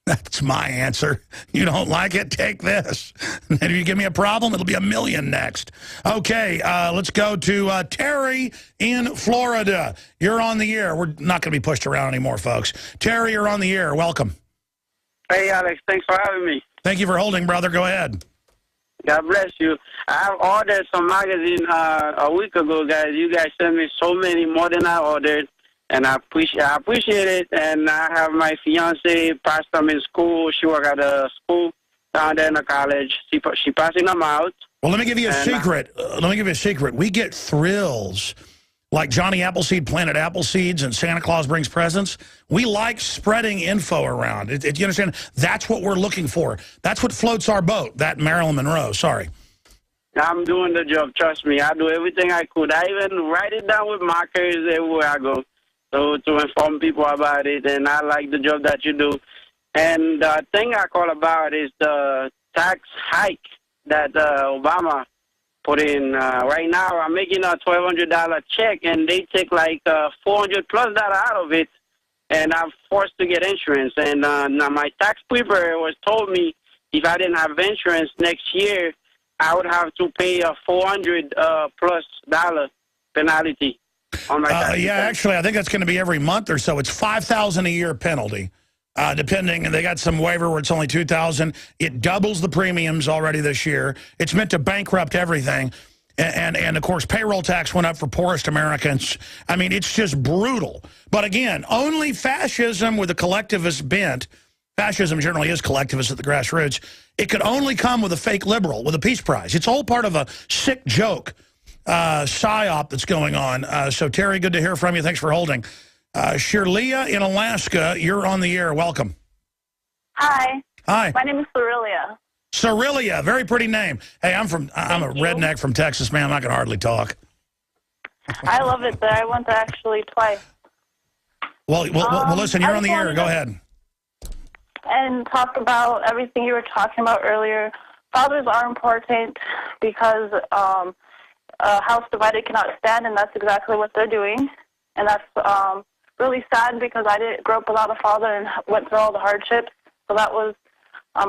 that's my answer. You don't like it? Take this. And if you give me a problem, it'll be $1 million next. Okay, let's go to Terry in Florida. You're on the air. We're not going to be pushed around anymore, folks. Terry, you're on the air. Welcome. Hey, Alex. Thanks for having me. Thank you for holding, brother. Go ahead. God bless you. I have ordered some magazine a week ago, guys. You guys sent me so many, more than I ordered, and I appreciate it. And I have my fiance passed them in school. She works at a school down there in the college. She passing them out. Well, let me give you a secret. Let me give you a secret. We get thrills like Johnny Appleseed planted apple seeds and Santa Claus brings presents. We like spreading info around. You understand? That's what we're looking for. That's what floats our boat, that Marilyn Monroe. Sorry. I'm doing the job. Trust me. I do everything I could. I even write it down with markers everywhere I go to inform people about it. And I like the job that you do. And the thing I call about is the tax hike that Obama put in. Right now, I'm making a $1,200 check, and they take like $400+ out of it. and I'm forced to get insurance. And now my tax preparer was told me if I didn't have insurance next year, I would have to pay a $400 plus penalty on my tax. Yeah, actually, I think that's going to be every month or so. It's $5,000 a year penalty, depending. And they got some waiver where it's only $2,000. It doubles the premiums already this year. It's meant to bankrupt everything. And of course, payroll tax went up for poorest Americans. I mean, it's just brutal. But again, only fascism with a collectivist bent. Fascism generally is collectivist at the grassroots. It could only come with a fake liberal, with a Peace Prize. It's all part of a sick joke, psyop that's going on. So, Terry, good to hear from you. Thanks for holding. Shirlea in Alaska, you're on the air. Welcome. Hi. Hi. My name is Cerilia. Cerilia, very pretty name. Hey, I'm a redneck from Texas, man. I can hardly talk. I love it there. I went there actually twice. Well, listen, you're on the air. Go ahead. And talk about everything you were talking about earlier. Fathers are important because a house divided cannot stand, and that's exactly what they're doing. And that's really sad because I didn't grow up without a father and went through all the hardships. So that was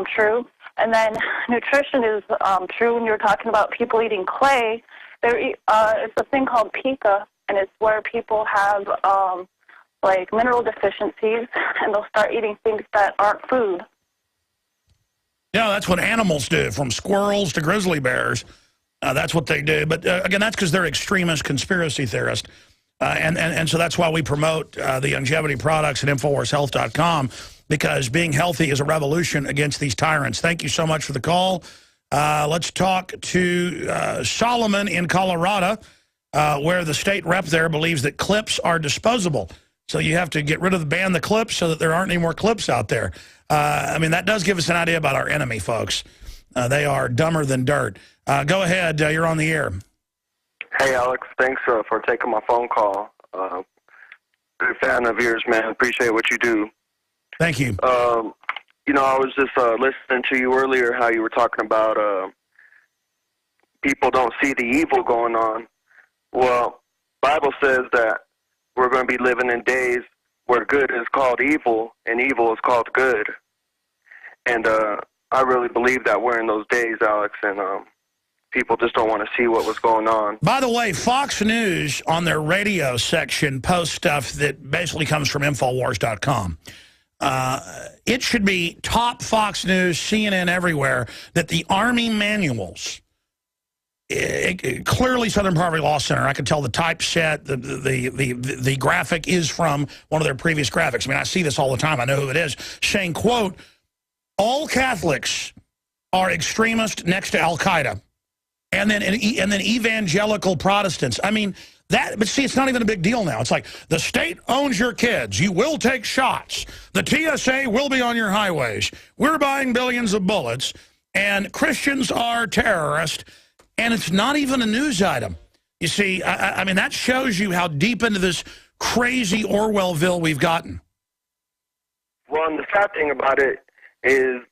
true. And then nutrition is true when you're talking about people eating clay. It's a thing called pica, and it's where people have like mineral deficiencies, and they'll start eating things that aren't food. Yeah, that's what animals do, from squirrels to grizzly bears. That's what they do. But again, that's because they're extremist conspiracy theorists. And so that's why we promote the longevity products at InfoWarsHealth.com, because being healthy is a revolution against these tyrants. Thank you so much for the call. Let's talk to Solomon in Colorado, where the state rep there believes that clips are disposable. So you have to get rid of ban the clips so that there aren't any more clips out there. I mean, that does give us an idea about our enemy, folks. They are dumber than dirt. Go ahead. You're on the air. Hey, Alex. Thanks for taking my phone call. Big fan of yours, man. Appreciate what you do. Thank you. You know, I was just listening to you earlier, how you were talking about people don't see the evil going on. Well, Bible says that we're going to be living in days where good is called evil and evil is called good. And I really believe that we're in those days, Alex, and people just don't want to see what was going on. By the way, Fox News on their radio section posts stuff that basically comes from Infowars.com. It should be top Fox News, CNN, everywhere, that the Army manuals, clearly Southern Poverty Law Center, I can tell the typeset, the graphic is from one of their previous graphics. I mean, I see this all the time. I know who it is, saying, quote, all Catholics are extremists next to Al-Qaeda. And then evangelical Protestants. I mean, but see, it's not even a big deal now. It's like, the state owns your kids. You will take shots. The TSA will be on your highways. We're buying billions of bullets. And Christians are terrorists. And it's not even a news item. You see, I mean, that shows you how deep into this crazy Orwellville we've gotten. Well, and the sad thing about it is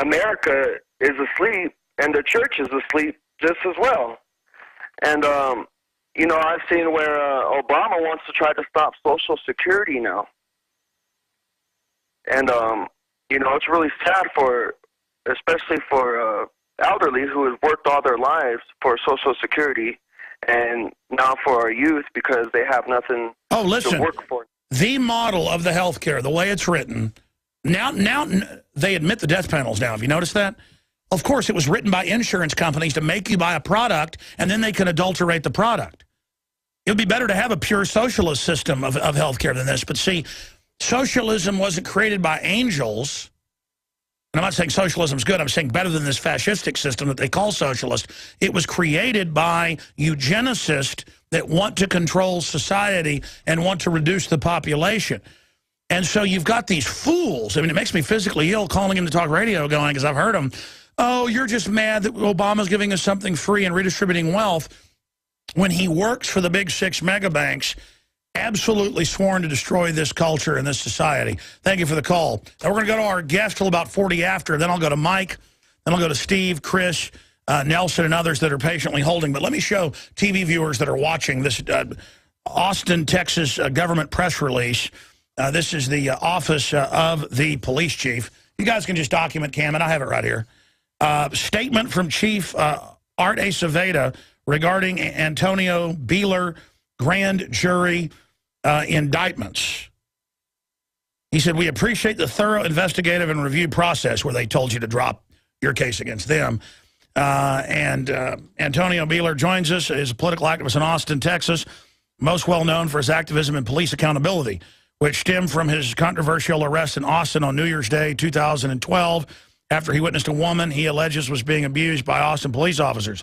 America is asleep, and the church is asleep just as well. And, you know, I've seen where Obama wants to try to stop Social Security now. And, you know, it's really sad especially for elderly who have worked all their lives for Social Security, and now for our youth because they have nothing to work for. The model of the health care, the way it's written, now they admit the death panels now. Have you noticed that? Of course, it was written by insurance companies to make you buy a product, and then they can adulterate the product. It would be better to have a pure socialist system of health care than this. But see, socialism wasn't created by angels. And I'm not saying socialism's good. I'm saying better than this fascistic system that they call socialist. It was created by eugenicists that want to control society and want to reduce the population. And so you've got these fools. I mean, it makes me physically ill calling into talk radio going, because I've heard them, oh, you're just mad that Obama's giving us something free and redistributing wealth, when he works for the big 6 mega banks, absolutely sworn to destroy this culture and this society. Thank you for the call. Now we're going to go to our guest till about 40 after. Then I'll go to Mike. Then I'll go to Steve, Chris, Nelson, and others that are patiently holding. But let me show TV viewers that are watching this Austin, Texas government press release This is the office of the police chief. You guys can just document, Cam, and I have it right here. Statement from Chief Art Aceveda regarding Antonio Buehler grand jury indictments. He said, we appreciate the thorough investigative and review process where they told you to drop your case against them. Antonio Buehler joins us as a political activist in Austin, Texas, most well known for his activism in police accountability, which stemmed from his controversial arrest in Austin on New Year's Day 2012 after he witnessed a woman he alleges was being abused by Austin police officers.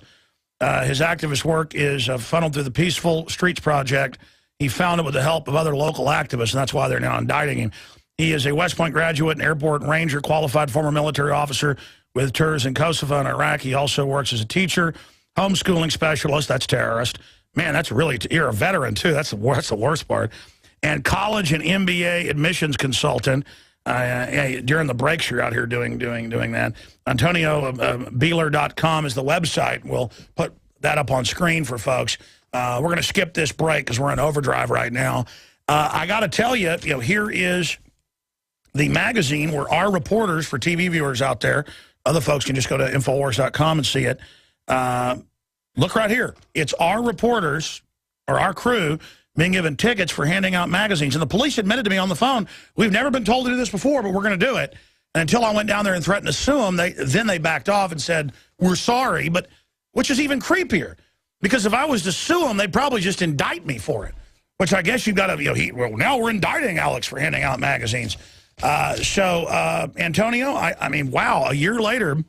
His activist work is funneled through the Peaceful Streets Project. He founded with the help of other local activists, and that's why they're now indicting him. He is a West Point graduate and airport ranger, qualified former military officer with tours in Kosovo and Iraq. He also works as a teacher, homeschooling specialist. That's terrorist. Man, that's really, you're a veteran, too. That's the worst part. And college and MBA admissions consultant. During the breaks, you're out here doing that. AntonioBuehler.com is the website. We'll put that up on screen for folks. We're going to skip this break because we're in overdrive right now. I got to tell you, here is the magazine where our reporters, for TV viewers out there, other folks can just go to Infowars.com and see it. Look right here. It's our reporters, or our crew, being given tickets for handing out magazines. And the police admitted to me on the phone, we've never been told to do this before, but we're going to do it. And until I went down there and threatened to sue them, then they backed off and said, we're sorry, but which is even creepier. Because if I was to sue them, they'd probably just indict me for it, which I guess you've got to, well, now we're indicting Alex for handing out magazines. Antonio, I mean, wow, a year later,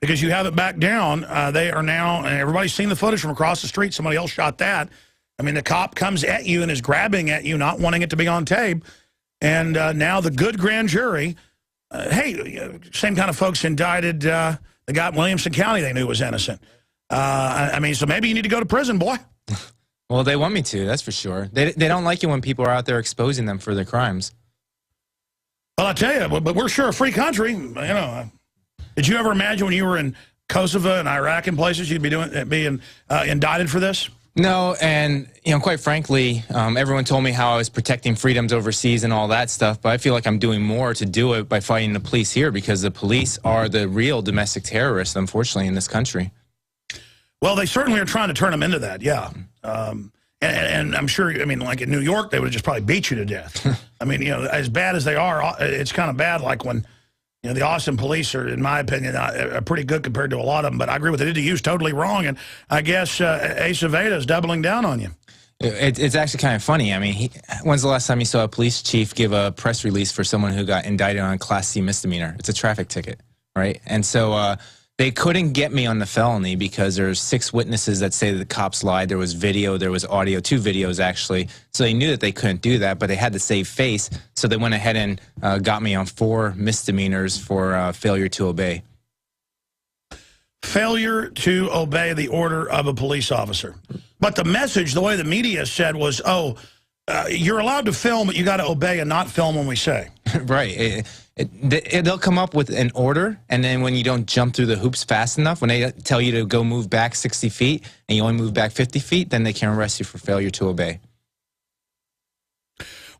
because you have it back down, they are now, and everybody's seen the footage from across the street, somebody else shot that. I mean, the cop comes at you and is grabbing at you, not wanting it to be on tape. And now the good grand jury, hey, same kind of folks indicted the guy in Williamson County they knew was innocent. I mean, so maybe you need to go to prison, boy. Well, they want me to, that's for sure. They don't like it when people are out there exposing them for their crimes. Well, I tell you, but we're sure a free country. Did you ever imagine when you were in Kosovo and Iraq and places you'd be being indicted for this? No, and quite frankly, everyone told me how I was protecting freedoms overseas and all that stuff, but I feel like I'm doing more to do it by fighting the police here because the police are the real domestic terrorists, unfortunately, in this country. Well, they certainly are trying to turn them into that, yeah. And I'm sure, I mean, like in New York, they would just probably beat you to death. I mean, as bad as they are, it's kind of bad like when, the Austin police are, in my opinion, are pretty good compared to a lot of them. But I agree with it. He was totally wrong. And I guess Aceveda is doubling down on you. It's actually kind of funny. I mean, when's the last time you saw a police chief give a press release for someone who got indicted on a Class C misdemeanor? It's a traffic ticket, right? And so they couldn't get me on the felony because there's 6 witnesses that say that the cops lied. There was video, there was audio, 2 videos actually. So they knew that they couldn't do that, but they had to save face. So they went ahead and got me on 4 misdemeanors for failure to obey. Failure to obey the order of a police officer. But the message, the way the media said was, you're allowed to film, but you got to obey and not film when we say. Right. They'll come up with an order, and then when you don't jump through the hoops fast enough, when they tell you to go move back 60 feet and you only move back 50 feet, then they can arrest you for failure to obey.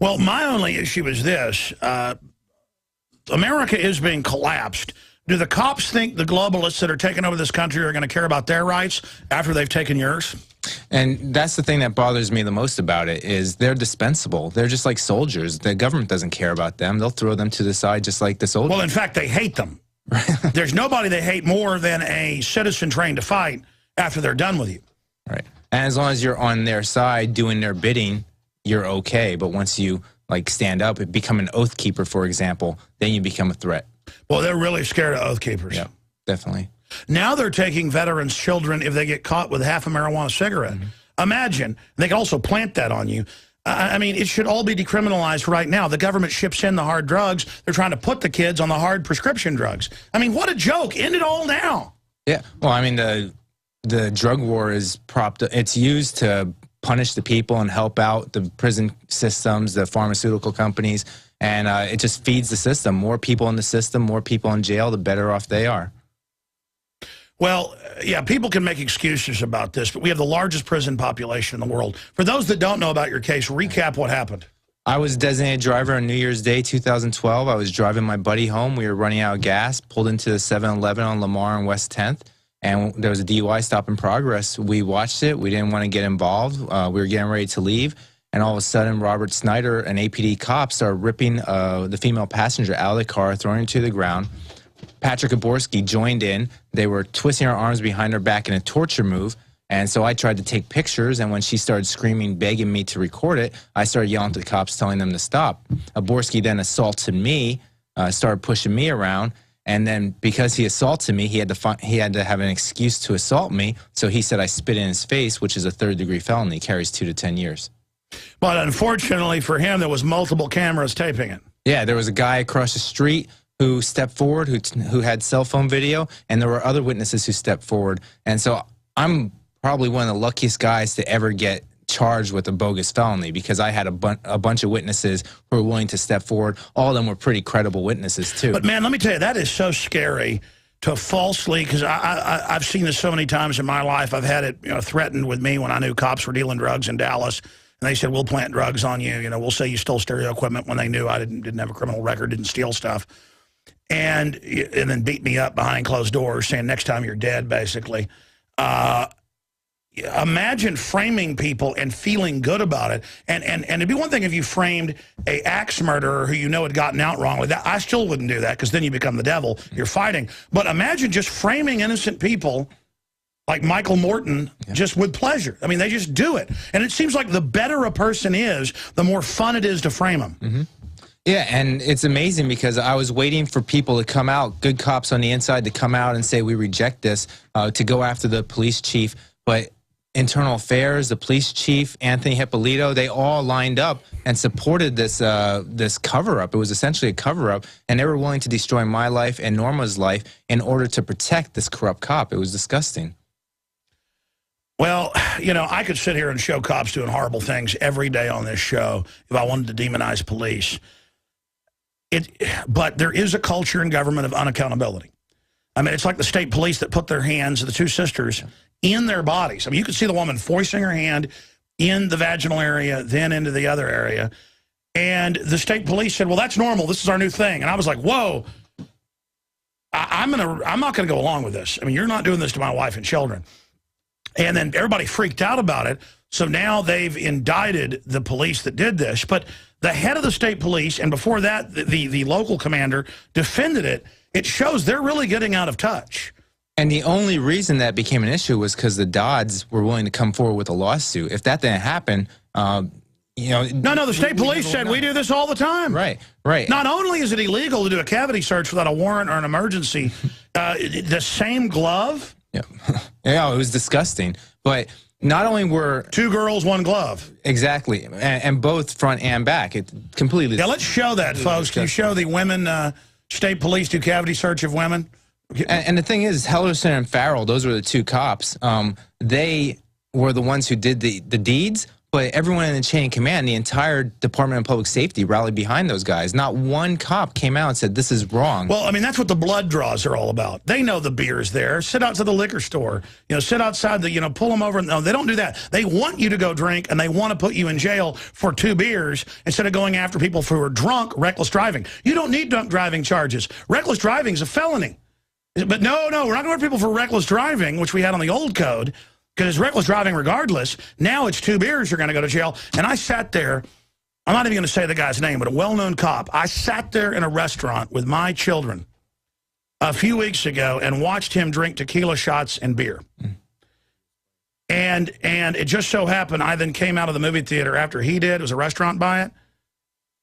Well, my only issue is this. America is being collapsed. Do the cops think the globalists that are taking over this country are going to care about their rights after they've taken yours? And that's the thing that bothers me the most about it is they're dispensable. They're just like soldiers. The government doesn't care about them. They'll throw them to the side just like the soldiers. Well, in fact, they hate them. There's nobody they hate more than a citizen trained to fight after they're done with you. Right. And as long as you're on their side doing their bidding, you're okay. But once you stand up and become an oath keeper, for example, then you become a threat. Well, they're really scared of oath keepers. Yeah, definitely. Now they're taking veterans' children if they get caught with half a marijuana cigarette. Imagine. They can also plant that on you. I mean, it should all be decriminalized right now. The government ships in the hard drugs. They're trying to put the kids on the hard prescription drugs. I mean, what a joke. End it all now. Yeah. Well, I mean, the drug war is it's used to punish the people and help out the prison systems, the pharmaceutical companies, and it just feeds the system. More people in the system, more people in jail, the better off they are. Well, yeah, people can make excuses about this, but we have the largest prison population in the world. For those that don't know about your case, recap what happened. I was designated driver on New Year's Day 2012. I was driving my buddy home. We were running out of gas, pulled into the 7-Eleven on Lamar and West 10th, and there was a DUI stop in progress. We watched it. We didn't want to get involved. We were getting ready to leave, and all of a sudden, Robert Snyder, an APD cop, started ripping the female passenger out of the car, throwing her to the ground. Patrick Aborski joined in. They were twisting her arms behind her back in a torture move. And so I tried to take pictures, and when she started screaming, begging me to record it, I started yelling to the cops, telling them to stop. Aborski then assaulted me, started pushing me around, and then because he assaulted me, he had to have an excuse to assault me, so he said I spit in his face, which is a third-degree felony, carries 2 to 10 years. But unfortunately for him, there was multiple cameras taping it. Yeah, there was a guy across the street who stepped forward, who had cell phone video, and there were other witnesses who stepped forward. And so I'm probably one of the luckiest guys to ever get charged with a bogus felony, because I had a bunch of witnesses who were willing to step forward. All of them were pretty credible witnesses, too. But, man, let me tell you, that is so scary to falsely, because I've seen this so many times in my life. I've had it threatened with me when I knew cops were dealing drugs in Dallas. And they said, we'll plant drugs on you. We'll say you stole stereo equipment, when they knew I didn't have a criminal record, didn't steal stuff. And then beat me up behind closed doors, saying next time you're dead, basically. Imagine framing people and feeling good about it. And it'd be one thing if you framed a axe murderer who had gotten out wrong with that. I still wouldn't do that, because then you become the devil. You're fighting. But imagine just framing innocent people like Michael Morton just with pleasure. I mean, they just do it. And it seems like the better a person is, the more fun it is to frame them. Mm-hmm. Yeah, and it's amazing, because I was waiting for people to come out, good cops on the inside, to come out and say we reject this, to go after the police chief. But Internal Affairs, the police chief, Anthony Hippolito, they all lined up and supported this this cover-up. It was essentially a cover-up, and they were willing to destroy my life and Norma's life in order to protect this corrupt cop. It was disgusting. Well, I could sit here and show cops doing horrible things every day on this show if I wanted to demonize police. But there is a culture in government of unaccountability. I mean, it's like the state police that put their hands, the two sisters, in their bodies. I mean, you could see the woman foisting her hand in the vaginal area, then into the other area. And the state police said, well, that's normal. This is our new thing. And I was like, whoa, I'm not going to go along with this. I mean, you're not doing this to my wife and children. And then everybody freaked out about it. So now they've indicted the police that did this. But the head of the state police, and before that, the local commander, defended it. It shows they're really getting out of touch. And the only reason that became an issue was because the Dodds were willing to come forward with a lawsuit. If that didn't happen, No, the state police said we do this all the time. Right. Not only is it illegal to do a cavity search without a warrant or an emergency, the same glove. Yeah, it was disgusting. But not only were 2 girls, 1 glove. Exactly, and both front and back. It completely. Yeah, let's show that, folks. Can you show the women state police do cavity search of women? And the thing is, Hellerson and Farrell, those were the 2 cops. They were the ones who did the deeds, but everyone in the chain of command, the entire Department of Public Safety, rallied behind those guys. Not one cop came out and said, this is wrong. Well, I mean, that's what the blood draws are all about. They know the beer's there. Sit outside the liquor store. Sit outside pull them over. No, they don't do that. They want you to go drink, and they want to put you in jail for 2 beers instead of going after people who are drunk, reckless driving. You don't need drunk driving charges. Reckless driving is a felony. But no, we're not going to people for reckless driving, which we had on the old code, because it's reckless driving regardless. Now it's 2 beers, you're going to go to jail. And I sat there, I'm not even going to say the guy's name, but a well-known cop. I sat there in a restaurant with my children a few weeks ago and watched him drink tequila shots and beer. And it just so happened I then came out of the movie theater after he did. It was a restaurant by it.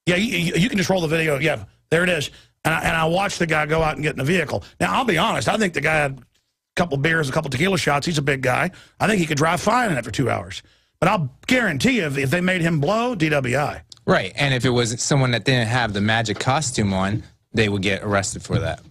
Yeah, you can just roll the video. Yeah, there it is. And I watched the guy go out and get in the vehicle. Now, I'll be honest. I think the guy had a couple beers, a couple tequila shots. He's a big guy. I think he could drive fine after 2 hours. But I'll guarantee you, if they made him blow, DWI. Right. And if it was someone that didn't have the magic costume on, they would get arrested for that.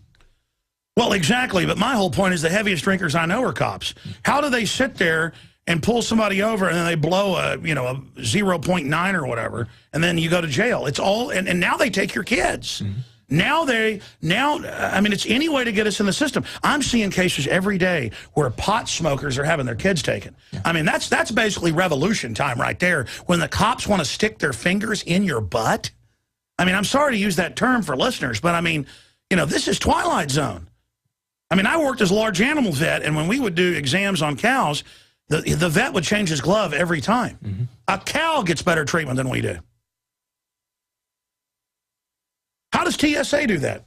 Well, exactly. But my whole point is the heaviest drinkers I know are cops. How do they sit there and pull somebody over and then they blow a 0.9 or whatever, and then you go to jail? It's all, and now they take your kids. Now, I mean, it's any way to get us in the system. I'm seeing cases every day where pot smokers are having their kids taken. Yeah. I mean, that's basically revolution time right there, when the cops want to stick their fingers in your butt. I mean, I'm sorry to use that term for listeners, but I mean, you know, this is Twilight Zone. I mean, I worked as a large animal vet, and when we would do exams on cows, the vet would change his glove every time. Mm-hmm. A cow gets better treatment than we do. How does TSA do that?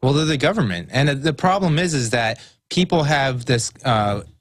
Well, they're the government. And the problem is that people have this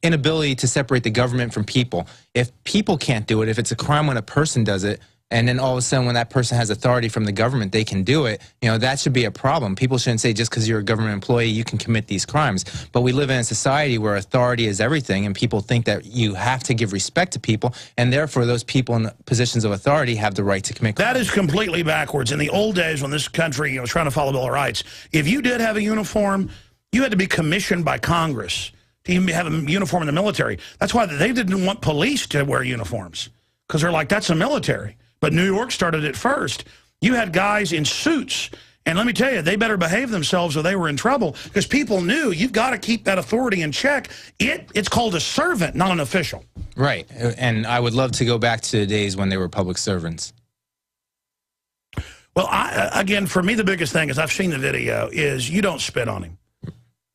inability to separate the government from people. If people can't do it, if it's a crime when a person does it, and then all of a sudden when that person has authority from the government, they can do it, you know, that should be a problem. People shouldn't say just because you're a government employee, you can commit these crimes. But we live in a society where authority is everything, and people think that you have to give respect to people, and therefore those people in positions of authority have the right to commit crimes. That is completely backwards. In the old days when this country was trying to follow the Bill of Rights, if you did have a uniform, you had to be commissioned by Congress to even have a uniform in the military. That's why they didn't want police to wear uniforms, because they're like, that's the military. But New York started it first. You had guys in suits, and let me tell you, they better behave themselves or they were in trouble, because people knew you've got to keep that authority in check. It's called a servant, not an official. Right, and I would love to go back to the days when they were public servants. Well, again, for me, the biggest thing is, I've seen the video, is you don't spit on him.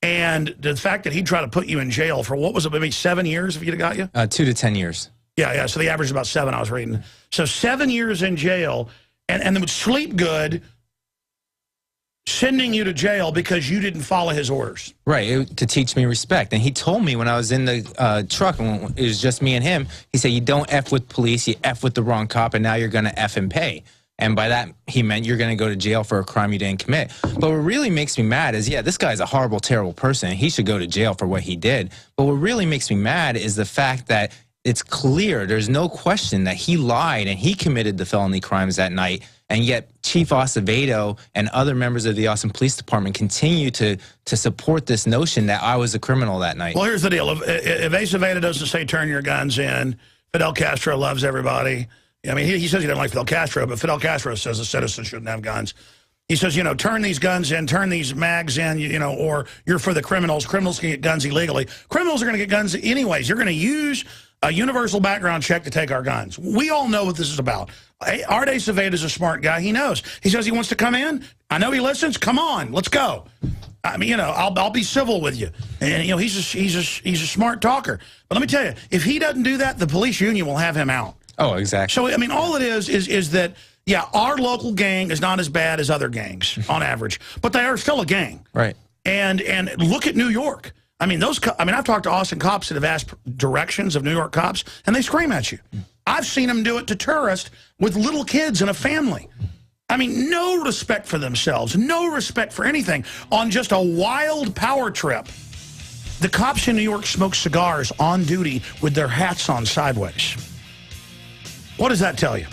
And the fact that he'd try to put you in jail for, what was it, maybe 7 years if he'd have got you? 2 to 10 years. Yeah, so the average is about 7, I was reading. So 7 years in jail, and they would sleep good, sending you to jail because you didn't follow his orders. Right, to teach me respect. And he told me when I was in the truck, and it was just me and him, he said, you don't F with police, you F with the wrong cop, and now you're going to F and pay. And by that, he meant you're going to go to jail for a crime you didn't commit. But what really makes me mad is, yeah, this guy's a horrible, terrible person. He should go to jail for what he did. But what really makes me mad is the fact that it's clear, there's no question that he lied and he committed the felony crimes that night, and yet Chief Acevedo and other members of the Austin Police Department continue to support this notion that I was a criminal that night. Well, here's the deal. If Acevedo doesn't say turn your guns in, Fidel Castro loves everybody. I mean, he says he doesn't like Fidel Castro, but Fidel Castro says a citizen shouldn't have guns. He says, you know, turn these guns in, turn these mags in, you know, or you're for the criminals. Criminals can get guns illegally. Criminals are going to get guns anyways. You're going to use a universal background check to take our guns. We all know what this is about. Art Acevedo is a smart guy. He knows. He says he wants to come in. I know he listens. Come on, let's go. I mean, you know, I'll be civil with you. And you know, he's a smart talker. But let me tell you, if he doesn't do that, the police union will have him out. Oh, exactly. So I mean, all it is that, yeah, our local gang is not as bad as other gangs on average, but they are still a gang. Right. And look at New York. I mean, I've talked to Austin cops that have asked directions of New York cops, and they scream at you. I've seen them do it to tourists with little kids and a family. I mean, no respect for themselves, no respect for anything, on just a wild power trip. The cops in New York smoke cigars on duty with their hats on sideways. What does that tell you?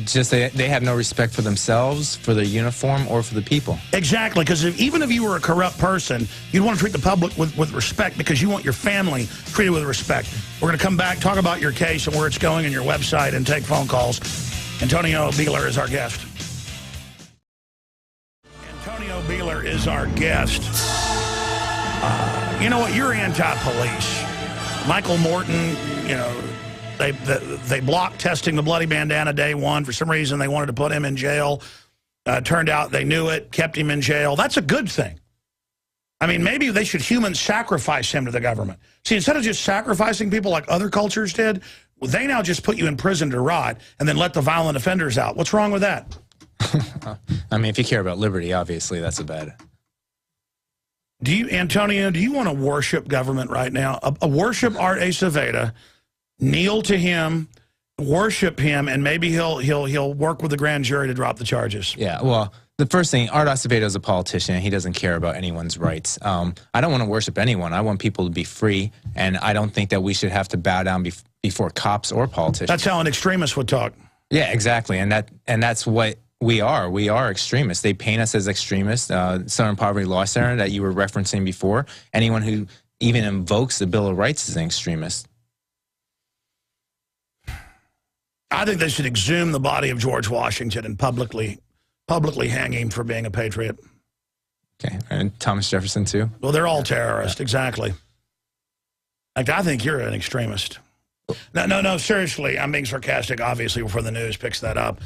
Just they have no respect for themselves, for their uniform, or for the people. Exactly, because even if you were a corrupt person, you'd want to treat the public with respect, because you want your family treated with respect. We're going to come back, talk about your case and where it's going and your website, and take phone calls. Antonio Buehler is our guest. Antonio Buehler is our guest. You know what? You're anti-police. Michael Morton, you know, They blocked testing the bloody bandana day one. For some reason, they wanted to put him in jail. Turned out they knew it, kept him in jail. That's a good thing. I mean, maybe they should human sacrifice him to the government. See, instead of just sacrificing people like other cultures did, they now just put you in prison to rot and then let the violent offenders out. What's wrong with that? I mean, if you care about liberty, obviously that's a bad. Antonio, do you want to worship government right now? Worship Art Acevedo. Kneel to him, worship him, and maybe he'll work with the grand jury to drop the charges. Yeah, well, the first thing, Art Acevedo is a politician, and he doesn't care about anyone's rights. I don't want to worship anyone. I want people to be free, and I don't think that we should have to bow down before cops or politicians. That's how an extremist would talk. Yeah, exactly, and that's what we are. We are extremists. They paint us as extremists. Southern Poverty Law Center that you were referencing before, anyone who even invokes the Bill of Rights is an extremist. I think they should exhume the body of George Washington and publicly publicly hang him for being a patriot. Okay, and Thomas Jefferson too? Well, they're all terrorists, exactly. Like, I think you're an extremist. No, seriously, I'm being sarcastic, obviously, before the news picks that up.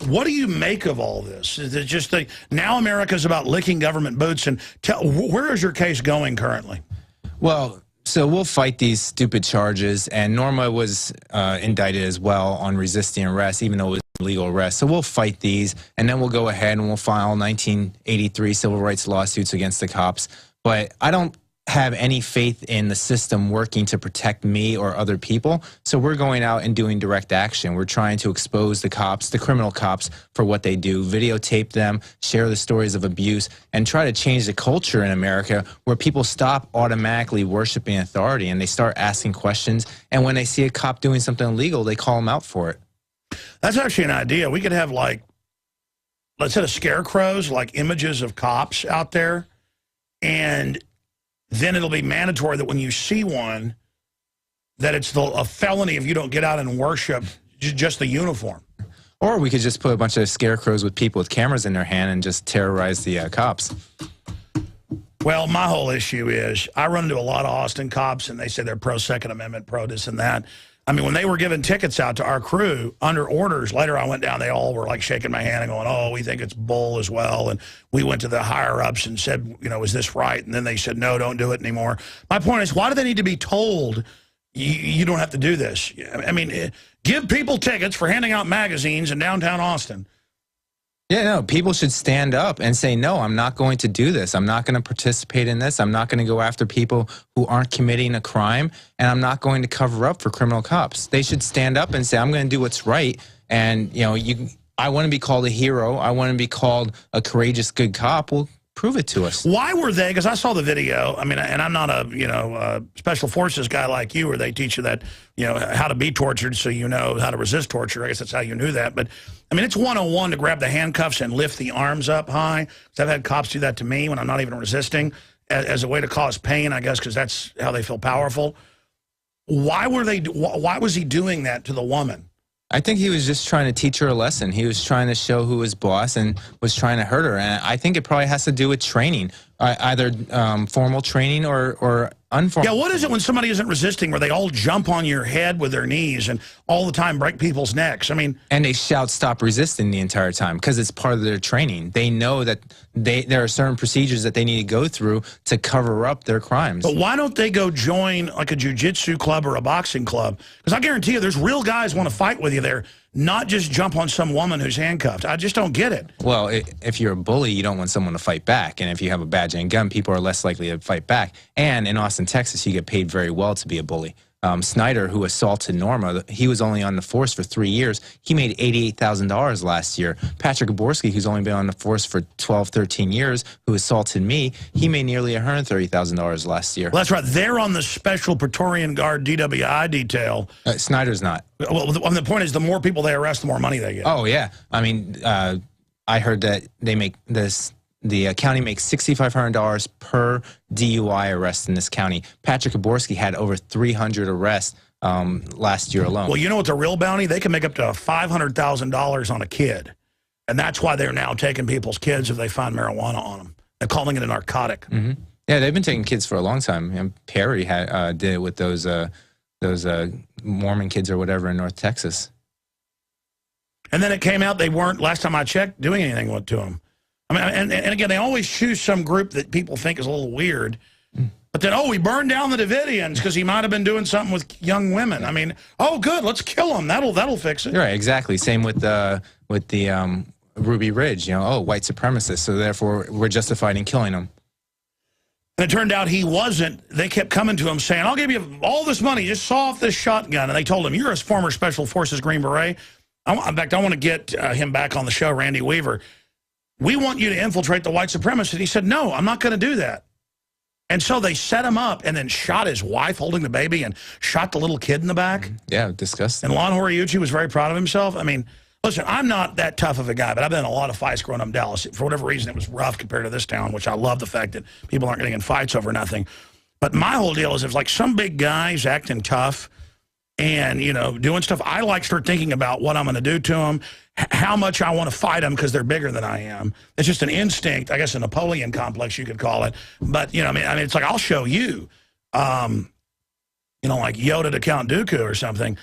What do you make of all this? Is it just now America's about licking government boots? And where is your case going currently? Well, so we'll fight these stupid charges, and Norma was indicted as well on resisting arrest, even though it was illegal arrest. So we'll fight these, and then we'll go ahead and we'll file 1983 civil rights lawsuits against the cops. But I don't have any faith in the system working to protect me or other people. So we're going out and doing direct action. We're trying to expose the cops, the criminal cops, for what they do, videotape them, share the stories of abuse, and try to change the culture in America where people stop automatically worshiping authority and they start asking questions. And when they see a cop doing something illegal, they call them out for it. That's actually an idea. We could have, like, let's say, scarecrows, like images of cops out there, and then it'll be mandatory that when you see one, that it's a felony if you don't get out and worship just the uniform. Or we could just put a bunch of scarecrows with people with cameras in their hand and just terrorize the cops. Well, my whole issue is I run into a lot of Austin cops, and they say they're pro-Second Amendment, pro this and that. I mean, when they were giving tickets out to our crew under orders, later I went down, they all were like shaking my hand and going, oh, we think it's bull as well. And we went to the higher ups and said, you know, is this right? And then they said, no, don't do it anymore. My point is, why do they need to be told you don't have to do this? I mean, give people tickets for handing out magazines in downtown Austin. Yeah, no, people should stand up and say, no, I'm not going to do this. I'm not going to participate in this. I'm not going to go after people who aren't committing a crime, and I'm not going to cover up for criminal cops. They should stand up and say, I'm going to do what's right. And, you know, I want to be called a hero. I want to be called a courageous, good cop. Well, prove it to us. Why were they, because I saw the video, I mean, and I'm not a, you know, special forces guy like you, where they teach you that, you know, how to be tortured so you know how to resist torture. I guess that's how you knew that. But, I mean, it's 101 to grab the handcuffs and lift the arms up high. Because I've had cops do that to me when I'm not even resisting as a way to cause pain, I guess, because that's how they feel powerful. Why was he doing that to the woman? I think he was just trying to teach her a lesson. He was trying to show who was boss and was trying to hurt her. And I think it probably has to do with training, either formal training or unformal. Yeah, what is it when somebody isn't resisting where they all jump on your head with their knees and all the time break people's necks? I mean, and they shout, stop resisting the entire time because it's part of their training. They know that there are certain procedures that they need to go through to cover up their crimes. But why don't they go join like a jiu-jitsu club or a boxing club? Because I guarantee you there's real guys want to fight with you there, not just jump on some woman who's handcuffed. I just don't get it. Well, if you're a bully, you don't want someone to fight back. And if you have a badge and gun, people are less likely to fight back. And in Austin, Texas, you get paid very well to be a bully. Snyder, who assaulted Norma, he was only on the force for 3 years. He made $88,000 last year. Patrick Gaborski, who's only been on the force for 12, 13 years, who assaulted me, he made nearly $130,000 last year. Well, that's right. They're on the Special Praetorian Guard DWI detail. Snyder's not. Well, the point is the more people they arrest, the more money they get. Oh, yeah. I mean, I heard that they make this... The county makes $6,500 per DUI arrest in this county. Patrick Gaborski had over 300 arrests last year alone. Well, you know what's a real bounty? They can make up to $500,000 on a kid. And that's why they're now taking people's kids if they find marijuana on them. They're calling it a narcotic. Mm-hmm. Yeah, they've been taking kids for a long time. And Perry did it with those Mormon kids or whatever in North Texas. And then it came out they weren't, last time I checked, doing anything to them. I mean, and again, they always choose some group that people think is a little weird. But then, oh, we burned down the Davidians because he might have been doing something with young women. I mean, oh, good, let's kill him. That'll fix it. Right, exactly. Same with the Ruby Ridge. You know, oh, white supremacists. So therefore, we're justified in killing them. And it turned out he wasn't. They kept coming to him saying, I'll give you all this money. Just saw off this shotgun. And they told him, you're a former Special Forces Green Beret. In fact, I want to get him back on the show, Randy Weaver. We want you to infiltrate the white supremacists. He said, no, I'm not going to do that. And so they set him up and then shot his wife holding the baby and shot the little kid in the back. Yeah, disgusting. And Lon Horiuchi was very proud of himself. I mean, listen, I'm not that tough of a guy, but I've been in a lot of fights growing up in Dallas. For whatever reason, it was rough compared to this town, which I love the fact that people aren't getting in fights over nothing. But my whole deal is if like some big guy's acting tough, and, you know, doing stuff, I like start thinking about what I'm going to do to them, how much I want to fight them because they're bigger than I am. It's just an instinct, I guess a Napoleon complex you could call it. But, you know, I mean it's like, I'll show you, you know, like Yoda to Count Dooku or something.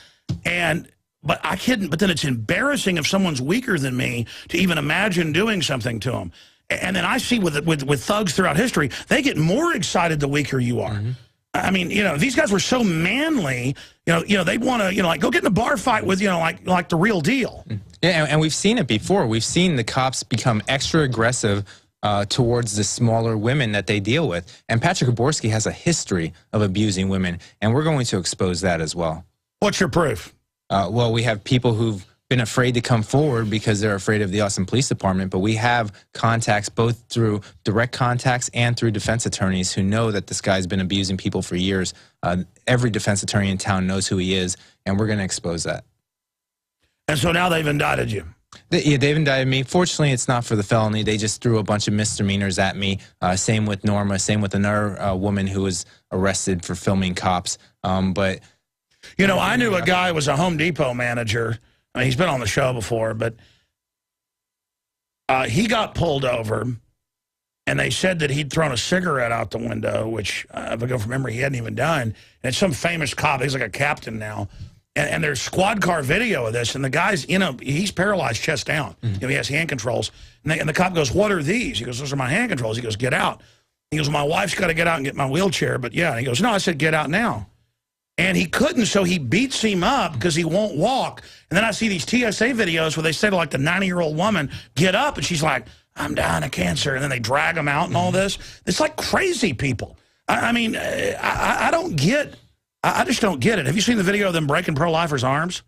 But I couldn't, but then it's embarrassing if someone's weaker than me to even imagine doing something to them. And then I see with thugs throughout history, they get more excited the weaker you are. I mean, you know, these guys were so manly, you know, they want to, you know, like go get in a bar fight with, you know, like the real deal. Yeah, and we've seen it before. We've seen the cops become extra aggressive towards the smaller women that they deal with. And Patrick Gaborski has a history of abusing women, and we're going to expose that as well. What's your proof? Well, we have people who've been afraid to come forward because they're afraid of the Austin Police Department, but we have contacts both through direct contacts and through defense attorneys who know that this guy's been abusing people for years. Every defense attorney in town knows who he is, and we're going to expose that. And so now they've indicted you. Yeah, they've indicted me. Fortunately, it's not for the felony. They just threw a bunch of misdemeanors at me. Same with Norma. Same with another woman who was arrested for filming cops. But you know, I knew a guy who was a Home Depot manager. I mean, he's been on the show before, but he got pulled over, and they said that he'd thrown a cigarette out the window, which, if I go from memory, he hadn't even done. And it's some famous cop. He's like a captain now. And there's squad car video of this, and the guy's, you know, he's paralyzed chest down. You know, he has hand controls. And the cop goes, "What are these?" He goes, "Those are my hand controls." He goes, "Get out." He goes, "My wife's got to get out and get my wheelchair." But yeah, and he goes, "No," I said, "Get out now." And he couldn't, so he beats him up because he won't walk. And then I see these TSA videos where they say to like the 90-year-old woman, "Get up," and she's like, "I'm dying of cancer." And then they drag him out and all this. It's like crazy people. I mean, I don't get, I just don't get it. Have you seen the video of them breaking pro-lifers' arms?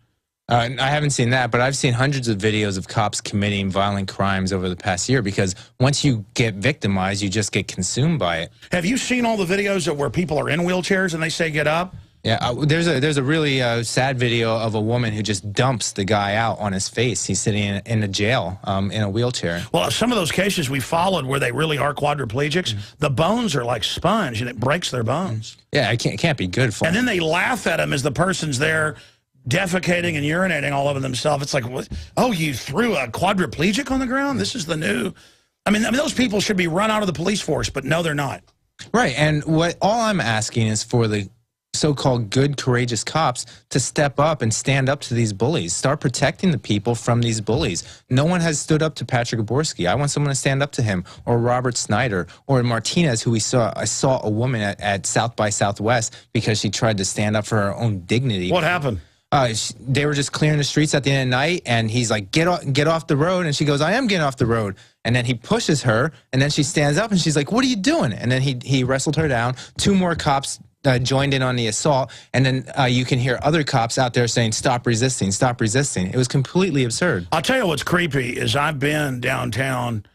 I haven't seen that, but I've seen hundreds of videos of cops committing violent crimes over the past year because once you get victimized, you just get consumed by it. Have you seen all the videos of where people are in wheelchairs and they say, "Get up"? Yeah, there's a really sad video of a woman who just dumps the guy out on his face. He's sitting in a jail in a wheelchair. Well, some of those cases we followed where they really are quadriplegics, the bones are like sponge and it breaks their bones. Yeah, it can't be good for them. And then they laugh at them as the person's there defecating and urinating all over themselves. It's like, what? Oh, you threw a quadriplegic on the ground? This is the new... I mean, those people should be run out of the police force, but no, they're not. Right, and all I'm asking is for the so-called good, courageous cops to step up and stand up to these bullies. Start protecting the people from these bullies. No one has stood up to Patrick Gaborski. I want someone to stand up to him, or Robert Snyder, or Martinez, who I saw a woman at South by Southwest because she tried to stand up for her own dignity. What happened? They were just clearing the streets at the end of the night, and he's like, get off the road. And she goes, "I am getting off the road." And then he pushes her, and then she stands up, and she's like, "What are you doing?" And then he wrestled her down. Two more cops joined in on the assault, and then you can hear other cops out there saying, "Stop resisting, stop resisting." It was completely absurd. I'll tell you what's creepy is I've been downtown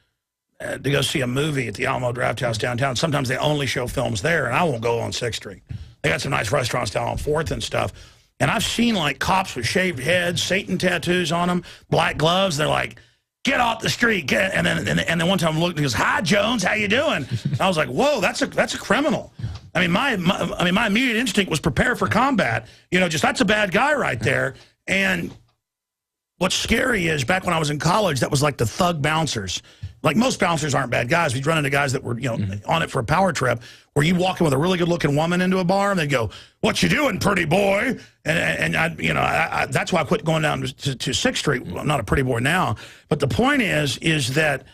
to go see a movie at the Alamo Draft House downtown. Sometimes they only show films there, and I won't go on 6th Street. They got some nice restaurants down on 4th and stuff. And I've seen like cops with shaved heads, Satan tattoos on them, black gloves. They're like, "Get off the street!" And then one time I looked and he goes, "Hi, Jones, how you doing?" And I was like, "Whoa, that's a criminal." I mean, my immediate instinct was prepare for combat. You know, just that's a bad guy right there. And what's scary is back when I was in college, that was like the thug bouncers. Like most bouncers aren't bad guys. We'd run into guys that were, you know, on it for a power trip, where you walk in with a really good-looking woman into a bar, and they'd go, "What you doing, pretty boy?" And I, you know, that's why I quit going down to 6th Street. I'm not a pretty boy now, but the point is that,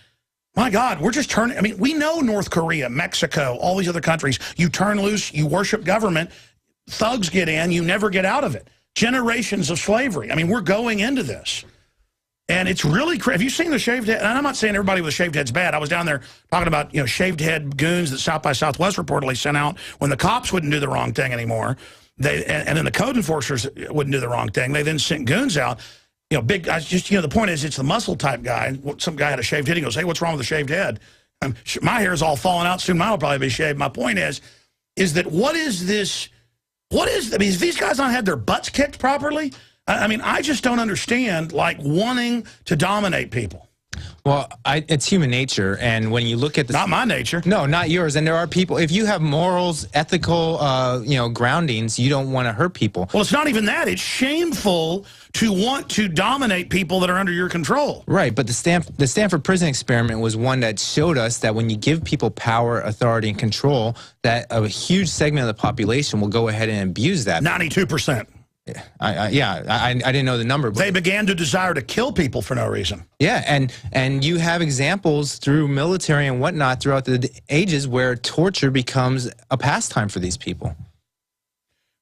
my God, we're just turning. I mean, we know North Korea, Mexico, all these other countries. You turn loose, you worship government, thugs get in, you never get out of it. Generations of slavery. I mean, we're going into this. And it's really crazy. Have you seen the shaved head? And I'm not saying everybody with a shaved head's bad. I was down there talking about, you know, shaved head goons that South by Southwest reportedly sent out when the cops wouldn't do the wrong thing anymore. And then the code enforcers wouldn't do the wrong thing. They then sent goons out. You know, big guys. Just, you know, the point is, it's the muscle type guy. Some guy had a shaved head. He goes, "Hey, what's wrong with the shaved head?" My hair's all falling out. Soon mine will probably be shaved. My point is that what is this? I mean, these guys not had their butts kicked properly? I mean, I just don't understand, like, wanting to dominate people. Well, it's human nature, and when you look at the... Not my nature. No, not yours. And there are people, if you have morals, ethical, groundings, you don't want to hurt people. Well, it's not even that. It's shameful to want to dominate people that are under your control. Right, but the Stanford prison experiment was one that showed us that when you give people power, authority, and control, that a huge segment of the population will go ahead and abuse that. 92%. I didn't know the number. But they began to desire to kill people for no reason. Yeah, and you have examples through military and whatnot throughout the ages where torture becomes a pastime for these people.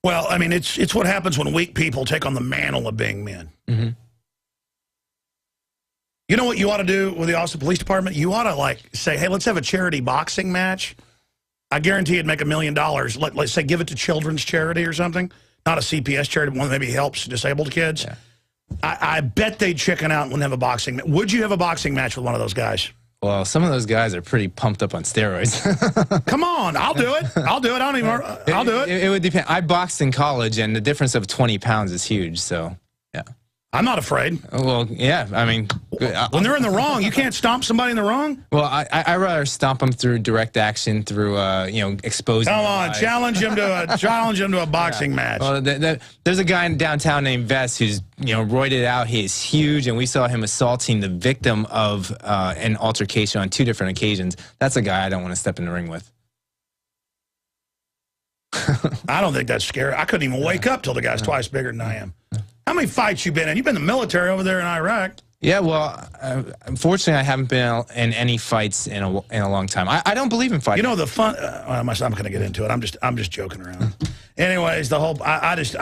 Well, I mean, it's what happens when weak people take on the mantle of being men. Mm-hmm. You know what you ought to do with the Austin Police Department? You ought to, like, say, hey, let's have a charity boxing match. I guarantee you'd make $1 million. Let's say give it to children's charity or something. Not a CPS charity, but one that maybe helps disabled kids. Yeah. I bet they'd chicken out and wouldn't have a boxing match. Would you have a boxing match with one of those guys? Well, some of those guys are pretty pumped up on steroids. Come on, I'll do it. I'll do it. I'll do it. It would depend. I boxed in college, and the difference of 20 pounds is huge, so, yeah. I'm not afraid. Well, yeah, I mean... When they're in the wrong, you can't stomp somebody in the wrong? Well, I rather stomp them through direct action, through, exposing... Come on, challenge him to a boxing match. Well, there's a guy in downtown named Vess who's, roided out. He is huge, and we saw him assaulting the victim of an altercation on 2 different occasions. That's a guy I don't want to step in the ring with. I don't think that's scary. I couldn't even wake up till the guy's twice bigger than I am. How many fights you been in? You've been in the military over there in Iraq. Yeah, well, unfortunately, I haven't been in any fights in a long time. I don't believe in fighting. You know the fun. I'm going to get into it. I'm just joking around. Anyways, the whole I just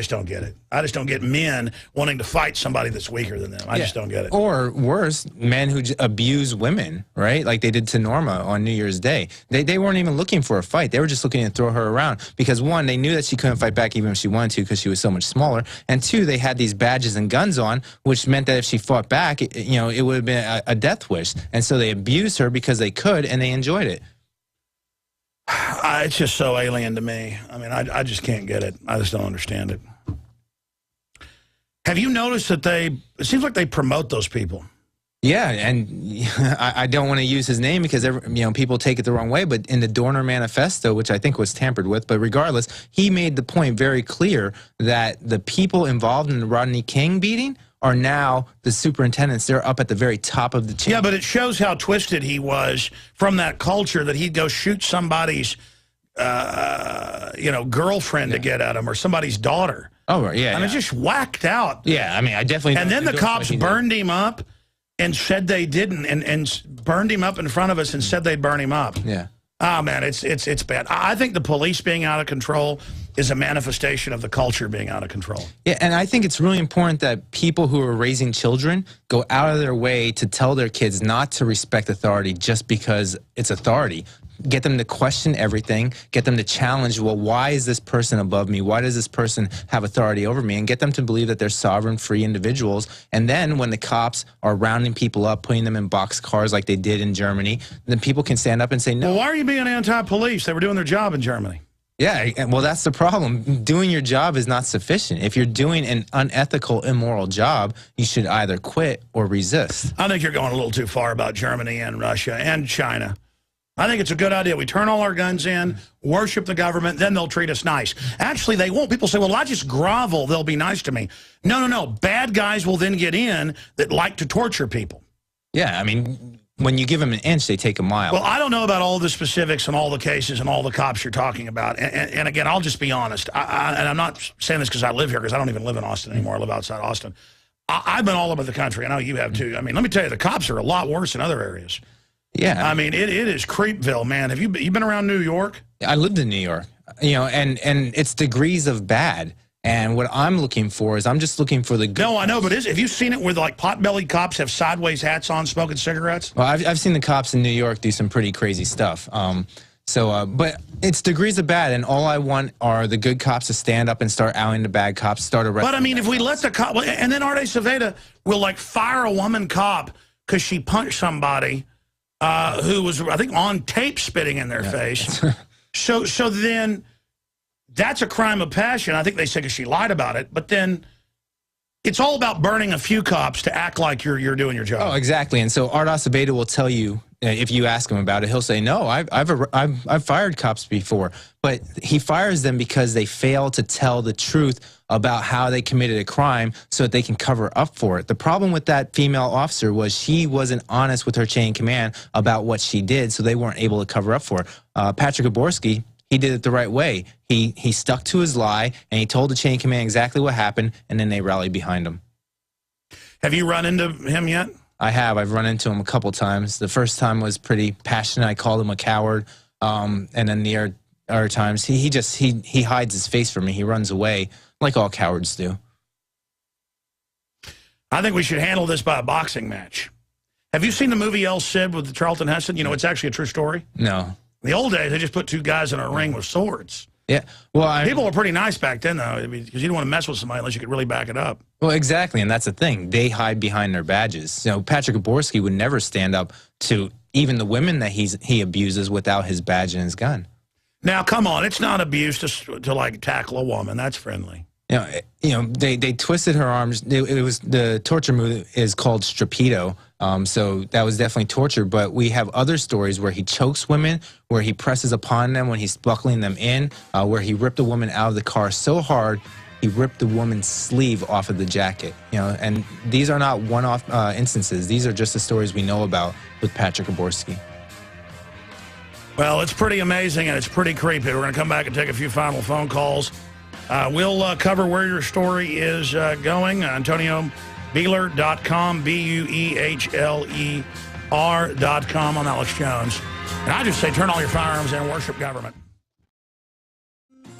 don't get it. I just don't get men wanting to fight somebody that's weaker than them. I just don't get it. Or worse, men who abuse women, right? Like they did to Norma on New Year's Day. They weren't even looking for a fight. They were just looking to throw her around because 1, they knew that she couldn't fight back even if she wanted to because she was so much smaller, and 2, they had these badges and guns on, which meant that if she fought back, it would have been a death wish. And so they abused her because they could, and they enjoyed it. It's just so alien to me. I mean, I just can't get it. I just don't understand it. Have you noticed that it seems like they promote those people? Yeah, and I don't want to use his name because people take it the wrong way, but in the Dorner Manifesto, which I think was tampered with, but regardless, he made the point very clear that the people involved in the Rodney King beating are now the superintendents. They're up at the very top of the chain. Yeah, but it shows how twisted he was from that culture that he'd go shoot somebody's, girlfriend to get at him or somebody's daughter. Oh, yeah. I mean, just whacked out. Yeah, I mean, I definitely... And then the cops burned him up and said they didn't, and burned him up in front of us and said they'd burn him up. Yeah. Oh, man, it's bad. I think the police being out of control is a manifestation of the culture being out of control. Yeah, and I think it's really important that people who are raising children go out of their way to tell their kids not to respect authority just because it's authority. Get them to question everything, get them to challenge, well, why is this person above me? Why does this person have authority over me? And get them to believe that they're sovereign, free individuals. And then when the cops are rounding people up, putting them in boxcars like they did in Germany, then people can stand up and say, no. Well, why are you being anti-police? They were doing their job in Germany. Yeah, well, that's the problem. Doing your job is not sufficient. If you're doing an unethical, immoral job, you should either quit or resist. I think you're going a little too far about Germany and Russia and China. I think it's a good idea. We turn all our guns in, worship the government, then they'll treat us nice. Actually, they won't. People say, well, I just grovel. They'll be nice to me. No, no, no. Bad guys will then get in that like to torture people. Yeah, I mean, when you give them an inch, they take a mile. Well, I don't know about all the specifics and all the cases and all the cops you're talking about. And again, I'll just be honest. And I'm not saying this because I live here, because I don't even live in Austin anymore. I live outside Austin. I've been all over the country. I know you have too. I mean, let me tell you, the cops are a lot worse in other areas. Yeah. I mean, it is Creepville, man. Have you been around New York? I lived in New York, and it's degrees of bad. And what I'm looking for is I'm just looking for the good. No, I know, but have you seen it where like pot-bellied cops have sideways hats on smoking cigarettes? Well, I've seen the cops in New York do some pretty crazy stuff. But it's degrees of bad, and all I want are the good cops to stand up and start outing the bad cops, start arresting. But I mean, if we let the cop, and then Arte Saveda will like fire a woman cop because she punched somebody who was, I think, on tape spitting in their face. So then that's a crime of passion. I think they say because she lied about it. But then It's all about burning a few cops to act like you're doing your job. Oh, exactly. And so Art Acevedo will tell you, if you ask him about it, he'll say, no, I've fired cops before. But he fires them because they fail to tell the truth about how they committed a crime so that they can cover up for it. The problem with that female officer was she wasn't honest with her chain of command about what she did, so they weren't able to cover up for it. Patrick Gaborski, he did it the right way. He stuck to his lie, and he told the chain of command exactly what happened, and then they rallied behind him. Have you run into him yet? I have. I've run into him a couple times. The first time was pretty passionate. I called him a coward. And then the other times, he hides his face from me. He runs away, like all cowards do. I think we should handle this by a boxing match. Have you seen the movie El Cid with Charlton Heston? You know, it's actually a true story. No. In the old days, they just put two guys in a ring with swords. Yeah. Well, people were pretty nice back then, though, because you didn't want to mess with somebody unless you could really back it up. Well, exactly, and that's the thing. They hide behind their badges. You know, Patrick Gaborski would never stand up to even the women that he abuses without his badge and his gun. Now, come on, it's not abuse to like tackle a woman. That's friendly. You know, they twisted her arms. It was the torture move is called strapedo. So that was definitely torture. But we have other stories where he chokes women, where he presses upon them when he's buckling them in, where he ripped a woman out of the car so hard he ripped the woman's sleeve off of the jacket. You know, and these are not one-off instances. These are just the stories we know about with Patrick Gaborski. Well, it's pretty amazing and it's pretty creepy. We're going to come back and take a few final phone calls. We'll cover where your story is going. AntonioBuehler.com, BUEHLER.com. I'm Alex Jones. And I just say turn all your firearms in and worship government.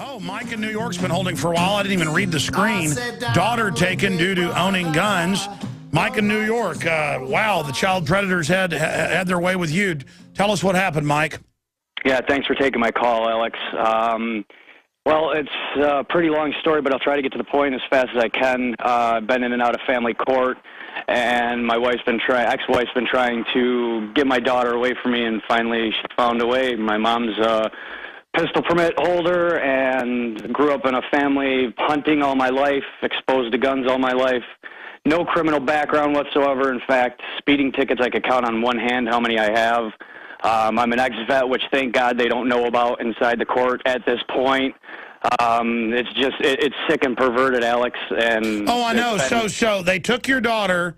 Oh, Mike in New York's been holding for a while. I didn't even read the screen. Daughter taken due to owning guns. Mike in New York, wow, the child predators had their way with you. Tell us what happened, Mike. Yeah, thanks for taking my call, Alex. Well, it's a pretty long story, but I'll try to get to the point as fast as I can. I've been in and out of family court, and my ex-wife's been trying to get my daughter away from me, and finally she found a way. My mom's a pistol permit holder and grew up in a family hunting all my life, exposed to guns all my life. No criminal background whatsoever. In fact, speeding tickets I could count on one hand how many I have. I'm an ex-vet, which thank God they don't know about inside the court at this point. It's just, it's sick and perverted, Alex. And oh, I know. So they took your daughter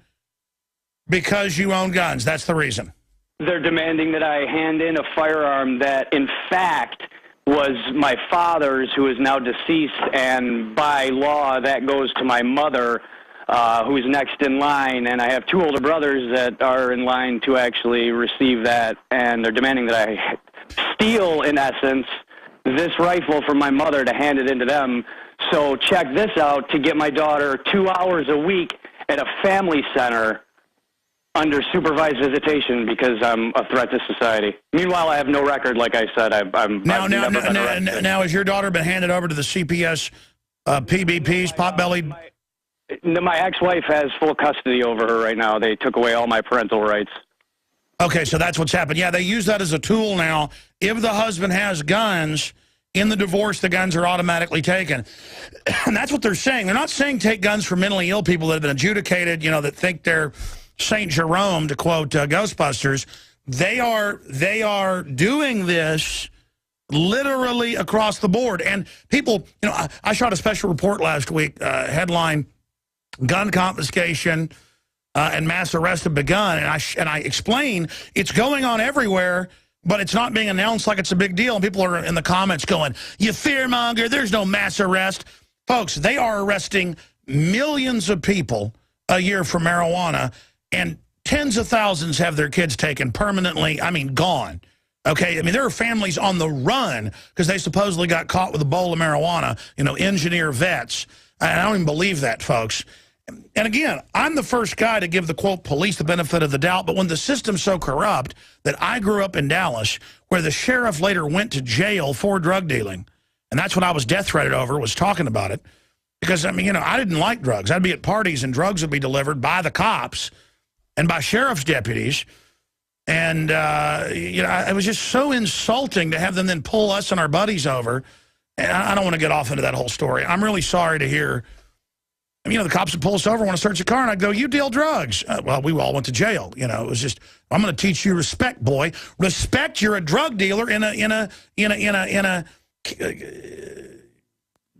because you own guns. That's the reason. They're demanding that I hand in a firearm that, in fact, was my father's, who is now deceased, and by law that goes to my mother, who's next in line, and I have two older brothers that are in line to actually receive that, and they're demanding that I steal, in essence, this rifle from my mother to hand it into them. So check this out, to get my daughter 2 hours a week at a family center under supervised visitation because I'm a threat to society. Meanwhile, I have no record, like I said. Now, has your daughter been handed over to the CPS PBPs, pot-bellied? My ex-wife has full custody over her right now. They took away all my parental rights. Okay, so that's what's happened. Yeah, they use that as a tool now. If the husband has guns, in the divorce, the guns are automatically taken. And that's what they're saying. They're not saying take guns from mentally ill people that have been adjudicated, you know, that think they're St. Jerome, to quote Ghostbusters. They are doing this literally across the board. And people, you know, I shot a special report last week, headline, gun confiscation and mass arrest have begun, and I explain it's going on everywhere, but it's not being announced like it's a big deal. And people are in the comments going, "You fearmonger! There's no mass arrest." Folks, they are arresting millions of people a year for marijuana, and tens of thousands have their kids taken permanently. I mean, gone. Okay, I mean, there are families on the run because they supposedly got caught with a bowl of marijuana. You know, engineer vets. And I don't even believe that, folks. And again, I'm the first guy to give the, quote, police the benefit of the doubt, but when the system's so corrupt that I grew up in Dallas, where the sheriff later went to jail for drug dealing, and that's what I was death threatened over, was talking about it, because, I mean, you know, I didn't like drugs. I'd be at parties and drugs would be delivered by the cops and by sheriff's deputies, and, you know, it was just so insulting to have them then pull us and our buddies over, and I don't want to get off into that whole story. I'm really sorry to hear And, you know, the cops would pull us over, want to search the car, and I'd go, you deal drugs. Well, we all went to jail. You know, it was just, I'm going to teach you respect, boy. Respect you're a drug dealer in a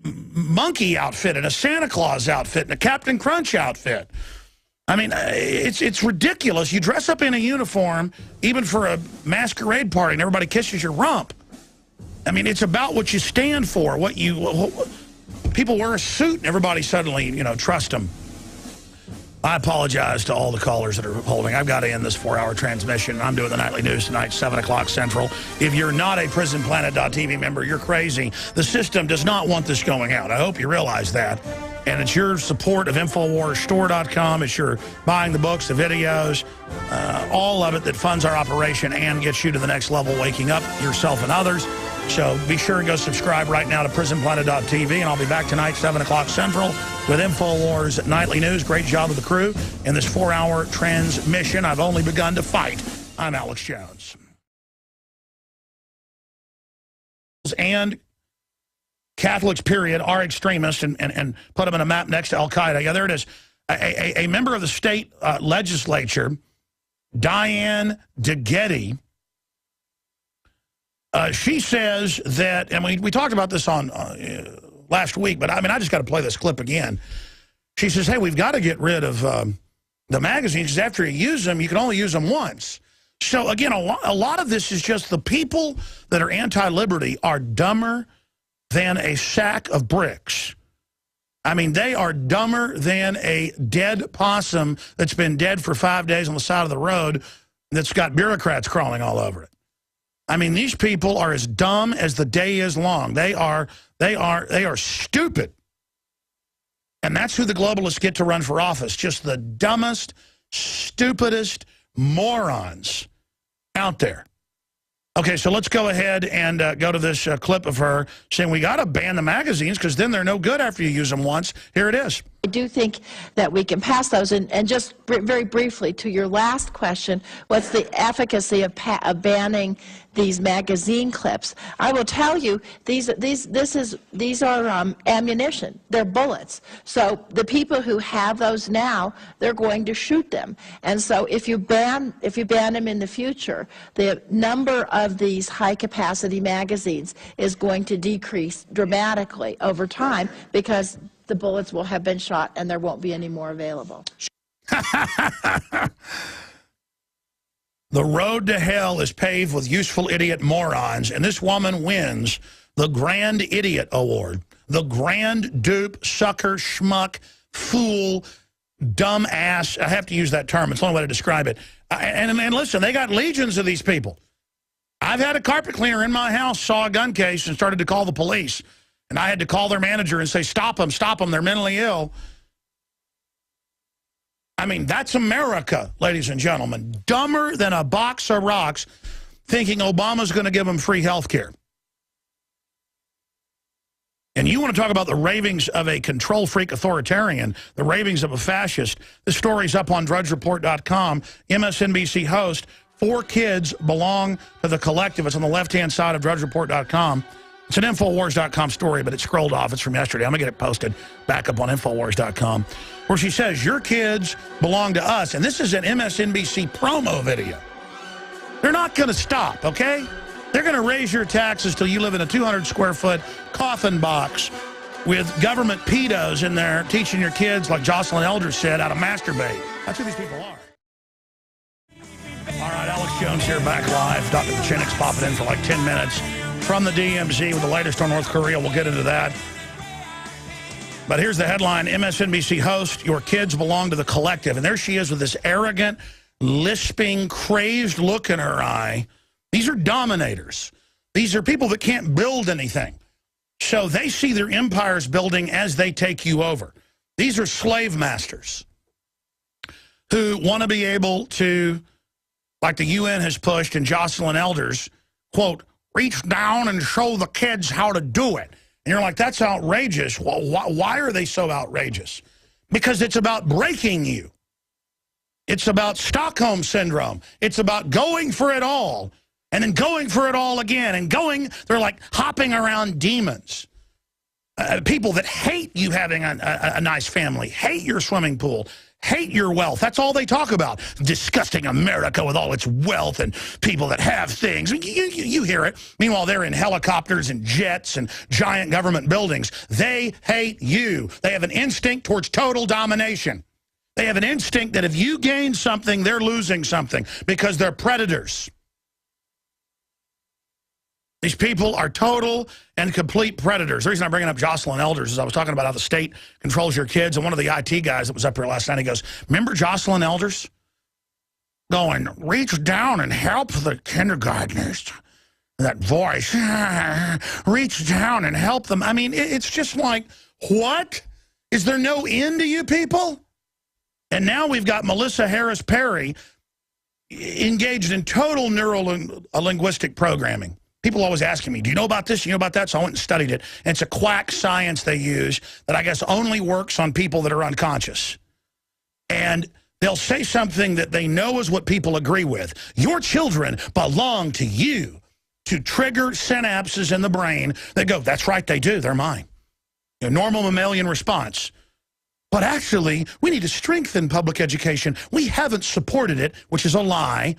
monkey outfit, in a Santa Claus outfit, in a Captain Crunch outfit. I mean, it's ridiculous. You dress up in a uniform, even for a masquerade party, and everybody kisses your rump. I mean, it's about what you stand for, what you... People wear a suit and everybody suddenly, you know, trust them. I apologize to all the callers that are holding. I've got to end this 4-hour transmission. I'm doing the nightly news tonight, 7 o'clock Central. If you're not a PrisonPlanet.tv member, you're crazy. The system does not want this going out. I hope you realize that. And it's your support of InfoWarsStore.com. It's your buying the books, the videos, all of it that funds our operation and gets you to the next level, waking up yourself and others. So be sure and go subscribe right now to PrisonPlanet.tv, and I'll be back tonight, 7 o'clock Central, with InfoWars Nightly News. Great job of the crew in this 4-hour transmission. I've only begun to fight. I'm Alex Jones. And Catholics, period, are extremists, and put them in a map next to Al-Qaeda. Yeah, there it is. A member of the state legislature, Diane DeGetti, she says that, and we talked about this on last week, but I mean, I just got to play this clip again. She says, hey, we've got to get rid of the magazines, because after you use them, you can only use them once. So, again, a lot of this is just the people that are anti-liberty are dumber than a sack of bricks. I mean, they are dumber than a dead possum that's been dead for 5 days on the side of the road that's got bureaucrats crawling all over it. I mean, these people are as dumb as the day is long. They are stupid. And that's who the globalists get to run for office. Just the dumbest, stupidest morons out there. Okay, so let's go ahead and go to this clip of her saying we got to ban the magazines because then they're no good after you use them once. Here it is. I do think that we can pass those. And just very briefly, to your last question, what's the efficacy of banning these magazine clips? I will tell you, these are ammunition. They're bullets. So the people who have those now, they're going to shoot them. And so if you ban them in the future, the number of these high-capacity magazines is going to decrease dramatically over time because the bullets will have been shot and there won't be any more available. The road to hell is paved with useful idiot morons, and this woman wins the Grand Idiot Award. The grand dupe, sucker, schmuck, fool, dumb ass. I have to use that term. It's the only way to describe it. And listen, they got legions of these people. I've had a carpet cleaner in my house, saw a gun case, and started to call the police. And I had to call their manager and say, stop them, they're mentally ill. I mean, that's America, ladies and gentlemen. Dumber than a box of rocks, thinking Obama's going to give them free health care. And you want to talk about the ravings of a control freak authoritarian, the ravings of a fascist. This story's up on drudgereport.com. MSNBC host, 4 kids belong to the collective. It's on the left-hand side of drudgereport.com. It's an Infowars.com story, but it scrolled off. It's from yesterday. I'm going to get it posted back up on Infowars.com, where she says, your kids belong to us. And this is an MSNBC promo video. They're not going to stop, okay? They're going to raise your taxes till you live in a 200-square-foot coffin box with government pedos in there teaching your kids, like Jocelyn Elders said, how to masturbate. That's who these people are. All right, Alex Jones here, back live. Dr. Pieczenik's popping in for like 10 minutes. From the DMZ with the latest on North Korea. We'll get into that. But here's the headline. MSNBC host, your kids belong to the collective. And there she is with this arrogant, lisping, crazed look in her eye. These are dominators. These are people that can't build anything. So they see their empires building as they take you over. These are slave masters who want to be able to, like the UN has pushed and Jocelyn Elders, quote, reach down and show the kids how to do it. And you're like, that's outrageous. Well, why are they so outrageous? Because it's about breaking you. It's about Stockholm Syndrome. It's about going for it all and then going for it all again and going, they're like hopping around demons. People that hate you having a nice family, hate your swimming pool, hate your wealth. That's all they talk about. Disgusting America with all its wealth and people that have things. You hear it. Meanwhile, they're in helicopters and jets and giant government buildings. They hate you. They have an instinct towards total domination. They have an instinct that if you gain something, they're losing something because they're predators. These people are total and complete predators. The reason I'm bringing up Jocelyn Elders is I was talking about how the state controls your kids, and one of the IT guys that was up here last night, he goes, remember Jocelyn Elders? Going, reach down and help the kindergartners. That voice, reach down and help them. I mean, it's just like, what? Is there no end to you people? And now we've got Melissa Harris Perry engaged in total neuro-linguistic programming. People always asking me, do you know about this? Do you know about that? So I went and studied it. And it's a quack science they use that I guess only works on people that are unconscious. And they'll say something that they know is what people agree with. Your children belong to you, to trigger synapses in the brain that go, that's right, they do, they're mine. A normal mammalian response. But actually, we need to strengthen public education. We haven't supported it, which is a lie.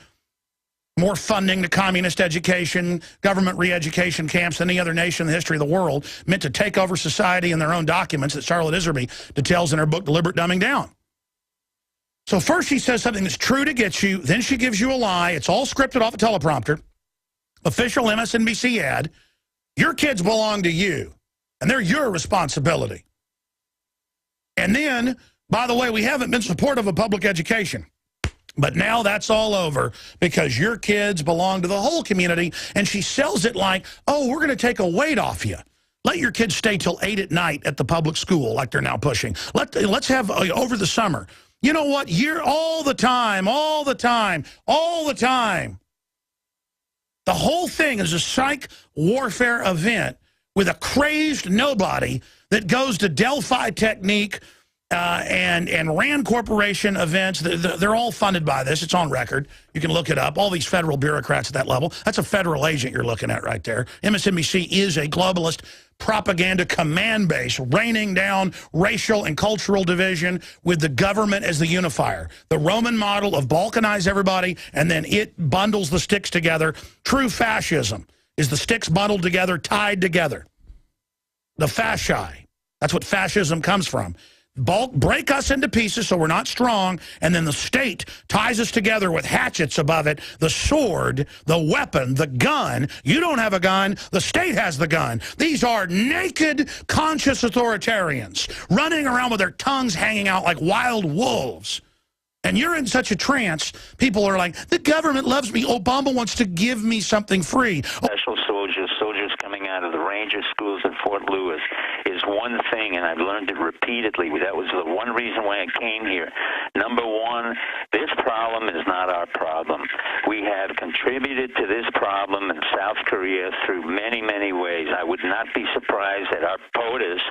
More funding to communist education, government re-education camps than any other nation in the history of the world, meant to take over society in their own documents that Charlotte Iserby details in her book, Deliberate Dumbing Down. So first she says something that's true to get you, then she gives you a lie. It's all scripted off a teleprompter. Official MSNBC ad. Your kids belong to you, and they're your responsibility. And then, by the way, we haven't been supportive of public education. But now that's all over because your kids belong to the whole community, and she sells it like, oh, we're going to take a weight off you. Let your kids stay till 8 at night at the public school like they're now pushing. Let's have over the summer. You know what? All the time. The whole thing is a psych warfare event with a crazed nobody that goes to Delphi Technique and Rand Corporation events. They're all funded by this. It's on record. You can look it up. All these federal bureaucrats at that level. That's a federal agent you're looking at right there. MSNBC is a globalist propaganda command base raining down racial and cultural division with the government as the unifier. The Roman model of balkanize everybody and then it bundles the sticks together. True fascism is the sticks bundled together, tied together. The fasci. That's what fascism comes from. Break us into pieces so we're not strong, and then the state ties us together with hatchets above it, the sword, the weapon, the gun. You don't have a gun. The state has the gun. These are naked, conscious authoritarians running around with their tongues hanging out like wild wolves. And you're in such a trance, people are like, the government loves me. Obama wants to give me something free. Special soldiers coming out of the Ranger schools in Fort Lewis is one thing, and I've learned it repeatedly. That was the one reason why I came here. Number one, this problem is not our problem. We have contributed to this problem in South Korea through many, many ways. I would not be surprised that our POTUS,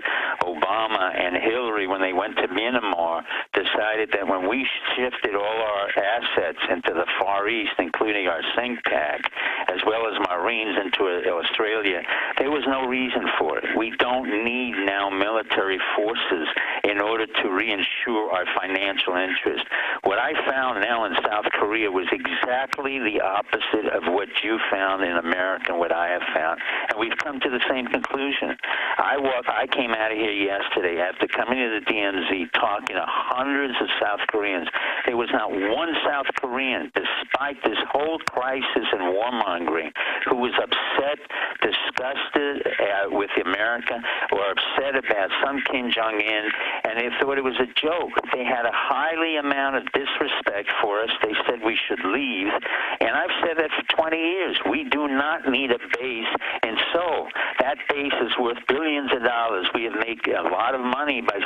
Obama and Hillary, when they went to Myanmar, decided that when we shifted all our assets into the Far East, including our CINCPAC, as well as Marines into Australia, there was no reason for it. We don't need now military forces in order to reinsure our financial interest. What I found now in South Korea was exactly the opposite of what you found in America and what I have found. And we've come to the same conclusion. I came out of here yesterday after coming to the DMZ talking to hundreds of South Koreans. There was not one South Korean, despite this whole crisis and warmongering, who was upset, disgusted with America, or upset about some Kim Jong-un, and they thought it was a joke. They had a highly amount of disrespect for us. They said we should leave, and I've said that for 20 years. We do not need a base in Seoul. That base is worth billions of dollars. We have made a lot of money by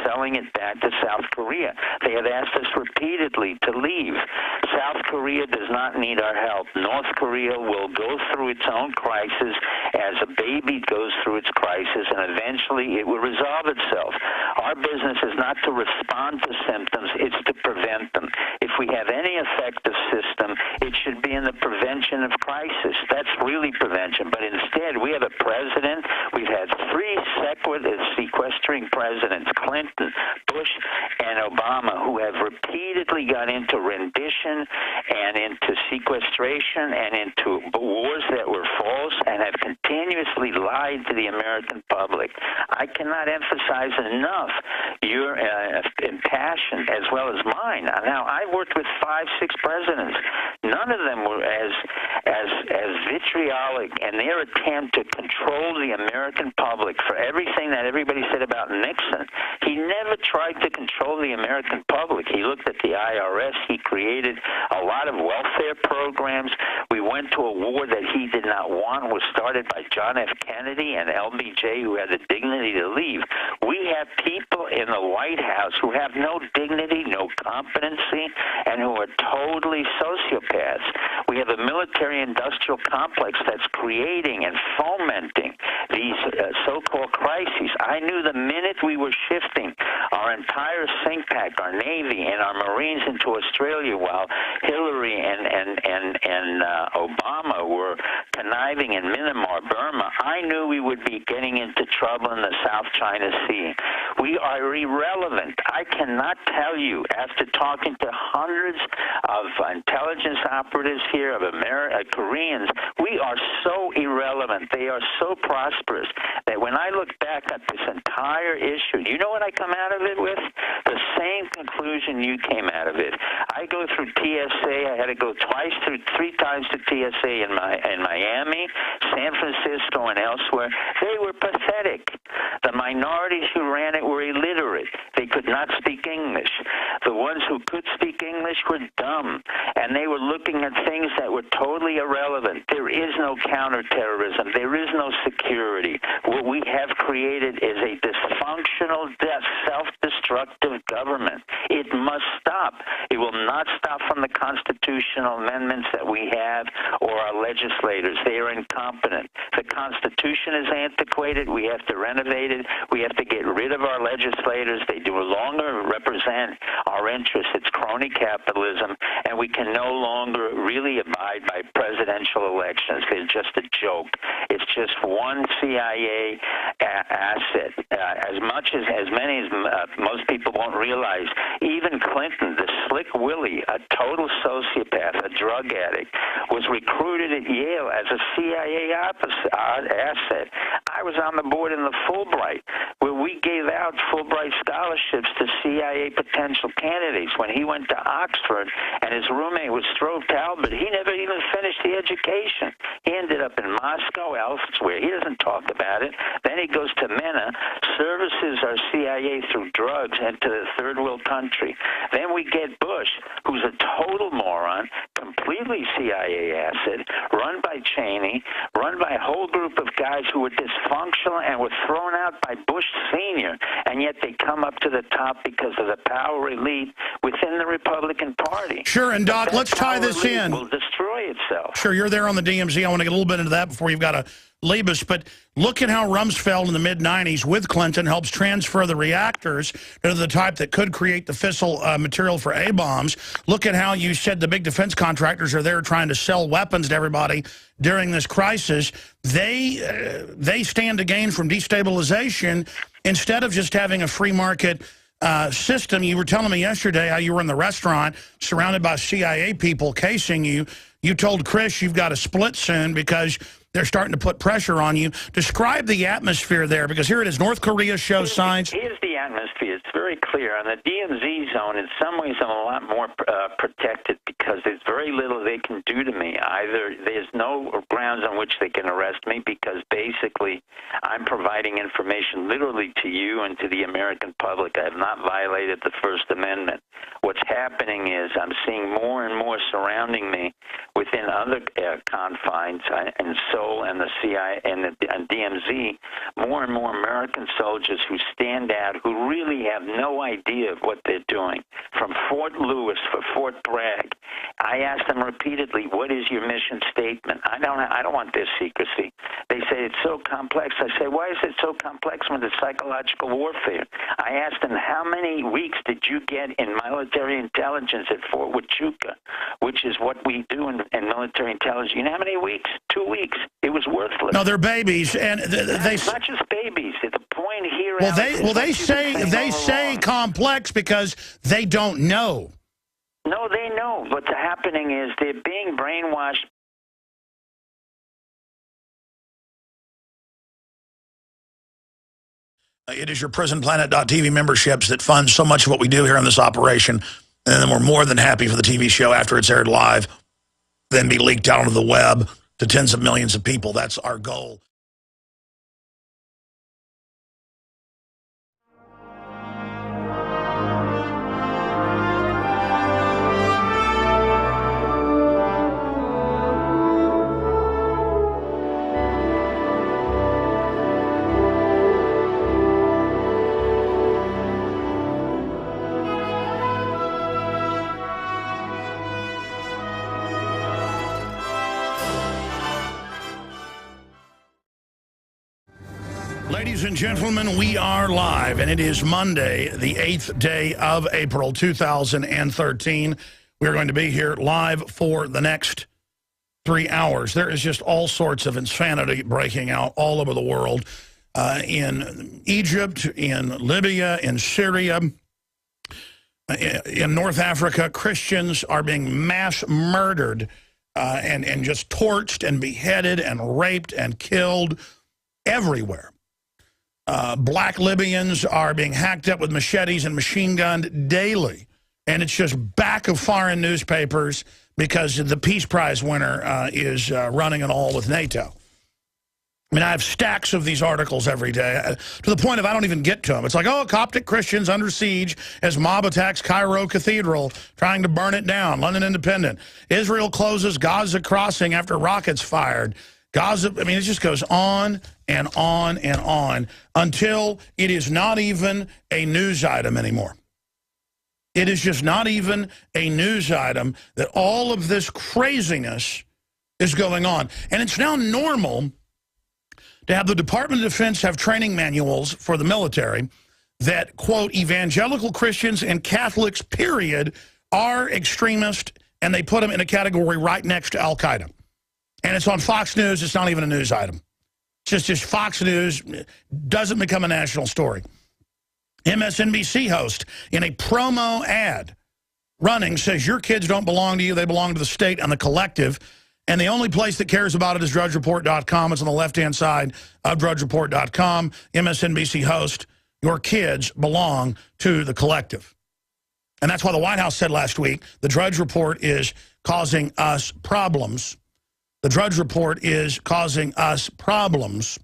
selling it back to South Korea. They have asked us repeatedly to leave. South Korea does not need our help. North Korea will go through its own crisis as a baby goes through its crisis, and eventually it will resolve itself. Our business is not to respond to symptoms, it's to prevent them. If we have any effective system, it should be in the prevention of crisis. That's really prevention. But instead, we have a president, we've had three sequestering presidents, Clinton, Bush, and Obama, who have repeatedly got into rendition and into sequestration and into wars that were false and have continuously lied to the American public. I cannot emphasize enough your passion as well as mine. Now, I've worked with 5-6 presidents. None of them were as vitriolic in their attempt to control the American public for everything that everybody said about Nixon. He never tried to control the American public. He looked at the IRS. He created a lot of welfare programs. We went to a war that he did not want, was started by John F. Kennedy and LBJ, who had the dignity to leave. We have people in the White House who have no dignity, no competency, and who are totally sociopaths. We have a military-industrial complex that's creating and fomenting these so-called crises. I knew the minute we were shifting our entire SINCPAC, our Navy, and our Marines into Australia while Hillary and Obama were conniving in Myanmar, Burma, I knew we would be getting into trouble in the South China Sea. We are irrelevant. I cannot tell you, after talking to hundreds of intelligence operatives here, of Koreans, we are so irrelevant. They are so prosperous that when I look back at this entire issue, you know what I come out of it with? The same conclusion you came out of it. I go through TSA. I had to go three times to TSA in Miami, San Francisco, and elsewhere. They were pathetic. The minorities who ran it were illiterate. They could not speak English. The ones who could speak English were dumb, and they were looking at things that were totally irrelevant. There is no counterterrorism. There is no security. What we have created is a dysfunctional, self-destructive government. It must stop. It will not stop from the constitutional amendments that we have or our legislators. They are incompetent. The Constitution is antiquated. We have to renovate it. We have to get rid of our legislators. They no longer represent our interests. It's crony capitalism, and we can no longer really abide by presidential elections. They're just a joke. It's just one CIA asset. As many as most people won't realize, even Clinton, the slick Willie, a total sociopath, a drug addict, was recruited at Yale as a CIA asset. I was on the board in the Fulbright, where we gave out Fulbright scholarships to CIA potential candidates. When he went to Oxford and his roommate was Strobe Talbot, he never even finished the education. He ended up in Moscow, elsewhere. He doesn't talk about it. Then he goes to MENA, services our CIA through drugs and to the third world country. Then we get Bush, who's a total moron, completely CIA asset, run by Cheney, run by a whole group of guys who were dysfunctional and were thrown out by Bush Sr., and yet they come up to the top because of the power elite within the Republican Party. Sure, and Doc, let's tie this in. Will destroy itself. Sure, you're there on the DMZ. I want to get a little bit into that before you've got to leave us. But look at how Rumsfeld in the mid-'90s with Clinton helps transfer the reactors to the type that could create the fissile material for A-bombs. Look at how you said the big defense contractors are there trying to sell weapons to everybody during this crisis. They stand to gain from destabilization instead of just having a free market system. You were telling me yesterday how you were in the restaurant surrounded by CIA people casing you. You told Chris you've got to split soon because they're starting to put pressure on you. Describe the atmosphere there, because here it is. North Korea shows signs. Here's the atmosphere. It's very clear. On the DMZ zone, in some ways, I'm a lot more protected because there's very little they can do to me. Either there's no grounds on which they can arrest me because basically I'm providing information literally to you and to the American public. I have not violated the First Amendment. What's happening is I'm seeing more and more surrounding me within other confines in Seoul and the CIA and DMZ, more and more American soldiers who stand out, who really have no idea of what they're doing. From Fort Lewis for Fort Bragg, I I asked them repeatedly, what is your mission statement? I don't want their secrecy. They say it's so complex. I say, why is it so complex when it's psychological warfare? I asked them, how many weeks did you get in military intelligence at Fort Huachuca, which is what we do in military intelligence? You know how many weeks? 2 weeks. It was worthless. No, they're babies, and they not just babies. The point here. Well, Alex, they say complex because they don't know. No, they know. What's happening is they're being brainwashed. It is your PrisonPlanet.tv memberships that fund so much of what we do here on this operation. And then we're more than happy for the TV show after it's aired live, then be leaked out onto the web to tens of millions of people. That's our goal. Ladies and gentlemen, we are live, and it is Monday, the 8th day of April, 2013. We're going to be here live for the next 3 hours. There is just all sorts of insanity breaking out all over the world, in Egypt, in Libya, in Syria, in North Africa. Christians are being mass murdered and just torched and beheaded and raped and killed everywhere. Black Libyans are being hacked up with machetes and machine gunned daily. And it's just back of foreign newspapers because the Peace Prize winner is running it all with NATO. I mean, I have stacks of these articles every day, to the point of I don't even get to them. It's like, oh, Coptic Christians under siege as mob attacks Cairo Cathedral, trying to burn it down. London Independent. Israel closes Gaza crossing after rockets fired. Gaza, I mean, it just goes on and on and on until it is not even a news item anymore. It is just not even a news item that all of this craziness is going on. And it's now normal to have the Department of Defense have training manuals for the military that, quote, evangelical Christians and Catholics, period, are extremist, and they put them in a category right next to Al-Qaeda. And it's on Fox News. It's not even a news item. It's just Fox News doesn't become a national story. MSNBC host in a promo ad running says your kids don't belong to you. They belong to the state and the collective. And the only place that cares about it is DrudgeReport.com. It's on the left-hand side of DrudgeReport.com. MSNBC host, your kids belong to the collective. And that's why the White House said last week, the Drudge Report is causing us problems. The Drudge Report is causing us problems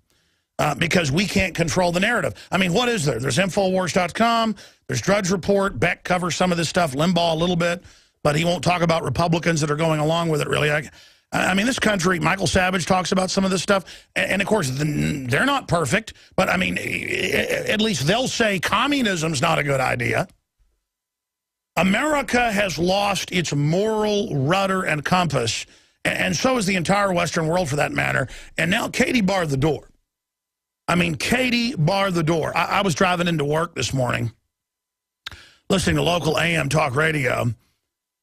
because we can't control the narrative. I mean, what is there? There's Infowars.com. There's Drudge Report. Beck covers some of this stuff. Limbaugh a little bit. But he won't talk about Republicans that are going along with it, really. I mean, this country, Michael Savage talks about some of this stuff. And of course, they're not perfect. But, I mean, at least they'll say communism's not a good idea. America has lost its moral rudder and compass, and so is the entire Western world, for that matter. And now Katie barred the door. I mean, Katie barred the door. I was driving into work this morning, listening to local AM talk radio,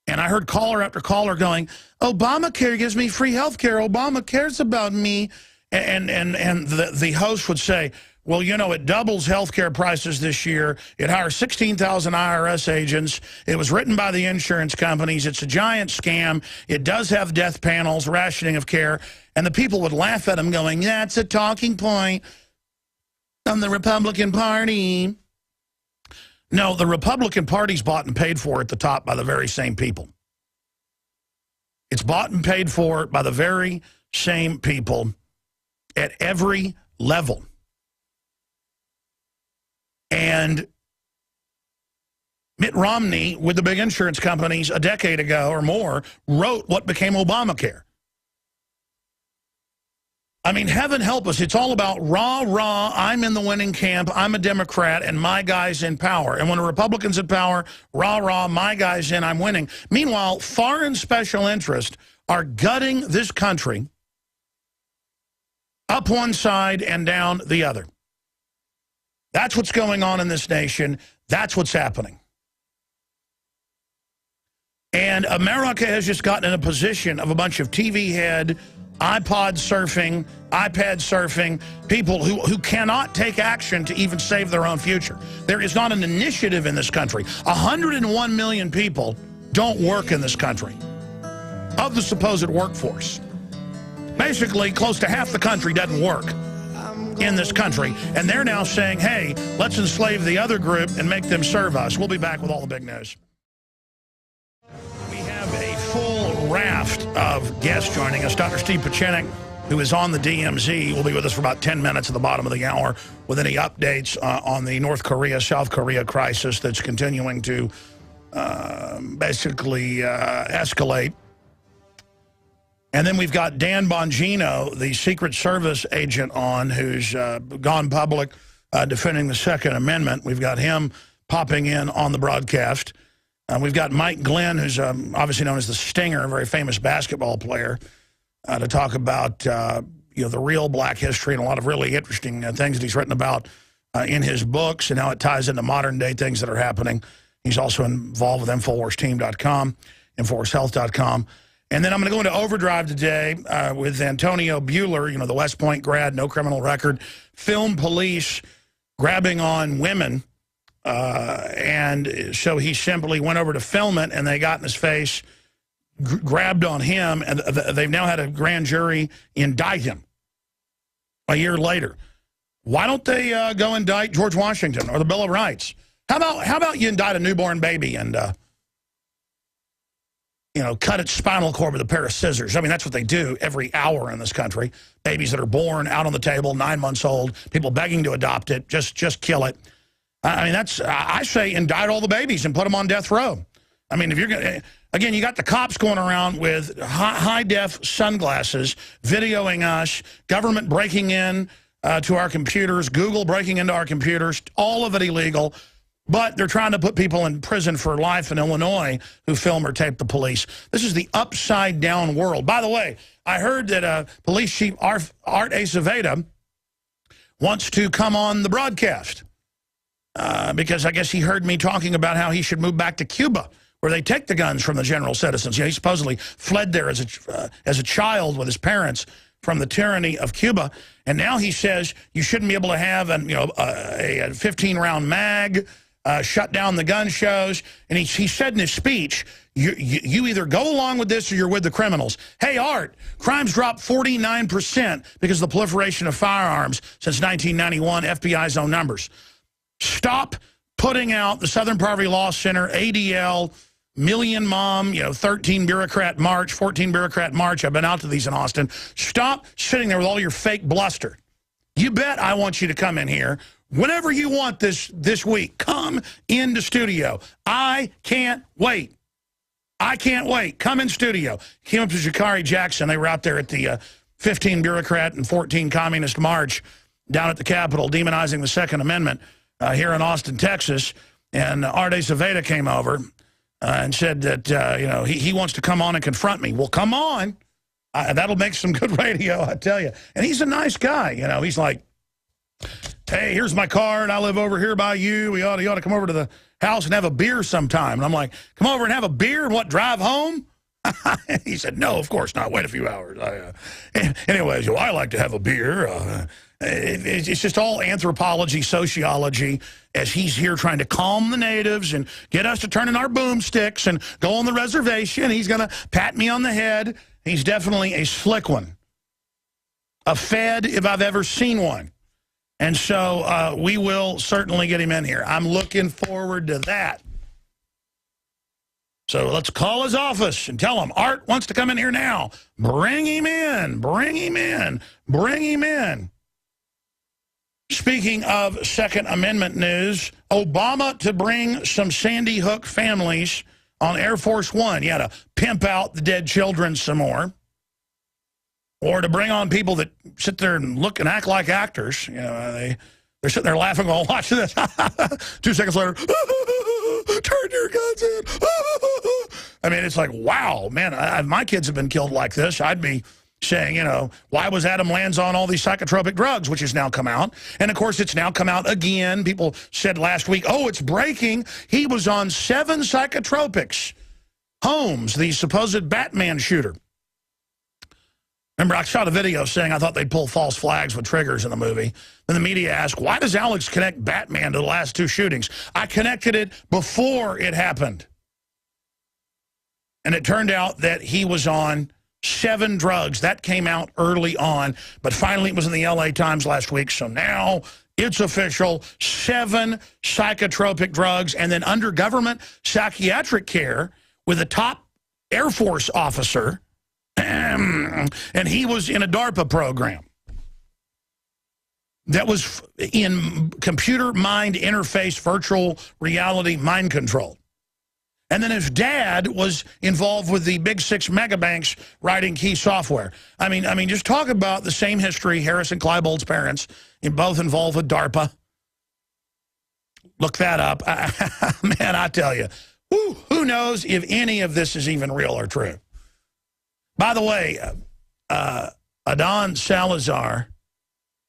and I heard caller after caller going, Obamacare gives me free health care. Obama cares about me. And the host would say, well, you know, it doubles health care prices this year. It hires 16,000 IRS agents. It was written by the insurance companies. It's a giant scam. It does have death panels, rationing of care. And the people would laugh at him going, that's a talking point on the Republican Party. No, the Republican Party's bought and paid for at the top by the very same people. It's bought and paid for by the very same people at every level. And Mitt Romney, with the big insurance companies a decade ago or more, wrote what became Obamacare. I mean, heaven help us. It's all about rah, rah, I'm in the winning camp, I'm a Democrat, and my guy's in power. And when a Republican's in power, rah, rah, my guy's in, I'm winning. Meanwhile, foreign special interests are gutting this country up one side and down the other. That's what's going on in this nation. That's what's happening. And America has just gotten in a position of a bunch of TV head, iPod surfing, iPad surfing, people who cannot take action to even save their own future. There is not an initiative in this country. 101 million people don't work in this country of the supposed workforce. Basically, close to half the country doesn't work in this country. And they're now saying, hey, let's enslave the other group and make them serve us. We'll be back with all the big news. We have a full raft of guests joining us. Dr. Steve Pieczenik, who is on the DMZ, will be with us for about 10 minutes at the bottom of the hour with any updates on the North Korea-South Korea crisis that's continuing to basically escalate. And then we've got Dan Bongino, the Secret Service agent on, who's gone public defending the Second Amendment. We've got him popping in on the broadcast. We've got Mike Glenn, who's obviously known as the Stinger, a very famous basketball player, to talk about the real black history and a lot of really interesting things that he's written about in his books and how it ties into modern-day things that are happening. He's also involved with InfoWarsTeam.com, InfoWarsHealth.com. And then I'm going to go into overdrive today with Antonio Buehler, the West Point grad, no criminal record, film police grabbing on women. And so he simply went over to film it, and they got in his face, grabbed on him, and they've now had a grand jury indict him a year later. Why don't they go indict George Washington or the Bill of Rights? How about you indict a newborn baby and cut its spinal cord with a pair of scissors? I mean, that's what they do every hour in this country. Babies that are born out on the table, 9 months old, people begging to adopt it, just kill it. I mean, I say indict all the babies and put them on death row. I mean, if you're going to, again, you got the cops going around with high-def sunglasses, videoing us, government breaking in to our computers, Google breaking into our computers, all of it illegal. But they're trying to put people in prison for life in Illinois who film or tape the police. This is the upside-down world. By the way, I heard that Police Chief Art Acevedo wants to come on the broadcast because I guess he heard me talking about how he should move back to Cuba, where they take the guns from the general citizens. He supposedly fled there as a child with his parents from the tyranny of Cuba, and now he says you shouldn't be able to have a 15-round mag. Shut down the gun shows. And he said in his speech, you either go along with this or you're with the criminals. Hey, Art, crimes dropped 49% because of the proliferation of firearms since 1991, FBI's own numbers. Stop putting out the Southern Poverty Law Center, ADL, Million Mom, 13 bureaucrat march, 14 bureaucrat march. I've been out to these in Austin. Stop sitting there with all your fake bluster. You bet I want you to come in here. Whenever you want this week, come into studio. I can't wait. I can't wait. Come in studio. Came up to Jakari Jackson. They were out there at the 15 bureaucrat and 14 communist march down at the Capitol, demonizing the Second Amendment here in Austin, Texas. And Art Acevedo came over and said that, he wants to come on and confront me. Well, come on. That'll make some good radio, I tell you. And he's a nice guy. He's like, hey, here's my card. I live over here by you. You ought to come over to the house and have a beer sometime. And I'm like, come over and have a beer and drive home? He said, no, of course not. Wait a few hours. Anyways, I like to have a beer. It's just all anthropology, sociology, as he's here trying to calm the natives and get us to turn in our boomsticks and go on the reservation. He's going to pat me on the head. He's definitely a slick one. A Fed, if I've ever seen one. And so we will certainly get him in here. I'm looking forward to that. So let's call his office and tell him, Art wants to come in here now. Bring him in. Bring him in. Bring him in. Speaking of Second Amendment news, Obama to bring some Sandy Hook families on Air Force One. You had to pimp out the dead children some more. Or to bring on people that sit there and look and act like actors. You know, they're sitting there laughing while watching this. 2 seconds later, turn your guns in. I mean, it's like, wow, man, if my kids have been killed like this, I'd be saying, you know, why was Adam Lanza on all these psychotropic drugs, which has now come out. And, of course, it's now come out again. People said last week, oh, it's breaking. He was on 7 psychotropics. Holmes, the supposed Batman shooter. Remember, I shot a video saying I thought they'd pull false flags with triggers in the movie. Then the media asked, why does Alex connect Batman to the last 2 shootings? I connected it before it happened. And it turned out that he was on 7 drugs. That came out early on, but finally it was in the LA Times last week, so now it's official. 7 psychotropic drugs, and then under government psychiatric care with a top Air Force officer, and he was in a DARPA program that was in computer mind interface virtual reality mind control. And then his dad was involved with the big 6 megabanks writing key software. I mean, just talk about the same history. Harris and Kleinbold's parents, both involved with DARPA. Look that up. Man, I tell you, who knows if any of this is even real or true. By the way, Adon Salazar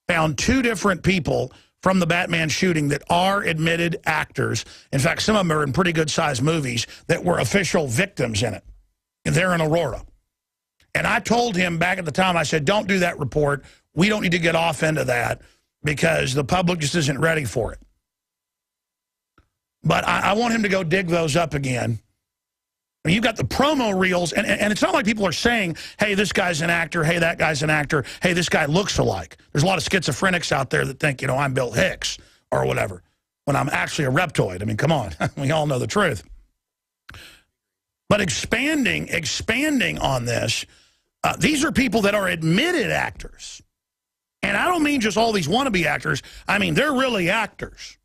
found 2 different people from the Batman shooting that are admitted actors. In fact, some of them are in pretty good-sized movies that were official victims in it. And they're in Aurora. And I told him back at the time, I said, don't do that report. We don't need to get off into that because the public just isn't ready for it. But I want him to go dig those up again. I mean, you've got the promo reels, and it's not like people are saying, hey, this guy's an actor, hey, that guy's an actor, hey, this guy looks alike. There's a lot of schizophrenics out there that think, you know, I'm Bill Hicks or whatever, when I'm actually a reptoid. I mean, come on. We all know the truth. But expanding on this, these are people that are admitted actors. And I don't mean just all these wannabe actors. I mean, they're really actors.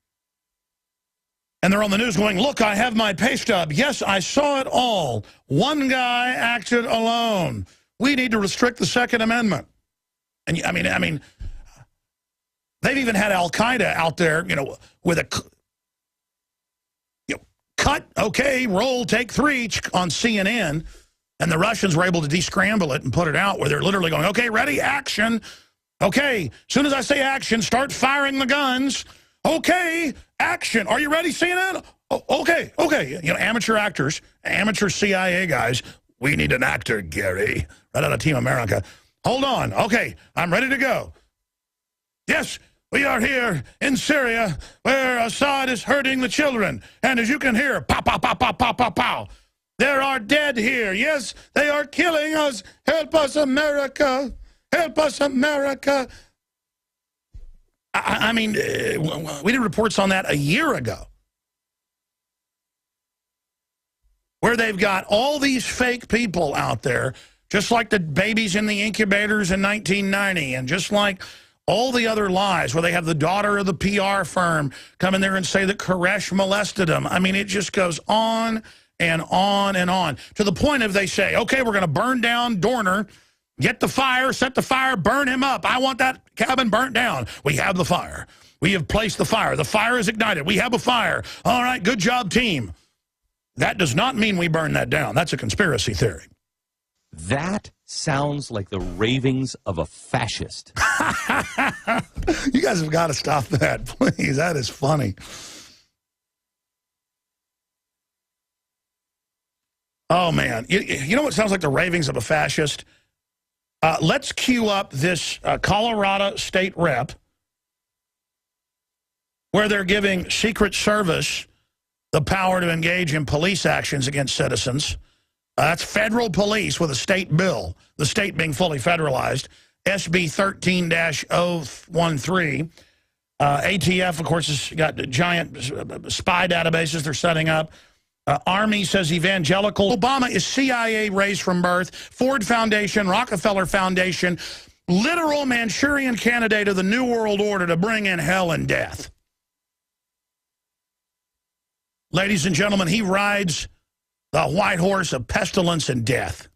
And they're on the news going, look, I have my pay stub. Yes, I saw it all. One guy acted alone. We need to restrict the Second Amendment. And I mean, they've even had Al-Qaeda out there, you know, with a cut, okay, roll, take 3 on CNN. And the Russians were able to descramble it and put it out where they're literally going, okay, ready, action. Okay, as soon as I say action, start firing the guns. Okay, action. Are you ready, CNN? Oh, okay. You know, amateur actors, amateur CIA guys. We need an actor, Gary. Right out of Team America. Hold on. Okay, I'm ready to go. Yes, we are here in Syria where Assad is hurting the children. And as you can hear, pow, pow, pow, pow, pow, pow, pow. There are dead here. Yes, they are killing us. Help us, America. Help us, America. I mean, we did reports on that a year ago, where they've got all these fake people out there, just like the babies in the incubators in 1990, and just like all the other lies, where they have the daughter of the PR firm come in there and say that Koresh molested him. I mean, it just goes on and on and on, to the point of they say, okay, we're going to burn down Dorner. Get the fire, set the fire, burn him up. I want that cabin burnt down. We have the fire. We have placed the fire. The fire is ignited. We have a fire. All right, good job, team. That does not mean we burn that down. That's a conspiracy theory. That sounds like the ravings of a fascist. You guys have got to stop that, please. That is funny. Oh, man. You know what sounds like the ravings of a fascist? Let's cue up this Colorado state rep where they're giving Secret Service the power to engage in police actions against citizens. That's federal police with a state bill, the state being fully federalized, SB 13-013. ATF, of course, has got giant spy databases they're setting up. Army says evangelical. Obama is CIA raised from birth. Ford Foundation, Rockefeller Foundation, literal Manchurian candidate of the New World Order to bring in hell and death. Ladies and gentlemen, he rides the white horse of pestilence and death.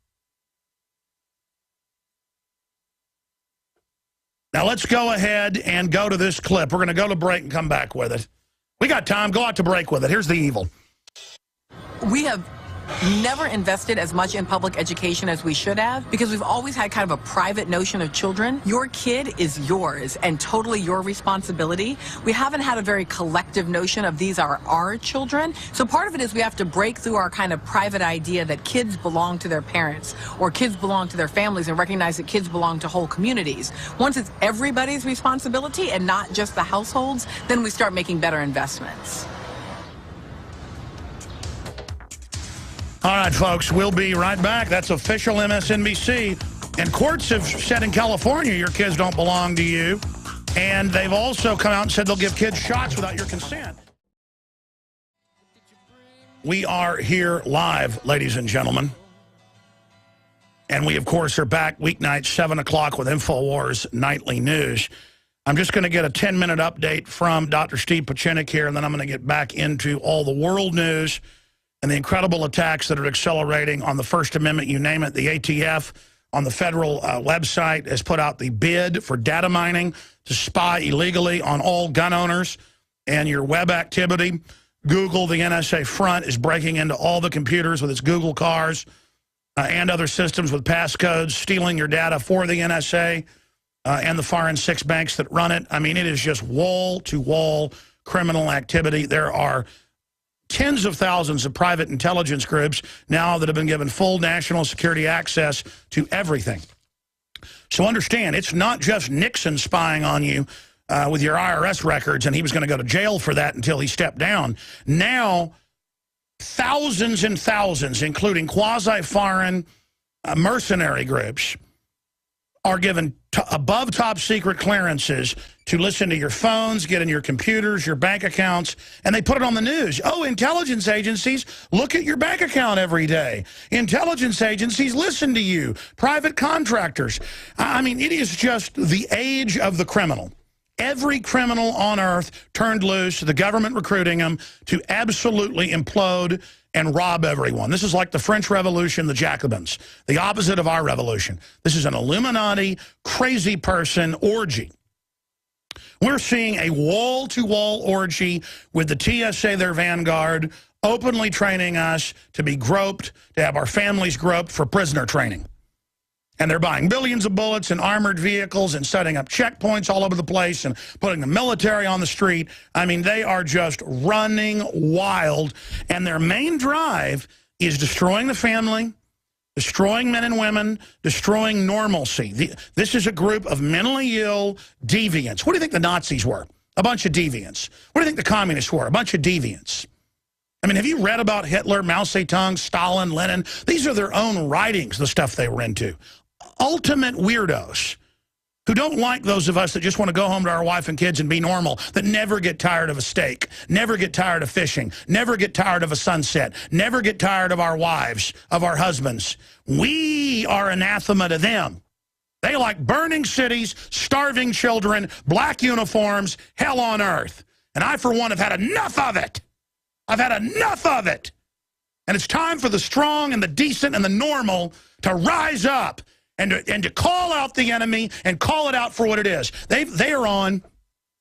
Now let's go ahead and go to this clip. We're going to go to break and come back with it. We got time. Go out to break with it. Here's the evil. We have never invested as much in public education as we should have because we've always had kind of a private notion of children. Your kid is yours and totally your responsibility. We haven't had a very collective notion of these are our children. So part of it is we have to break through our kind of private idea that kids belong to their parents or kids belong to their families and recognize that kids belong to whole communities. Once it's everybody's responsibility and not just the households, then we start making better investments. All right, folks, we'll be right back. That's official MSNBC. And courts have said in California your kids don't belong to you. And they've also come out and said they'll give kids shots without your consent. We are here live, ladies and gentlemen. And we, of course, are back weeknight, 7 o'clock with InfoWars Nightly News. I'm just going to get a 10-minute update from Dr. Steve Pieczenik here, and then I'm going to get back into all the world news and the incredible attacks that are accelerating on the First Amendment, you name it. The ATF on the federal website has put out the bid for data mining to spy illegally on all gun owners and your web activity. Google, the NSA front, is breaking into all the computers with its Google cars and other systems with passcodes, stealing your data for the NSA and the foreign six banks that run it. I mean, it is just wall-to-wall criminal activity. There are tens of thousands of private intelligence groups now that have been given full national security access to everything. So understand, it's not just Nixon spying on you with your IRS records, and he was going to go to jail for that until he stepped down. Now, thousands and thousands, including quasi-foreign mercenary groups, are given above top secret clearances to listen to your phones, get in your computers, your bank accounts, and they put it on the news. Oh, intelligence agencies look at your bank account every day. Intelligence agencies listen to you. Private contractors. I mean, it is just the age of the criminal. Every criminal on earth turned loose, the government recruiting them to absolutely implode and rob everyone. This is like the French Revolution, the Jacobins, the opposite of our revolution. This is an Illuminati, crazy person orgy. We're seeing a wall-to-wall orgy with the TSA, their vanguard, openly training us to be groped, to have our families groped for prisoner training. And they're buying billions of bullets and armored vehicles and setting up checkpoints all over the place and putting the military on the street. I mean, they are just running wild. And their main drive is destroying the family, destroying men and women, destroying normalcy. This is a group of mentally ill deviants. What do you think the Nazis were? A bunch of deviants. What do you think the communists were? A bunch of deviants. I mean, have you read about Hitler, Mao Zedong, Stalin, Lenin? These are their own writings, the stuff they were into. Ultimate weirdos who don't like those of us that just want to go home to our wife and kids and be normal, that never get tired of a steak, never get tired of fishing, never get tired of a sunset, never get tired of our wives, of our husbands. We are anathema to them. They like burning cities, starving children, black uniforms, hell on earth. And I, for one, have had enough of it. I've had enough of it. And it's time for the strong and the decent and the normal to rise up and to call out the enemy and call it out for what it is. They are on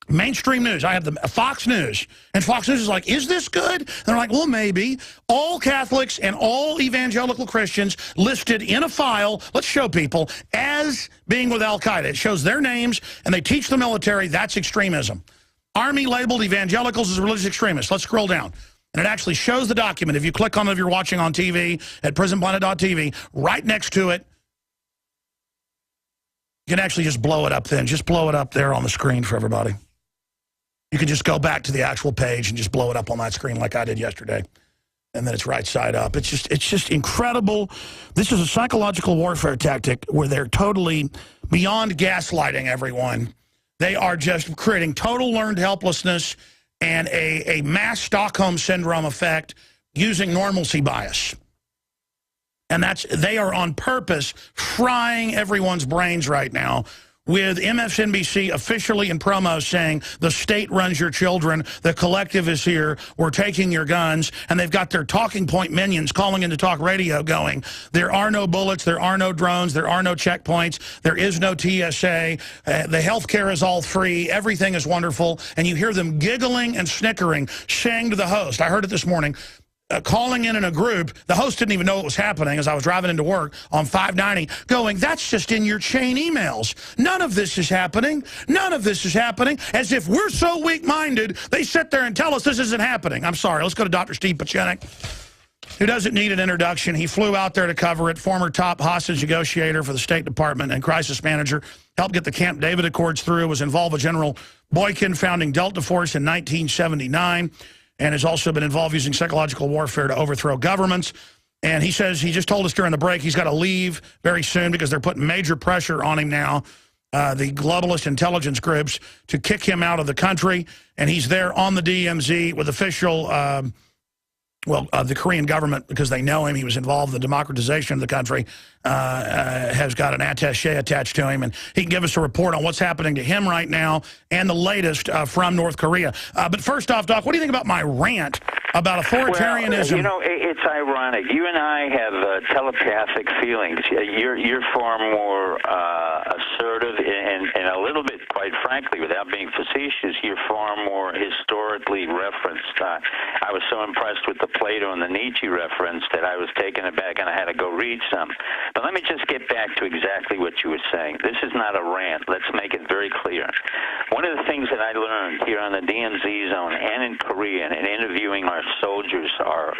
mainstream news. I have the Fox News. And Fox News is like, is this good? And they're like, well, maybe. All Catholics and all evangelical Christians listed in a file, let's show people, as being with Al-Qaeda. It shows their names, and they teach the military that's extremism. Army labeled evangelicals as religious extremists. Let's scroll down. And it actually shows the document. If you click on it, if you're watching on TV at prisonplanet.tv, right next to it, you can actually just blow it up then. Just blow it up there on the screen for everybody. You can just go back to the actual page and just blow it up on that screen like I did yesterday. And then it's right side up. It's just incredible. This is a psychological warfare tactic where they're totally beyond gaslighting everyone. They are just creating total learned helplessness and a mass Stockholm Syndrome effect using normalcy bias. And they are on purpose frying everyone's brains right now with MSNBC officially in promos saying the state runs your children, the collective is here, we're taking your guns, and they've got their talking point minions calling into talk radio going, there are no bullets, there are no drones, there are no checkpoints, there is no TSA, the health care is all free, everything is wonderful, and you hear them giggling and snickering, saying to the host, I heard it this morning, calling in a group, the host didn't even know what was happening as I was driving into work on 590, going, that's just in your chain emails. None of this is happening. None of this is happening. As if we're so weak-minded, they sit there and tell us this isn't happening. I'm sorry. Let's go to Dr. Steve Pieczenik, who doesn't need an introduction. He flew out there to cover it, former top hostage negotiator for the State Department and crisis manager, helped get the Camp David Accords through, was involved with General Boykin founding Delta Force in 1979, and has also been involved using psychological warfare to overthrow governments. And he says, he just told us during the break, he's got to leave very soon because they're putting major pressure on him now, the globalist intelligence groups, to kick him out of the country. And he's there on the DMZ with official, the Korean government, because they know him, he was involved in the democratization of the country, has got an attaché attached to him, and he can give us a report on what's happening to him right now and the latest from North Korea. But first off, Doc, what do you think about my rant about authoritarianism? Well, you know, it's ironic. You and I have telepathic feelings. You're far more assertive and a little bit, quite frankly, without being facetious, you're far more historically referenced. I was so impressed with the Plato and the Nietzsche reference that I was taken aback and I had to go read some. But let me just get back to exactly what you were saying. This is not a rant. Let's make it very clear. One of the things that I learned here on the DMZ zone and in Korea and in interviewing our soldiers, our